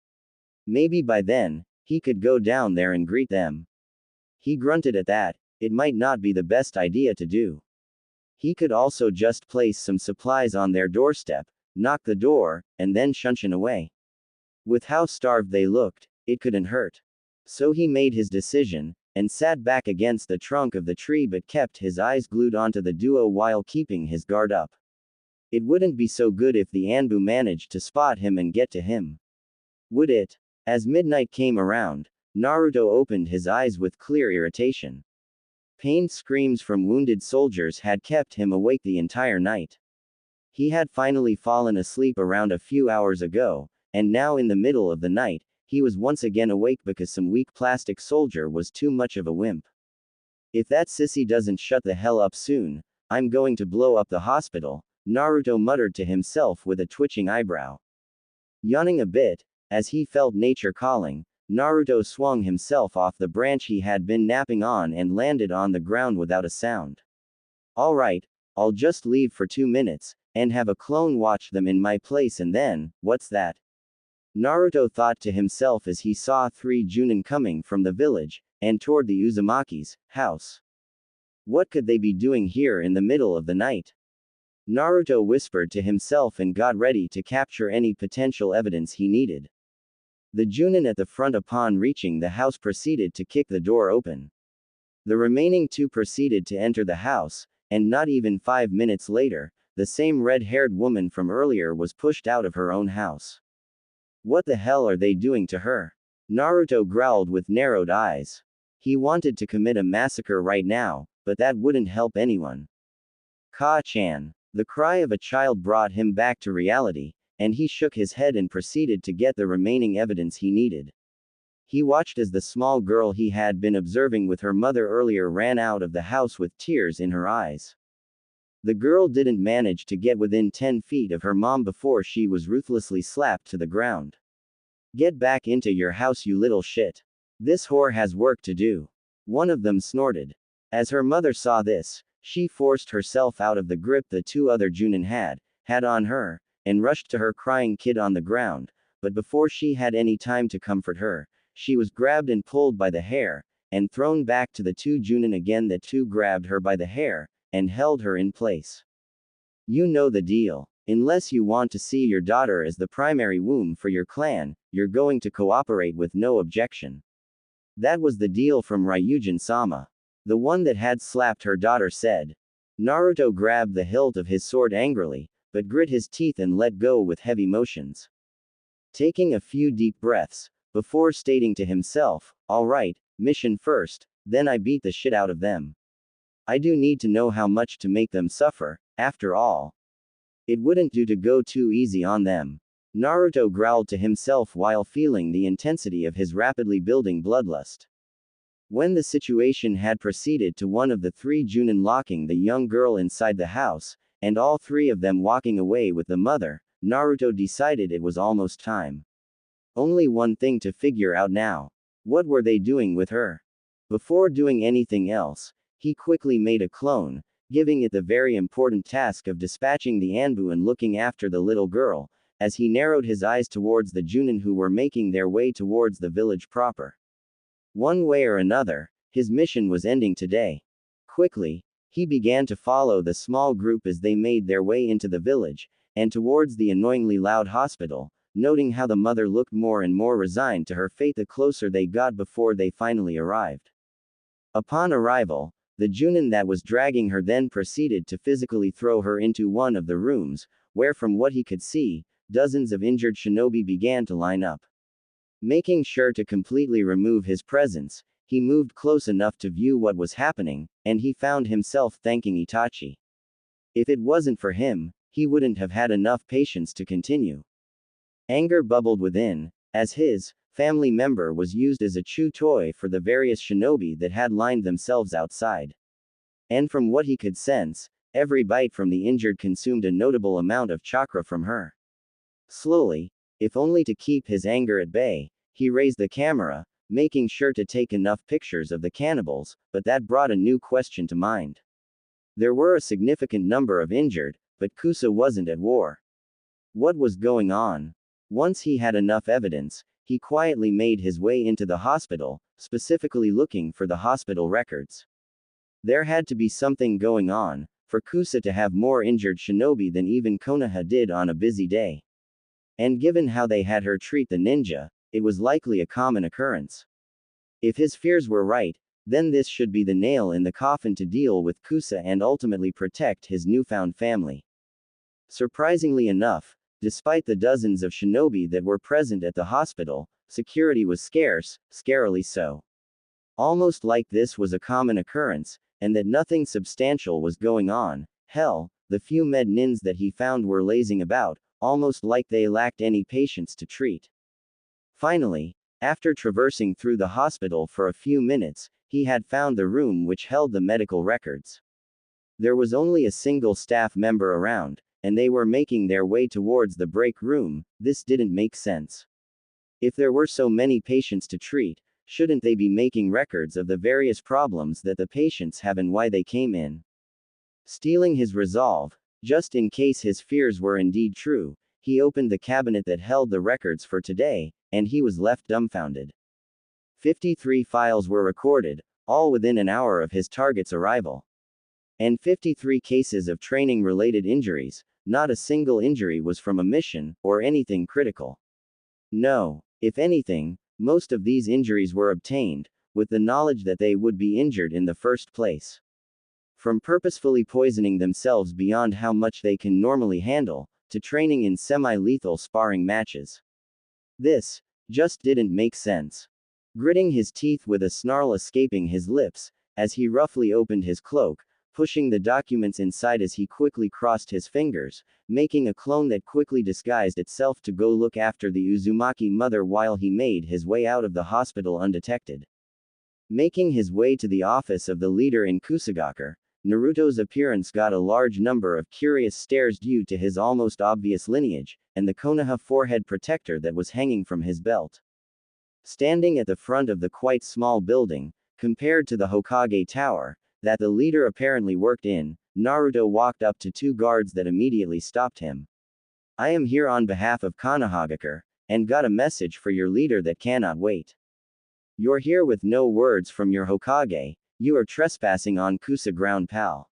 Maybe by then, he could go down there and greet them. He grunted at that, it might not be the best idea to do. He could also just place some supplies on their doorstep, knock the door, and then shunshin away. With how starved they looked, it couldn't hurt. So he made his decision, and sat back against the trunk of the tree but kept his eyes glued onto the duo while keeping his guard up. It wouldn't be so good if the ANBU managed to spot him and get to him. Would it? As midnight came around, Naruto opened his eyes with clear irritation. Pained screams from wounded soldiers had kept him awake the entire night. He had finally fallen asleep around a few hours ago, and now in the middle of the night, he was once again awake because some weak plastic soldier was too much of a wimp. If that sissy doesn't shut the hell up soon, I'm going to blow up the hospital, Naruto muttered to himself with a twitching eyebrow. Yawning a bit, as he felt nature calling, Naruto swung himself off the branch he had been napping on and landed on the ground without a sound. Alright, I'll just leave for 2 minutes, and have a clone watch them in my place and then, what's that? Naruto thought to himself as he saw 3 Junin coming from the village, and toward the Uzumaki's house. What could they be doing here in the middle of the night? Naruto whispered to himself and got ready to capture any potential evidence he needed. The Junin at the front upon reaching the house proceeded to kick the door open. The remaining 2 proceeded to enter the house, and not even 5 minutes later, the same red-haired woman from earlier was pushed out of her own house. What the hell are they doing to her? Naruto growled with narrowed eyes. He wanted to commit a massacre right now, but that wouldn't help anyone. Ka-chan. The cry of a child brought him back to reality, and he shook his head and proceeded to get the remaining evidence he needed. He watched as the small girl he had been observing with her mother earlier ran out of the house with tears in her eyes. The girl didn't manage to get within 10 feet of her mom before she was ruthlessly slapped to the ground. Get back into your house, you little shit. This whore has work to do. One of them snorted. As her mother saw this, she forced herself out of the grip the 2 other Junin had on her, and rushed to her crying kid on the ground, but before she had any time to comfort her, she was grabbed and pulled by the hair, and thrown back to the 2 Junin again. The 2 grabbed her by the hair, and held her in place. You know the deal. Unless you want to see your daughter as the primary womb for your clan, you're going to cooperate with no objection. That was the deal from Ryujin-sama. The one that had slapped her daughter said. Naruto grabbed the hilt of his sword angrily, but grit his teeth and let go with heavy motions. Taking a few deep breaths, before stating to himself, alright, mission first, then I beat the shit out of them. I do need to know how much to make them suffer, after all. It wouldn't do to go too easy on them. Naruto growled to himself while feeling the intensity of his rapidly building bloodlust. When the situation had proceeded to one of the 3 Junin locking the young girl inside the house, and all 3 of them walking away with the mother, Naruto decided it was almost time. Only one thing to figure out now. What were they doing with her? Before doing anything else, he quickly made a clone, giving it the very important task of dispatching the ANBU and looking after the little girl, as he narrowed his eyes towards the Junin who were making their way towards the village proper. One way or another, his mission was ending today. Quickly, he began to follow the small group as they made their way into the village, and towards the annoyingly loud hospital, noting how the mother looked more and more resigned to her fate the closer they got before they finally arrived. Upon arrival, the Junin that was dragging her then proceeded to physically throw her into one of the rooms, where from what he could see, dozens of injured shinobi began to line up. Making sure to completely remove his presence, he moved close enough to view what was happening, and he found himself thanking Itachi. If it wasn't for him, he wouldn't have had enough patience to continue. Anger bubbled within, as his family member was used as a chew toy for the various shinobi that had lined themselves outside. And from what he could sense, every bite from the injured consumed a notable amount of chakra from her. Slowly, if only to keep his anger at bay, he raised the camera, making sure to take enough pictures of the cannibals, but that brought a new question to mind. There were a significant number of injured, but Kusa wasn't at war. What was going on? Once he had enough evidence, he quietly made his way into the hospital, specifically looking for the hospital records. There had to be something going on, for Kusa to have more injured shinobi than even Konoha did on a busy day. And given how they had her treat the ninja, it was likely a common occurrence. If his fears were right, then this should be the nail in the coffin to deal with Kusa and ultimately protect his newfound family. Surprisingly enough, despite the dozens of shinobi that were present at the hospital, security was scarce, scarily so. Almost like this was a common occurrence, and that nothing substantial was going on. Hell, the few med nins that he found were lazing about, almost like they lacked any patients to treat. Finally, after traversing through the hospital for a few minutes, he had found the room which held the medical records. There was only a single staff member around, and they were making their way towards the break room. This didn't make sense. If there were so many patients to treat, shouldn't they be making records of the various problems that the patients have and why they came in? Stealing his resolve, just in case his fears were indeed true, he opened the cabinet that held the records for today, and he was left dumbfounded. 53 files were recorded, all within an hour of his target's arrival. And 53 cases of training-related injuries. Not a single injury was from a mission, or anything critical. No, if anything, most of these injuries were obtained, with the knowledge that they would be injured in the first place. From purposefully poisoning themselves beyond how much they can normally handle, to training in semi-lethal sparring matches. This just didn't make sense. Gritting his teeth with a snarl escaping his lips, as he roughly opened his cloak, pushing the documents inside as he quickly crossed his fingers, making a clone that quickly disguised itself to go look after the Uzumaki mother while he made his way out of the hospital undetected. Making his way to the office of the leader in Kusagakure, Naruto's appearance got a large number of curious stares due to his almost obvious lineage, and the Konoha forehead protector that was hanging from his belt. Standing at the front of the quite small building, compared to the Hokage Tower, that the leader apparently worked in, Naruto walked up to two guards that immediately stopped him. I am here on behalf of Konohagakure, and got a message for your leader that cannot wait. You're here with no words from your Hokage, you are trespassing on Kusa ground, pal.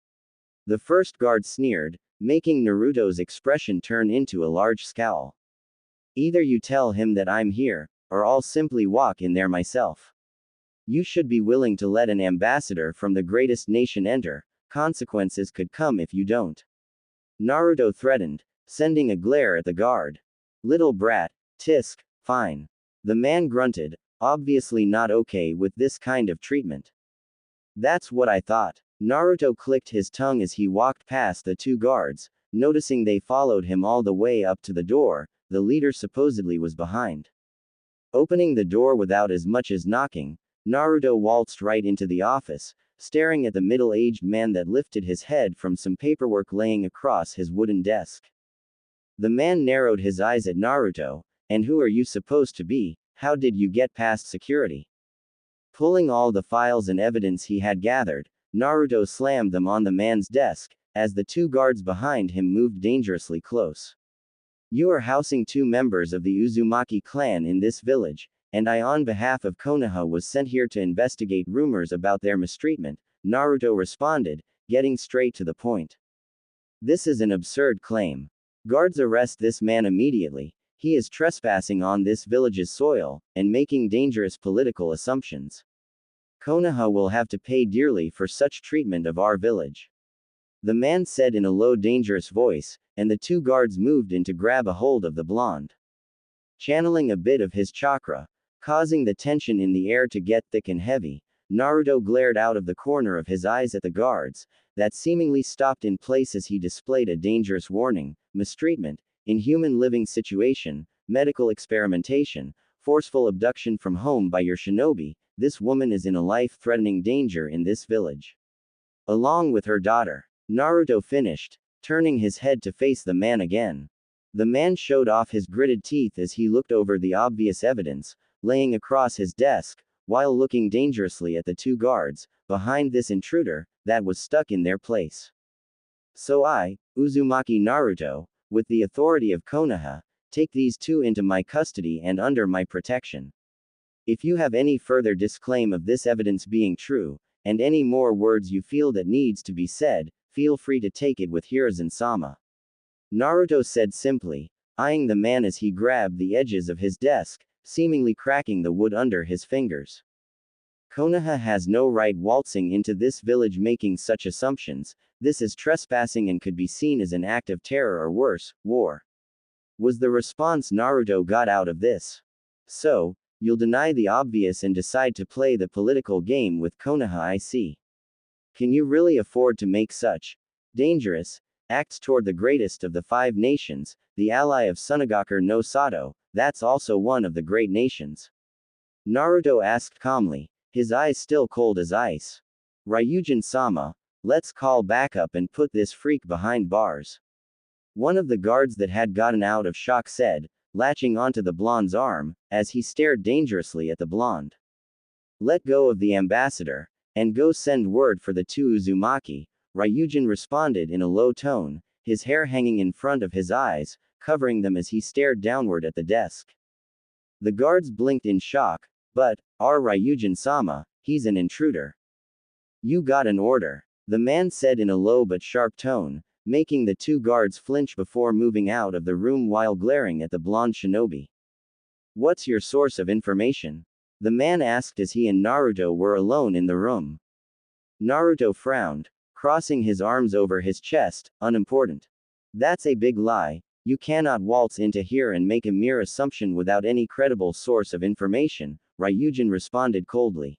The first guard sneered, making Naruto's expression turn into a large scowl. Either you tell him that I'm here, or I'll simply walk in there myself. You should be willing to let an ambassador from the greatest nation enter, consequences could come if you don't. Naruto threatened, sending a glare at the guard. Little brat, tisk, fine. The man grunted, obviously not okay with this kind of treatment. That's what I thought. Naruto clicked his tongue as he walked past the two guards, noticing they followed him all the way up to the door the leader supposedly was behind. Opening the door without as much as knocking, Naruto waltzed right into the office, staring at the middle-aged man that lifted his head from some paperwork laying across his wooden desk. The man narrowed his eyes at Naruto, and who are you supposed to be? How did you get past security? Pulling all the files and evidence he had gathered, Naruto slammed them on the man's desk, as the two guards behind him moved dangerously close. You are housing two members of the Uzumaki clan in this village, and I on behalf of Konoha was sent here to investigate rumors about their mistreatment, Naruto responded, getting straight to the point. This is an absurd claim. Guards arrest this man immediately, He is trespassing on this village's soil, and making dangerous political assumptions. Konoha will have to pay dearly for such treatment of our village. The man said in a low dangerous voice, and the two guards moved in to grab a hold of the blonde. Channeling a bit of his chakra, causing the tension in the air to get thick and heavy, Naruto glared out of the corner of his eyes at the guards, that seemingly stopped in place as he displayed a dangerous warning: mistreatment, inhuman living situation, medical experimentation, forceful abduction from home by your shinobi. This woman is in a life-threatening danger in this village. Along with her daughter. Naruto finished, turning his head to face the man again. The man showed off his gritted teeth as he looked over the obvious evidence, laying across his desk, while looking dangerously at the two guards, behind this intruder, that was stuck in their place. So I, Uzumaki Naruto, with the authority of Konoha, take these two into my custody and under my protection. If you have any further disclaim of this evidence being true, and any more words you feel that needs to be said, feel free to take it with Hiruzen-sama. Naruto said simply, eyeing the man as he grabbed the edges of his desk, seemingly cracking the wood under his fingers. Konoha has no right waltzing into this village making such assumptions. This is trespassing and could be seen as an act of terror or worse, war. Was the response Naruto got out of this. So, you'll deny the obvious and decide to play the political game with Konoha, I see. Can you really afford to make such dangerous acts toward the greatest of the 5 nations, the ally of Tsunagaku no Sato, that's also one of the great nations? Naruto asked calmly, his eyes still cold as ice. Ryujin-sama, let's call backup and put this freak behind bars. One of the guards that had gotten out of shock said, latching onto the blonde's arm, as he stared dangerously at the blonde. Let go of the ambassador, and go send word for the two Uzumaki, Ryujin responded in a low tone, his hair hanging in front of his eyes, covering them as he stared downward at the desk. The guards blinked in shock, but, our Ryujin-sama, he's an intruder. You got an order, the man said in a low but sharp tone, making the two guards flinch before moving out of the room while glaring at the blonde shinobi. What's your source of information? The man asked as he and Naruto were alone in the room. Naruto frowned, crossing his arms over his chest, unimportant. That's a big lie, you cannot waltz into here and make a mere assumption without any credible source of information, Ryujin responded coldly.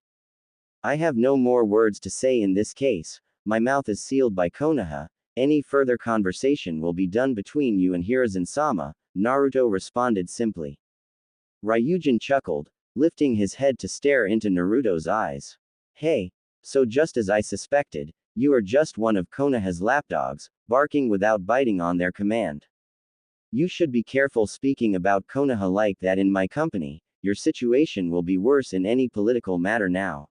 I have no more words to say in this case, my mouth is sealed by Konoha, any further conversation will be done between you and Hiruzen-sama, Naruto responded simply. Ryujin chuckled, lifting his head to stare into Naruto's eyes. Hey, so just as I suspected, you are just one of Konoha's lapdogs, barking without biting on their command. You should be careful speaking about Konoha like that in my company, your situation will be worse in any political matter now.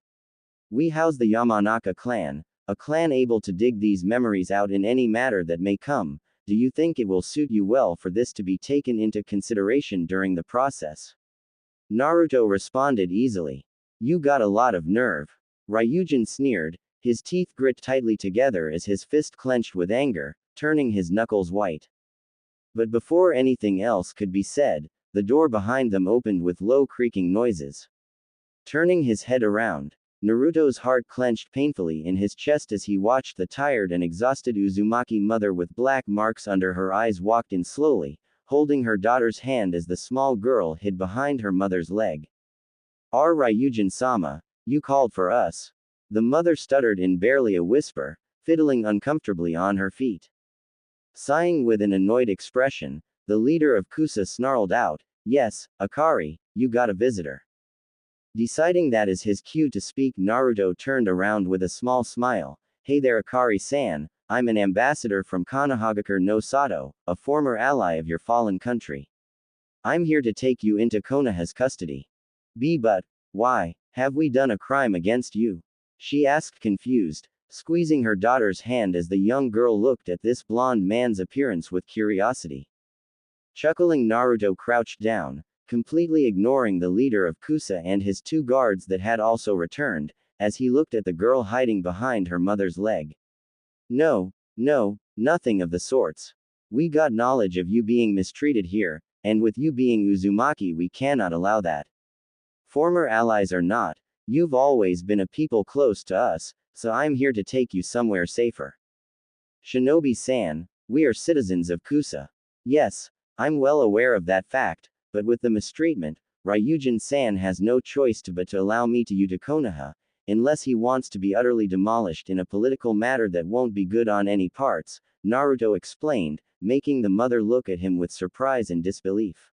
We house the Yamanaka clan, a clan able to dig these memories out in any matter that may come. Do you think it will suit you well for this to be taken into consideration during the process? Naruto responded easily. You got a lot of nerve. Ryujin sneered, his teeth grit tightly together as his fist clenched with anger, turning his knuckles white. But before anything else could be said, the door behind them opened with low creaking noises. Turning his head around, Naruto's heart clenched painfully in his chest as he watched the tired and exhausted Uzumaki mother with black marks under her eyes walked in slowly, holding her daughter's hand as the small girl hid behind her mother's leg. Our Ryujin-sama, you called for us. The mother stuttered in barely a whisper, fiddling uncomfortably on her feet. Sighing with an annoyed expression, the leader of Kusa snarled out, yes, Akari, you got a visitor. Deciding that is his cue to speak, Naruto turned around with a small smile. Hey there Akari-san, I'm an ambassador from Konohagaku no Sato, a former ally of your fallen country. I'm here to take you into Konoha's custody. But, why, have we done a crime against you? She asked confused, squeezing her daughter's hand as the young girl looked at this blonde man's appearance with curiosity. Chuckling, Naruto crouched down, completely ignoring the leader of Kusa and his two guards that had also returned, as he looked at the girl hiding behind her mother's leg. No, nothing of the sorts. We got knowledge of you being mistreated here, and with you being Uzumaki, we cannot allow that. Former allies or not, you've always been a people close to us, so I'm here to take you somewhere safer. Shinobi-san, we are citizens of Kusa. Yes, I'm well aware of that fact, but with the mistreatment, Ryujin-san has no choice but to allow me to you to Konoha, unless he wants to be utterly demolished in a political matter that won't be good on any parts, Naruto explained, making the mother look at him with surprise and disbelief.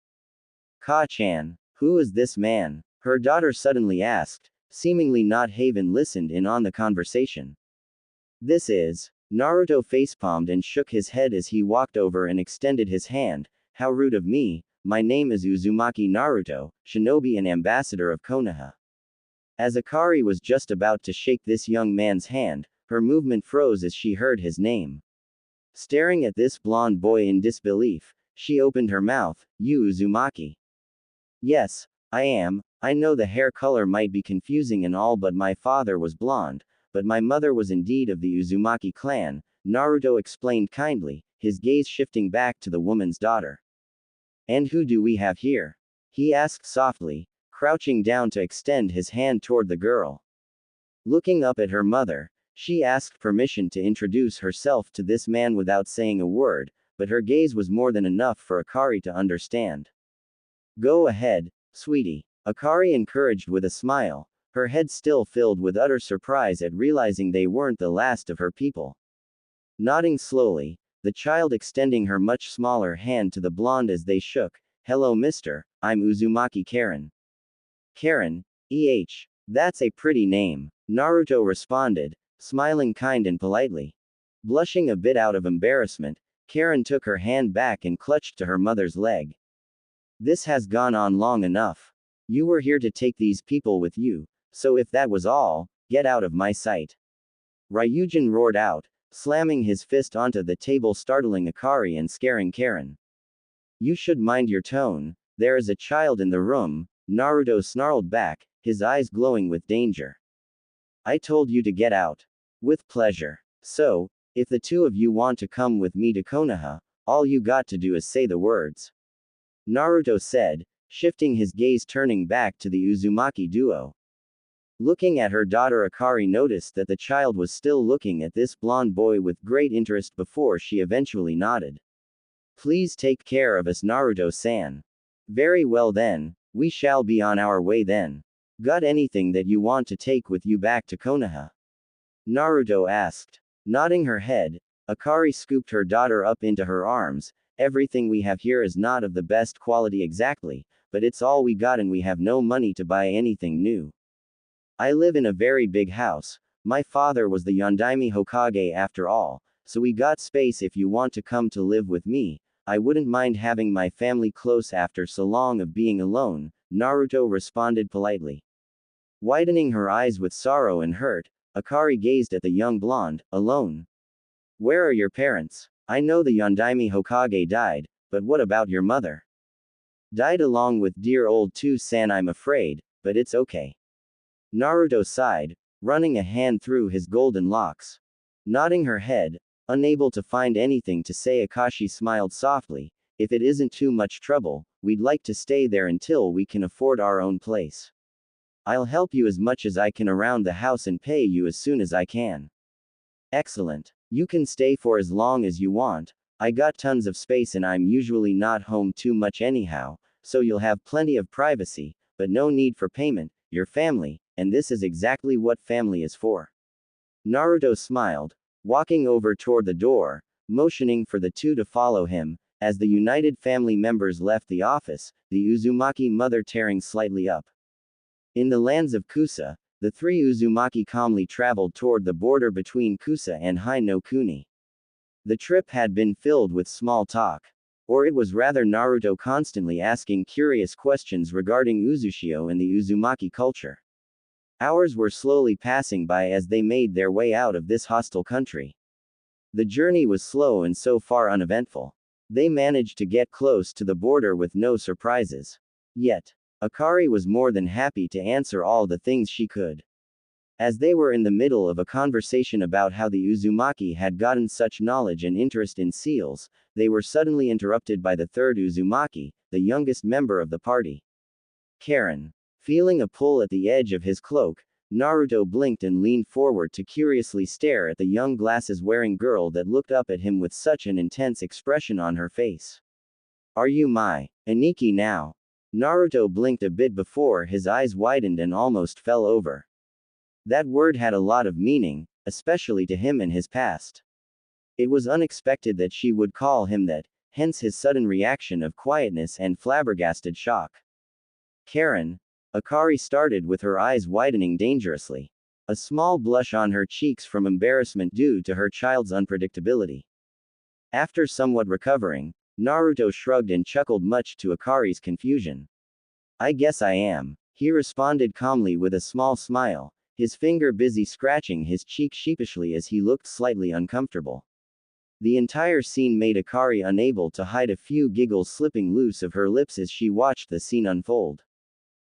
Ka-chan, who is this man? Her daughter suddenly asked, seemingly not having listened in on the conversation. This is. Naruto facepalmed and shook his head as he walked over and extended his hand. How rude of me, my name is Uzumaki Naruto, shinobi and ambassador of Konoha. As Akari was just about to shake this young man's hand, her movement froze as she heard his name. Staring at this blonde boy in disbelief, she opened her mouth. You Uzumaki? Yes, I am. I know the hair color might be confusing and all, but my father was blonde, but my mother was indeed of the Uzumaki clan, Naruto explained kindly, his gaze shifting back to the woman's daughter. And who do we have here? He asked softly, crouching down to extend his hand toward the girl. Looking up at her mother, she asked permission to introduce herself to this man without saying a word, but her gaze was more than enough for Akari to understand. Go ahead, sweetie, Akari encouraged with a smile, her head still filled with utter surprise at realizing they weren't the last of her people. Nodding slowly, the child extending her much smaller hand to the blonde as they shook. Hello mister, I'm Uzumaki Karen. Karen, that's a pretty name, Naruto responded, smiling kind and politely. Blushing a bit out of embarrassment, Karen took her hand back and clutched to her mother's leg. This has gone on long enough. You were here to take these people with you, so if that was all, get out of my sight. Ryujin roared out, slamming his fist onto the table, startling Akari and scaring Karen. You should mind your tone, there is a child in the room, Naruto snarled back, his eyes glowing with danger. I told you to get out. With pleasure. So, if the two of you want to come with me to Konoha, all you got to do is say the words. Naruto said, shifting his gaze, turning back to the Uzumaki duo. Looking at her daughter, Akari noticed that the child was still looking at this blonde boy with great interest before she eventually nodded. Please take care of us, Naruto-san. Very well then, we shall be on our way then. Got anything that you want to take with you back to Konoha? Naruto asked. Nodding her head, Akari scooped her daughter up into her arms. Everything we have here is not of the best quality exactly, but it's all we got and we have no money to buy anything new. I live in a very big house. My father was the Yondaime Hokage after all, so we got space. If you want to come to live with me, I wouldn't mind having my family close after so long of being alone, Naruto responded politely. Widening her eyes with sorrow and hurt, Akari gazed at the young blonde. Alone? Where are your parents? I know the Yondaime Hokage died, but what about your mother? Died along with dear old Tu-san, I'm afraid, but it's okay. Naruto sighed, running a hand through his golden locks. Nodding her head, unable to find anything to say, Akashi smiled softly. If it isn't too much trouble, we'd like to stay there until we can afford our own place. I'll help you as much as I can around the house and pay you as soon as I can. Excellent. You can stay for as long as you want. I got tons of space and I'm usually not home too much anyhow, so you'll have plenty of privacy, but no need for payment. Your family, and this is exactly what family is for. Naruto smiled, walking over toward the door, motioning for the two to follow him. As the united family members left the office, the Uzumaki mother tearing slightly up. In the lands of Kusa, the three Uzumaki calmly traveled toward the border between Kusa and Hai no Kuni. The trip had been filled with small talk. Or it was rather Naruto constantly asking curious questions regarding Uzushio and the Uzumaki culture. Hours were slowly passing by as they made their way out of this hostile country. The journey was slow and so far uneventful. They managed to get close to the border with no surprises. Yet, Akari was more than happy to answer all the things she could. As they were in the middle of a conversation about how the Uzumaki had gotten such knowledge and interest in seals, they were suddenly interrupted by the third Uzumaki, the youngest member of the party. Karen. Feeling a pull at the edge of his cloak, Naruto blinked and leaned forward to curiously stare at the young glasses-wearing girl that looked up at him with such an intense expression on her face. Are you my Aniki now? Naruto blinked a bit before his eyes widened and almost fell over. That word had a lot of meaning, especially to him in his past. It was unexpected that she would call him that, hence his sudden reaction of quietness and flabbergasted shock. Karen. Akari started with her eyes widening dangerously. A small blush on her cheeks from embarrassment due to her child's unpredictability. After somewhat recovering, Naruto shrugged and chuckled much to Akari's confusion. I guess I am, he responded calmly with a small smile, his finger busy scratching his cheek sheepishly as he looked slightly uncomfortable. The entire scene made Akari unable to hide a few giggles slipping loose of her lips as she watched the scene unfold.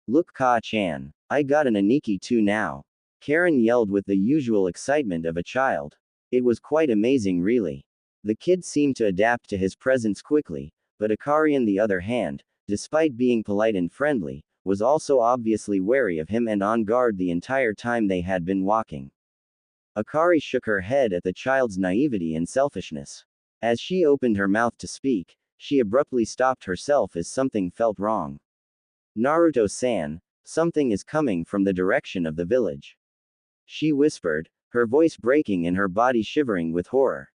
Look Ka-chan, I got an Aniki too now. Karen yelled with the usual excitement of a child. It was quite amazing really. The kid seemed to adapt to his presence quickly, but Akari on the other hand, despite being polite and friendly, was also obviously wary of him and on guard the entire time they had been walking. Akari shook her head at the child's naivety and selfishness. As she opened her mouth to speak, she abruptly stopped herself as something felt wrong. Naruto-san, something is coming from the direction of the village. She whispered, her voice breaking and her body shivering with horror.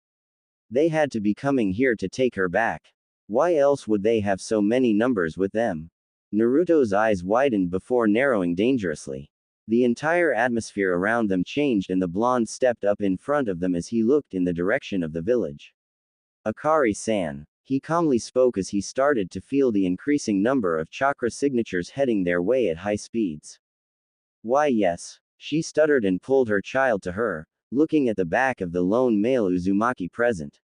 They had to be coming here to take her back. Why else would they have so many numbers with them? Naruto's eyes widened before narrowing dangerously. The entire atmosphere around them changed and the blonde stepped up in front of them as he looked in the direction of the village. Akari-san. He calmly spoke as he started to feel the increasing number of chakra signatures heading their way at high speeds. Why yes. She stuttered and pulled her child to her, looking at the back of the lone male Uzumaki present.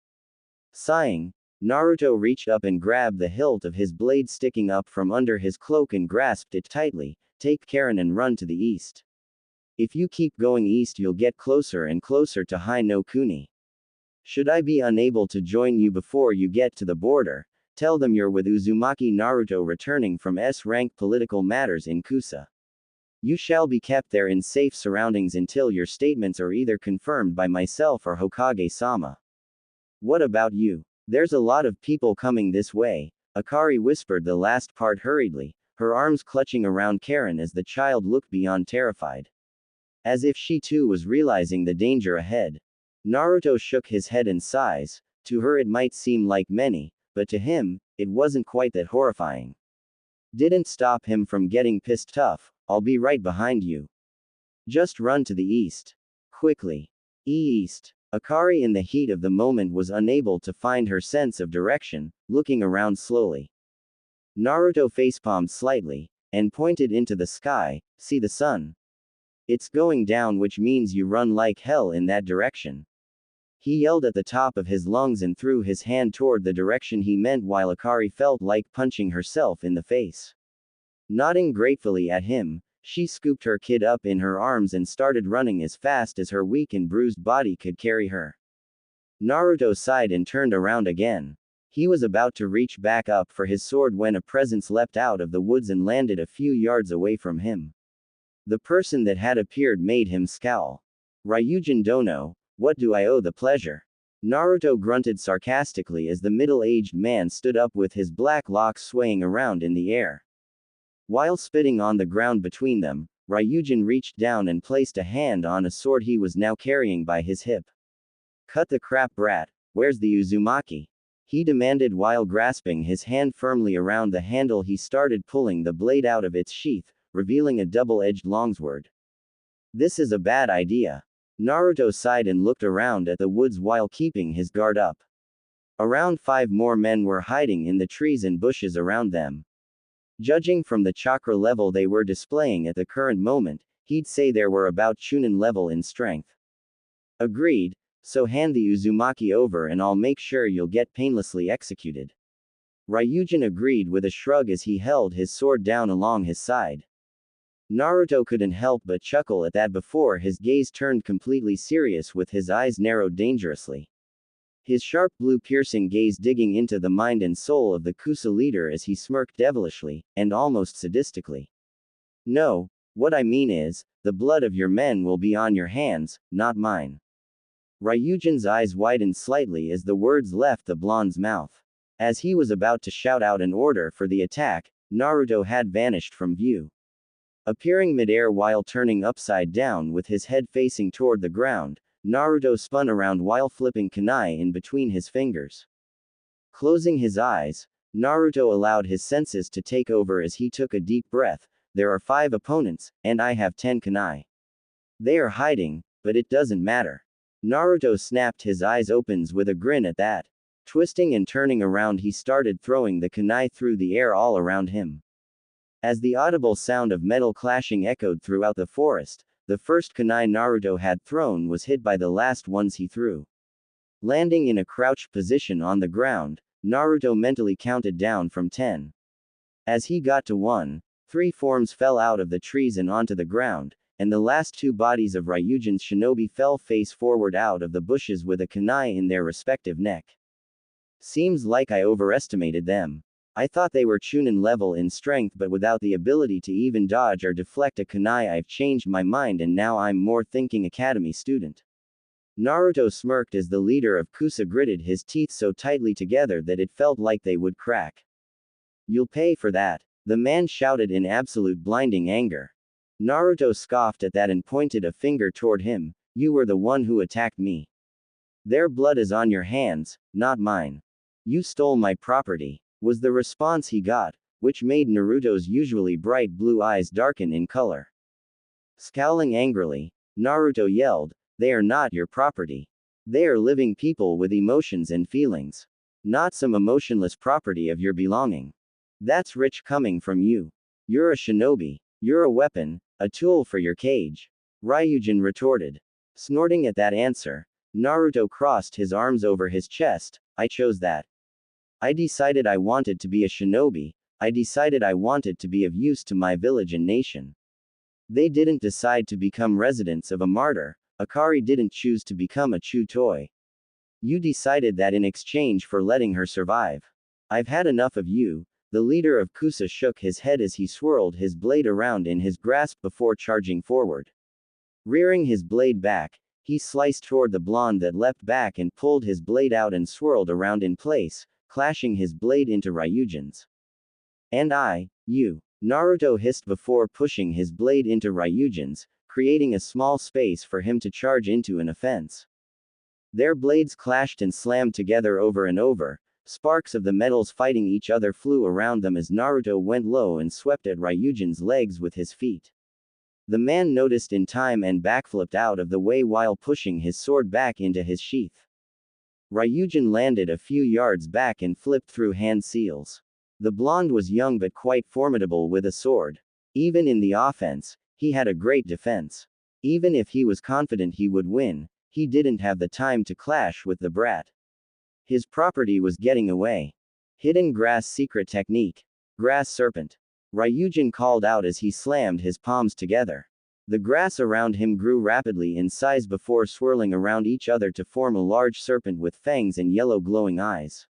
Sighing, Naruto reached up and grabbed the hilt of his blade sticking up from under his cloak and grasped it tightly. Take Karen and run to the east. If you keep going east you'll get closer and closer to Hai no Kuni. Should I be unable to join you before you get to the border, tell them you're with Uzumaki Naruto returning from S-rank political matters in Kusa. You shall be kept there in safe surroundings until your statements are either confirmed by myself or Hokage-sama. What about you? There's a lot of people coming this way, Akari whispered the last part hurriedly, her arms clutching around Karen as the child looked beyond terrified. As if she too was realizing the danger ahead. Naruto shook his head and sighs. To her it might seem like many, but to him, it wasn't quite that horrifying. Didn't stop him from getting pissed tough. I'll be right behind you. Just run to the east. Quickly. East. Akari in the heat of the moment was unable to find her sense of direction, looking around slowly. Naruto facepalmed slightly, and pointed into the sky. See the sun? It's going down, which means you run like hell in that direction. He yelled at the top of his lungs and threw his hand toward the direction he meant while Akari felt like punching herself in the face. Nodding gratefully at him, she scooped her kid up in her arms and started running as fast as her weak and bruised body could carry her. Naruto sighed and turned around again. He was about to reach back up for his sword when a presence leapt out of the woods and landed a few yards away from him. The person that had appeared made him scowl. Ryujin Dono, what do I owe the pleasure? Naruto grunted sarcastically as the middle-aged man stood up with his black locks swaying around in the air. While spitting on the ground between them, Ryujin reached down and placed a hand on a sword he was now carrying by his hip. Cut the crap, brat. Where's the Uzumaki? He demanded while grasping his hand firmly around the handle. He started pulling the blade out of its sheath, revealing a double-edged longsword. This is a bad idea. Naruto sighed and looked around at the woods while keeping his guard up. Around 5 more men were hiding in the trees and bushes around them. Judging from the chakra level they were displaying at the current moment, he'd say they were about Chunin level in strength. Agreed, so hand the Uzumaki over and I'll make sure you'll get painlessly executed. Ryujin agreed with a shrug as he held his sword down along his side. Naruto couldn't help but chuckle at that before his gaze turned completely serious with his eyes narrowed dangerously. His sharp blue piercing gaze digging into the mind and soul of the Kusa leader as he smirked devilishly, and almost sadistically. No, what I mean is, the blood of your men will be on your hands, not mine. Ryujin's eyes widened slightly as the words left the blonde's mouth. As he was about to shout out an order for the attack, Naruto had vanished from view. Appearing midair while turning upside down with his head facing toward the ground, Naruto spun around while flipping kunai in between his fingers. Closing his eyes, Naruto allowed his senses to take over as he took a deep breath. There are 5 opponents, and I have 10 kunai. They are hiding, but it doesn't matter. Naruto snapped his eyes open with a grin at that. Twisting and turning around, he started throwing the kunai through the air all around him. As the audible sound of metal clashing echoed throughout the forest, the first kunai Naruto had thrown was hit by the last ones he threw. Landing in a crouched position on the ground, Naruto mentally counted down from 10. As he got to 1, 3 forms fell out of the trees and onto the ground, and the last 2 bodies of Ryujin's shinobi fell face forward out of the bushes with a kunai in their respective neck. Seems like I overestimated them. I thought they were Chunin level in strength, but without the ability to even dodge or deflect a kunai. I've changed my mind and now I'm more thinking academy student. Naruto smirked as the leader of Kusa gritted his teeth so tightly together that it felt like they would crack. You'll pay for that, the man shouted in absolute blinding anger. Naruto scoffed at that and pointed a finger toward him. You were the one who attacked me. Their blood is on your hands, not mine. You stole my property, was the response he got, which made Naruto's usually bright blue eyes darken in color. Scowling angrily, Naruto yelled, they are not your property. They are living people with emotions and feelings. Not some emotionless property of your belonging. That's rich coming from you. You're a shinobi. You're a weapon, a tool for your cage. Ryujin retorted. Snorting at that answer, Naruto crossed his arms over his chest. I chose that. I decided I wanted to be a shinobi. I decided I wanted to be of use to my village and nation. They didn't decide to become residents of a martyr. Akari didn't choose to become a chew toy. You decided that in exchange for letting her survive. I've had enough of you. The leader of Kusa shook his head as he swirled his blade around in his grasp before charging forward. Rearing his blade back, he sliced toward the blonde that leapt back and pulled his blade out and swirled around in place, clashing his blade into Ryujin's. And you. Naruto hissed before pushing his blade into Ryujin's, creating a small space for him to charge into an offense. Their blades clashed and slammed together over and over. Sparks of the metals fighting each other flew around them as Naruto went low and swept at Ryujin's legs with his feet. The man noticed in time and backflipped out of the way while pushing his sword back into his sheath. Ryujin landed a few yards back and flipped through hand seals. The blonde was young but quite formidable with a sword. Even in the offense, he had a great defense. Even if he was confident he would win, he didn't have the time to clash with the brat. His property was getting away. Hidden grass secret technique. Grass serpent. Ryujin called out as he slammed his palms together. The grass around him grew rapidly in size before swirling around each other to form a large serpent with fangs and yellow glowing eyes.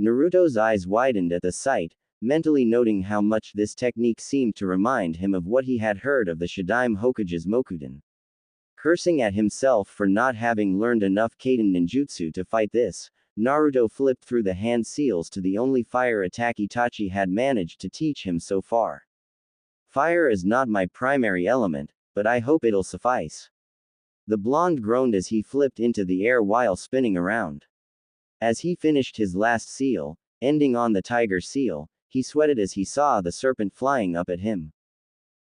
Naruto's eyes widened at the sight, mentally noting how much this technique seemed to remind him of what he had heard of the Shadaime Hokage's Mokuden. Cursing at himself for not having learned enough Kaden ninjutsu to fight this, Naruto flipped through the hand seals to the only fire attack Itachi had managed to teach him so far. Fire is not my primary element, but I hope it'll suffice. The blonde groaned as he flipped into the air while spinning around. As he finished his last seal, ending on the tiger seal, he sweated as he saw the serpent flying up at him.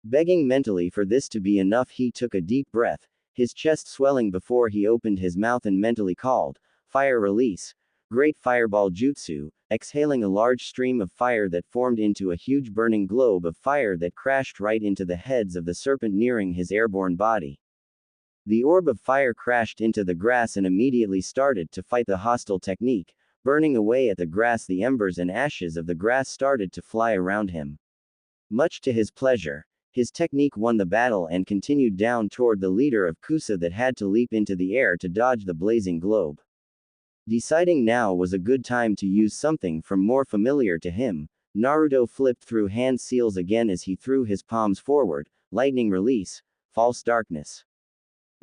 Begging mentally for this to be enough, he took a deep breath, his chest swelling before he opened his mouth and mentally called, Fire Release, Great Fireball Jutsu, exhaling a large stream of fire that formed into a huge burning globe of fire that crashed right into the heads of the serpent nearing his airborne body. The orb of fire crashed into the grass and immediately started to fight the hostile technique, burning away at the grass. The embers and ashes of the grass started to fly around him. Much to his pleasure, his technique won the battle and continued down toward the leader of Kusa that had to leap into the air to dodge the blazing globe. Deciding now was a good time to use something from more familiar to him, Naruto flipped through hand seals again as he threw his palms forward, lightning release, false darkness.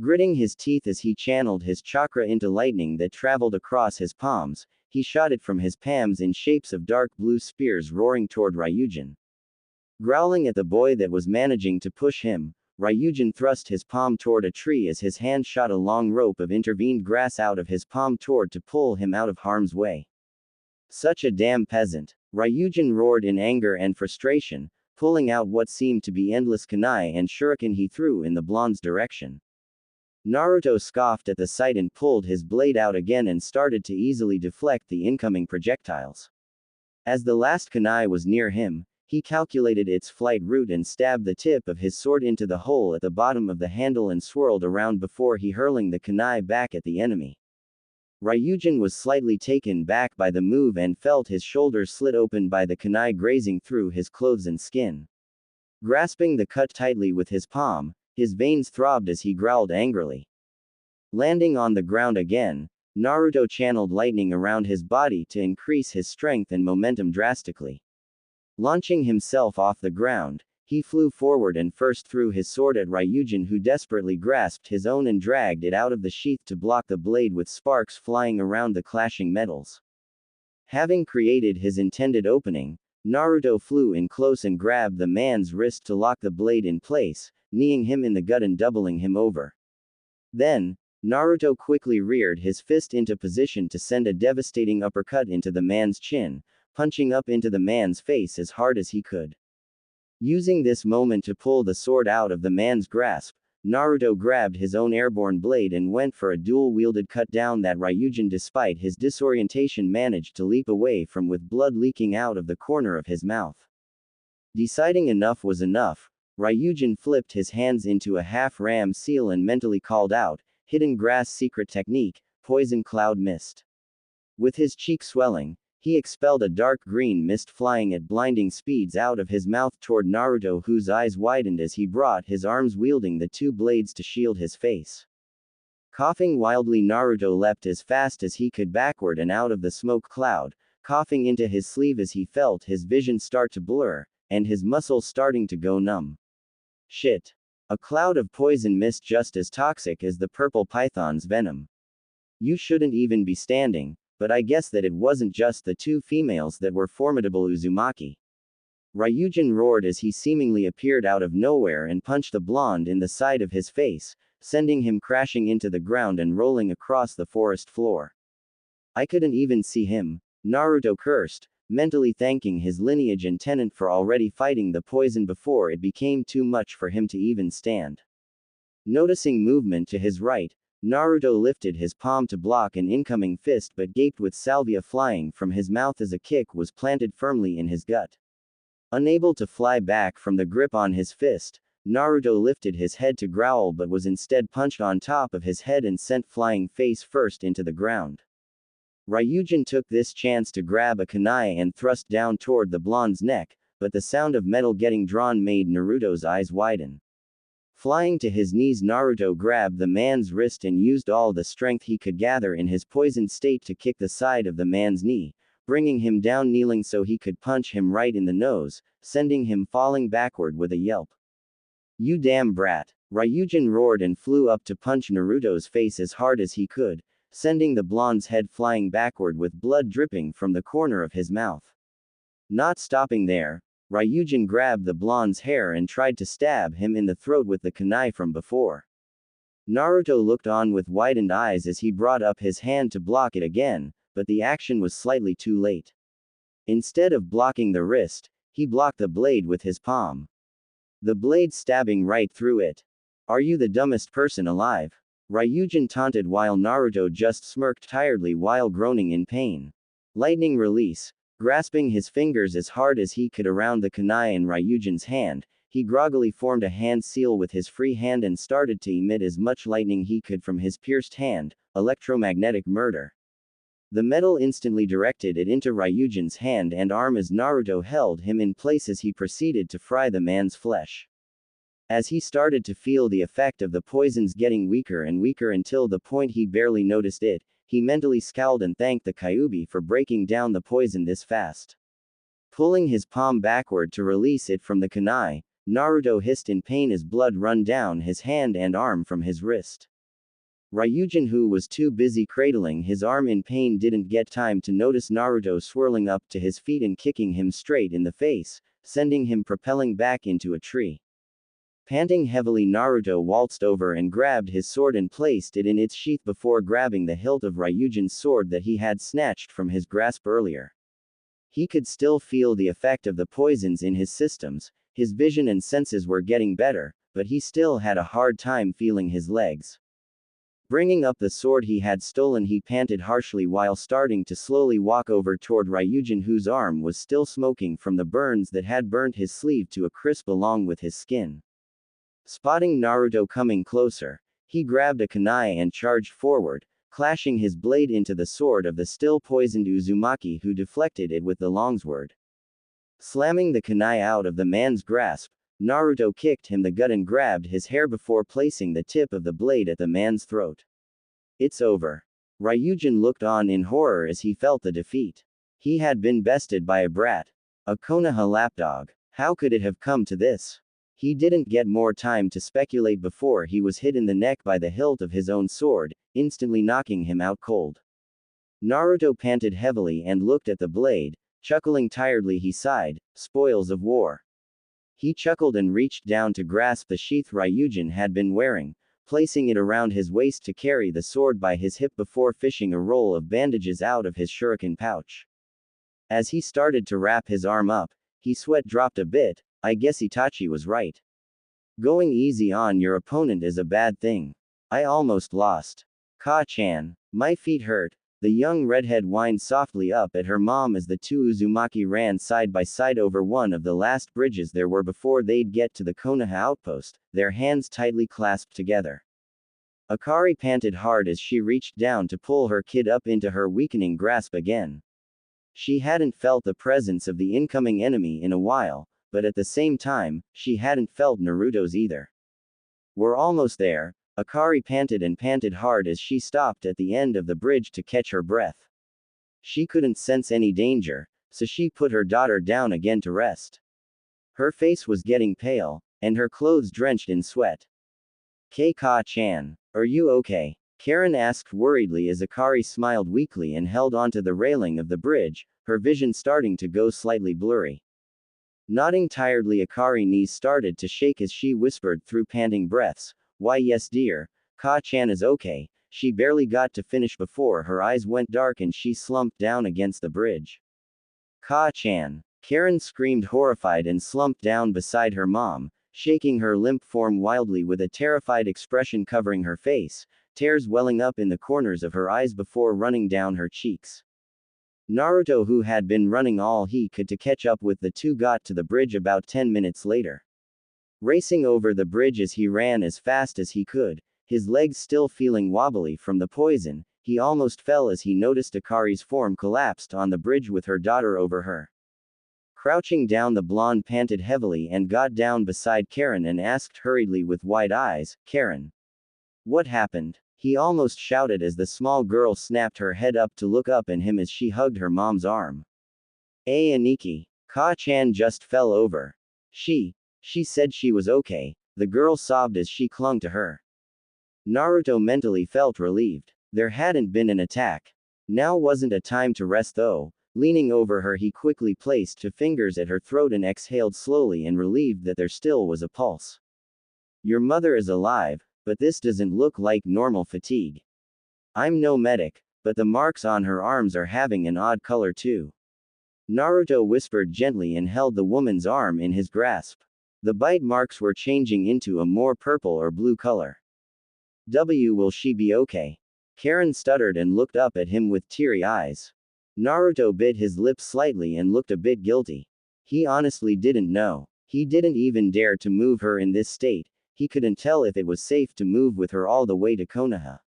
Gritting his teeth as he channeled his chakra into lightning that traveled across his palms, he shot it from his palms in shapes of dark blue spears roaring toward Ryujin. Growling at the boy that was managing to push him, Ryujin thrust his palm toward a tree as his hand shot a long rope of intervened grass out of his palm toward to pull him out of harm's way. Such a damn peasant! Ryujin roared in anger and frustration, pulling out what seemed to be endless kunai and shuriken he threw in the blonde's direction. Naruto scoffed at the sight and pulled his blade out again and started to easily deflect the incoming projectiles. As the last kunai was near him, he calculated its flight route and stabbed the tip of his sword into the hole at the bottom of the handle and swirled around before he hurling the kunai back at the enemy. Ryujin was slightly taken back by the move and felt his shoulders slit open by the kunai grazing through his clothes and skin. Grasping the cut tightly with his palm, his veins throbbed as he growled angrily. Landing on the ground again, Naruto channeled lightning around his body to increase his strength and momentum drastically. Launching himself off the ground, he flew forward and first threw his sword at Ryujin, who desperately grasped his own and dragged it out of the sheath to block the blade with sparks flying around the clashing metals. Having created his intended opening, Naruto flew in close and grabbed the man's wrist to lock the blade in place, kneeing him in the gut and doubling him over. Then, Naruto quickly reared his fist into position to send a devastating uppercut into the man's chin, punching up into the man's face as hard as he could. Using this moment to pull the sword out of the man's grasp, Naruto grabbed his own airborne blade and went for a dual-wielded cut down that Ryujin, despite his disorientation, managed to leap away from with blood leaking out of the corner of his mouth. Deciding enough was enough, Ryujin flipped his hands into a half-ram seal and mentally called out, "Hidden Grass Secret Technique, Poison Cloud Mist." With his cheek swelling, he expelled a dark green mist flying at blinding speeds out of his mouth toward Naruto, whose eyes widened as he brought his arms wielding the two blades to shield his face. Coughing wildly, Naruto leapt as fast as he could backward and out of the smoke cloud, coughing into his sleeve as he felt his vision start to blur, and his muscles starting to go numb. Shit. A cloud of poison mist just as toxic as the purple python's venom. You shouldn't even be standing. But I guess that it wasn't just the two females that were formidable, Uzumaki. Ryujin roared as he seemingly appeared out of nowhere and punched the blonde in the side of his face, sending him crashing into the ground and rolling across the forest floor. I couldn't even see him, Naruto cursed, mentally thanking his lineage and tenant for already fighting the poison before it became too much for him to even stand. Noticing movement to his right, Naruto lifted his palm to block an incoming fist but gaped with salvia flying from his mouth as a kick was planted firmly in his gut. Unable to fly back from the grip on his fist, Naruto lifted his head to growl but was instead punched on top of his head and sent flying face first into the ground. Ryujin took this chance to grab a kunai and thrust down toward the blonde's neck, but the sound of metal getting drawn made Naruto's eyes widen. Flying to his knees, Naruto grabbed the man's wrist and used all the strength he could gather in his poisoned state to kick the side of the man's knee, bringing him down kneeling so he could punch him right in the nose, sending him falling backward with a yelp. You damn brat! Ryujin roared and flew up to punch Naruto's face as hard as he could, sending the blonde's head flying backward with blood dripping from the corner of his mouth. Not stopping there, Ryujin grabbed the blonde's hair and tried to stab him in the throat with the kunai from before. Naruto looked on with widened eyes as he brought up his hand to block it again, but the action was slightly too late. Instead of blocking the wrist, he blocked the blade with his palm. The blade stabbing right through it. Are you the dumbest person alive? Ryujin taunted while Naruto just smirked tiredly while groaning in pain. Lightning release. Grasping his fingers as hard as he could around the kunai in Ryujin's hand, he groggily formed a hand seal with his free hand and started to emit as much lightning he could from his pierced hand, electromagnetic murder. The metal instantly directed it into Ryujin's hand and arm as Naruto held him in place as he proceeded to fry the man's flesh. As he started to feel the effect of the poisons getting weaker and weaker until the point he barely noticed it, he mentally scowled and thanked the Kyuubi for breaking down the poison this fast. Pulling his palm backward to release it from the kunai, Naruto hissed in pain as blood run down his hand and arm from his wrist. Ryujin, who was too busy cradling his arm in pain, didn't get time to notice Naruto swirling up to his feet and kicking him straight in the face, sending him propelling back into a tree. Panting heavily, Naruto waltzed over and grabbed his sword and placed it in its sheath before grabbing the hilt of Ryujin's sword that he had snatched from his grasp earlier. He could still feel the effect of the poisons in his systems, his vision and senses were getting better, but he still had a hard time feeling his legs. Bringing up the sword he had stolen, he panted harshly while starting to slowly walk over toward Ryujin, whose arm was still smoking from the burns that had burnt his sleeve to a crisp along with his skin. Spotting Naruto coming closer, he grabbed a kunai and charged forward, clashing his blade into the sword of the still poisoned Uzumaki, who deflected it with the longsword. Slamming the kunai out of the man's grasp, Naruto kicked him the gut and grabbed his hair before placing the tip of the blade at the man's throat. It's over. Ryujin looked on in horror as he felt the defeat. He had been bested by a brat. A Konoha lapdog. How could it have come to this? He didn't get more time to speculate before he was hit in the neck by the hilt of his own sword, instantly knocking him out cold. Naruto panted heavily and looked at the blade. Chuckling tiredly, he sighed, "Spoils of war." He chuckled and reached down to grasp the sheath Ryujin had been wearing, placing it around his waist to carry the sword by his hip before fishing a roll of bandages out of his shuriken pouch. As he started to wrap his arm up, his sweat dropped a bit. I guess Itachi was right. Going easy on your opponent is a bad thing. I almost lost. Ka-chan, my feet hurt. The young redhead whined softly up at her mom as the two Uzumaki ran side by side over one of the last bridges there were before they'd get to the Konoha outpost, their hands tightly clasped together. Akari panted hard as she reached down to pull her kid up into her weakening grasp again. She hadn't felt the presence of the incoming enemy in a while, but at the same time, she hadn't felt Naruto's either. We're almost there. Akari panted and panted hard as she stopped at the end of the bridge to catch her breath. She couldn't sense any danger, so she put her daughter down again to rest. Her face was getting pale, and her clothes drenched in sweat. Ka-chan, are you okay? Karen asked worriedly as Akari smiled weakly and held onto the railing of the bridge, her vision starting to go slightly blurry. Nodding tiredly, Akari's knees started to shake as she whispered through panting breaths, "Why yes dear, Ka-chan is okay." She barely got to finish before her eyes went dark and she slumped down against the bridge. Ka-chan. Karen screamed horrified and slumped down beside her mom, shaking her limp form wildly with a terrified expression covering her face, tears welling up in the corners of her eyes before running down her cheeks. Naruto, who had been running all he could to catch up with the two, got to the bridge about 10 minutes later. Racing over the bridge as he ran as fast as he could, his legs still feeling wobbly from the poison, he almost fell as he noticed Akari's form collapsed on the bridge with her daughter over her. Crouching down, the blonde panted heavily and got down beside Karen and asked hurriedly with wide eyes, "Karen, what happened?" He almost shouted as the small girl snapped her head up to look up at him as she hugged her mom's arm. Aniki, Ka-chan just fell over. She said she was okay, the girl sobbed as she clung to her. Naruto mentally felt relieved. There hadn't been an attack. Now wasn't a time to rest though. Leaning over her, he quickly placed 2 fingers at her throat and exhaled slowly and relieved that there still was a pulse. Your mother is alive, but this doesn't look like normal fatigue. I'm no medic, but the marks on her arms are having an odd color too. Naruto whispered gently and held the woman's arm in his grasp. The bite marks were changing into a more purple or blue color. Will she be okay? Karen stuttered and looked up at him with teary eyes. Naruto bit his lips slightly and looked a bit guilty. He honestly didn't know. He didn't even dare to move her in this state. He couldn't tell if it was safe to move with her all the way to Konoha.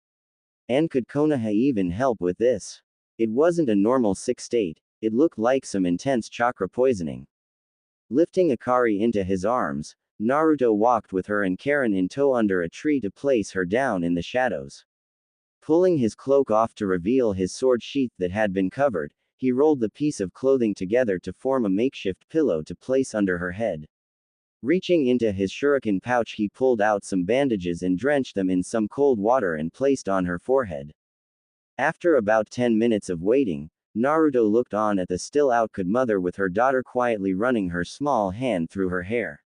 And could Konoha even help with this? It wasn't a normal sick state. It looked like some intense chakra poisoning. Lifting Akari into his arms, Naruto walked with her and Karen in tow under a tree to place her down in the shadows. Pulling his cloak off to reveal his sword sheath that had been covered, he rolled the piece of clothing together to form a makeshift pillow to place under her head. Reaching into his shuriken pouch, he pulled out some bandages and drenched them in some cold water and placed on her forehead. After about 10 minutes of waiting, Naruto looked on at the still-out mother with her daughter quietly running her small hand through her hair.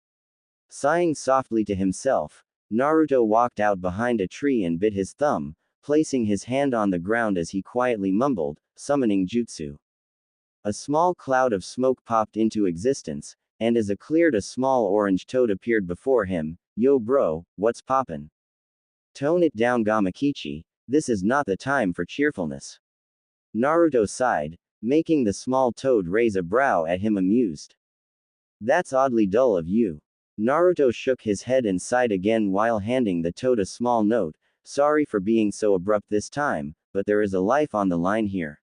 Sighing softly to himself, Naruto walked out behind a tree and bit his thumb, placing his hand on the ground as he quietly mumbled, summoning jutsu. A small cloud of smoke popped into existence, and as it cleared, a small orange toad appeared before him. Yo bro, what's poppin'? Tone it down, Gamakichi, this is not the time for cheerfulness. Naruto sighed, making the small toad raise a brow at him amused. That's oddly dull of you. Naruto shook his head and sighed again while handing the toad a small note. Sorry for being so abrupt this time, but there is a life on the line here.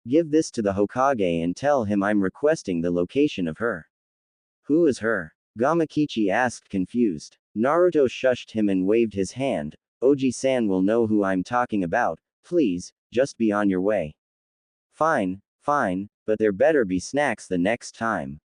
Give this to the Hokage and tell him I'm requesting the location of her. Who is her? Gamakichi asked, confused. Naruto shushed him and waved his hand. Oji-san will know who I'm talking about. Please, just be on your way. Fine, but there better be snacks the next time.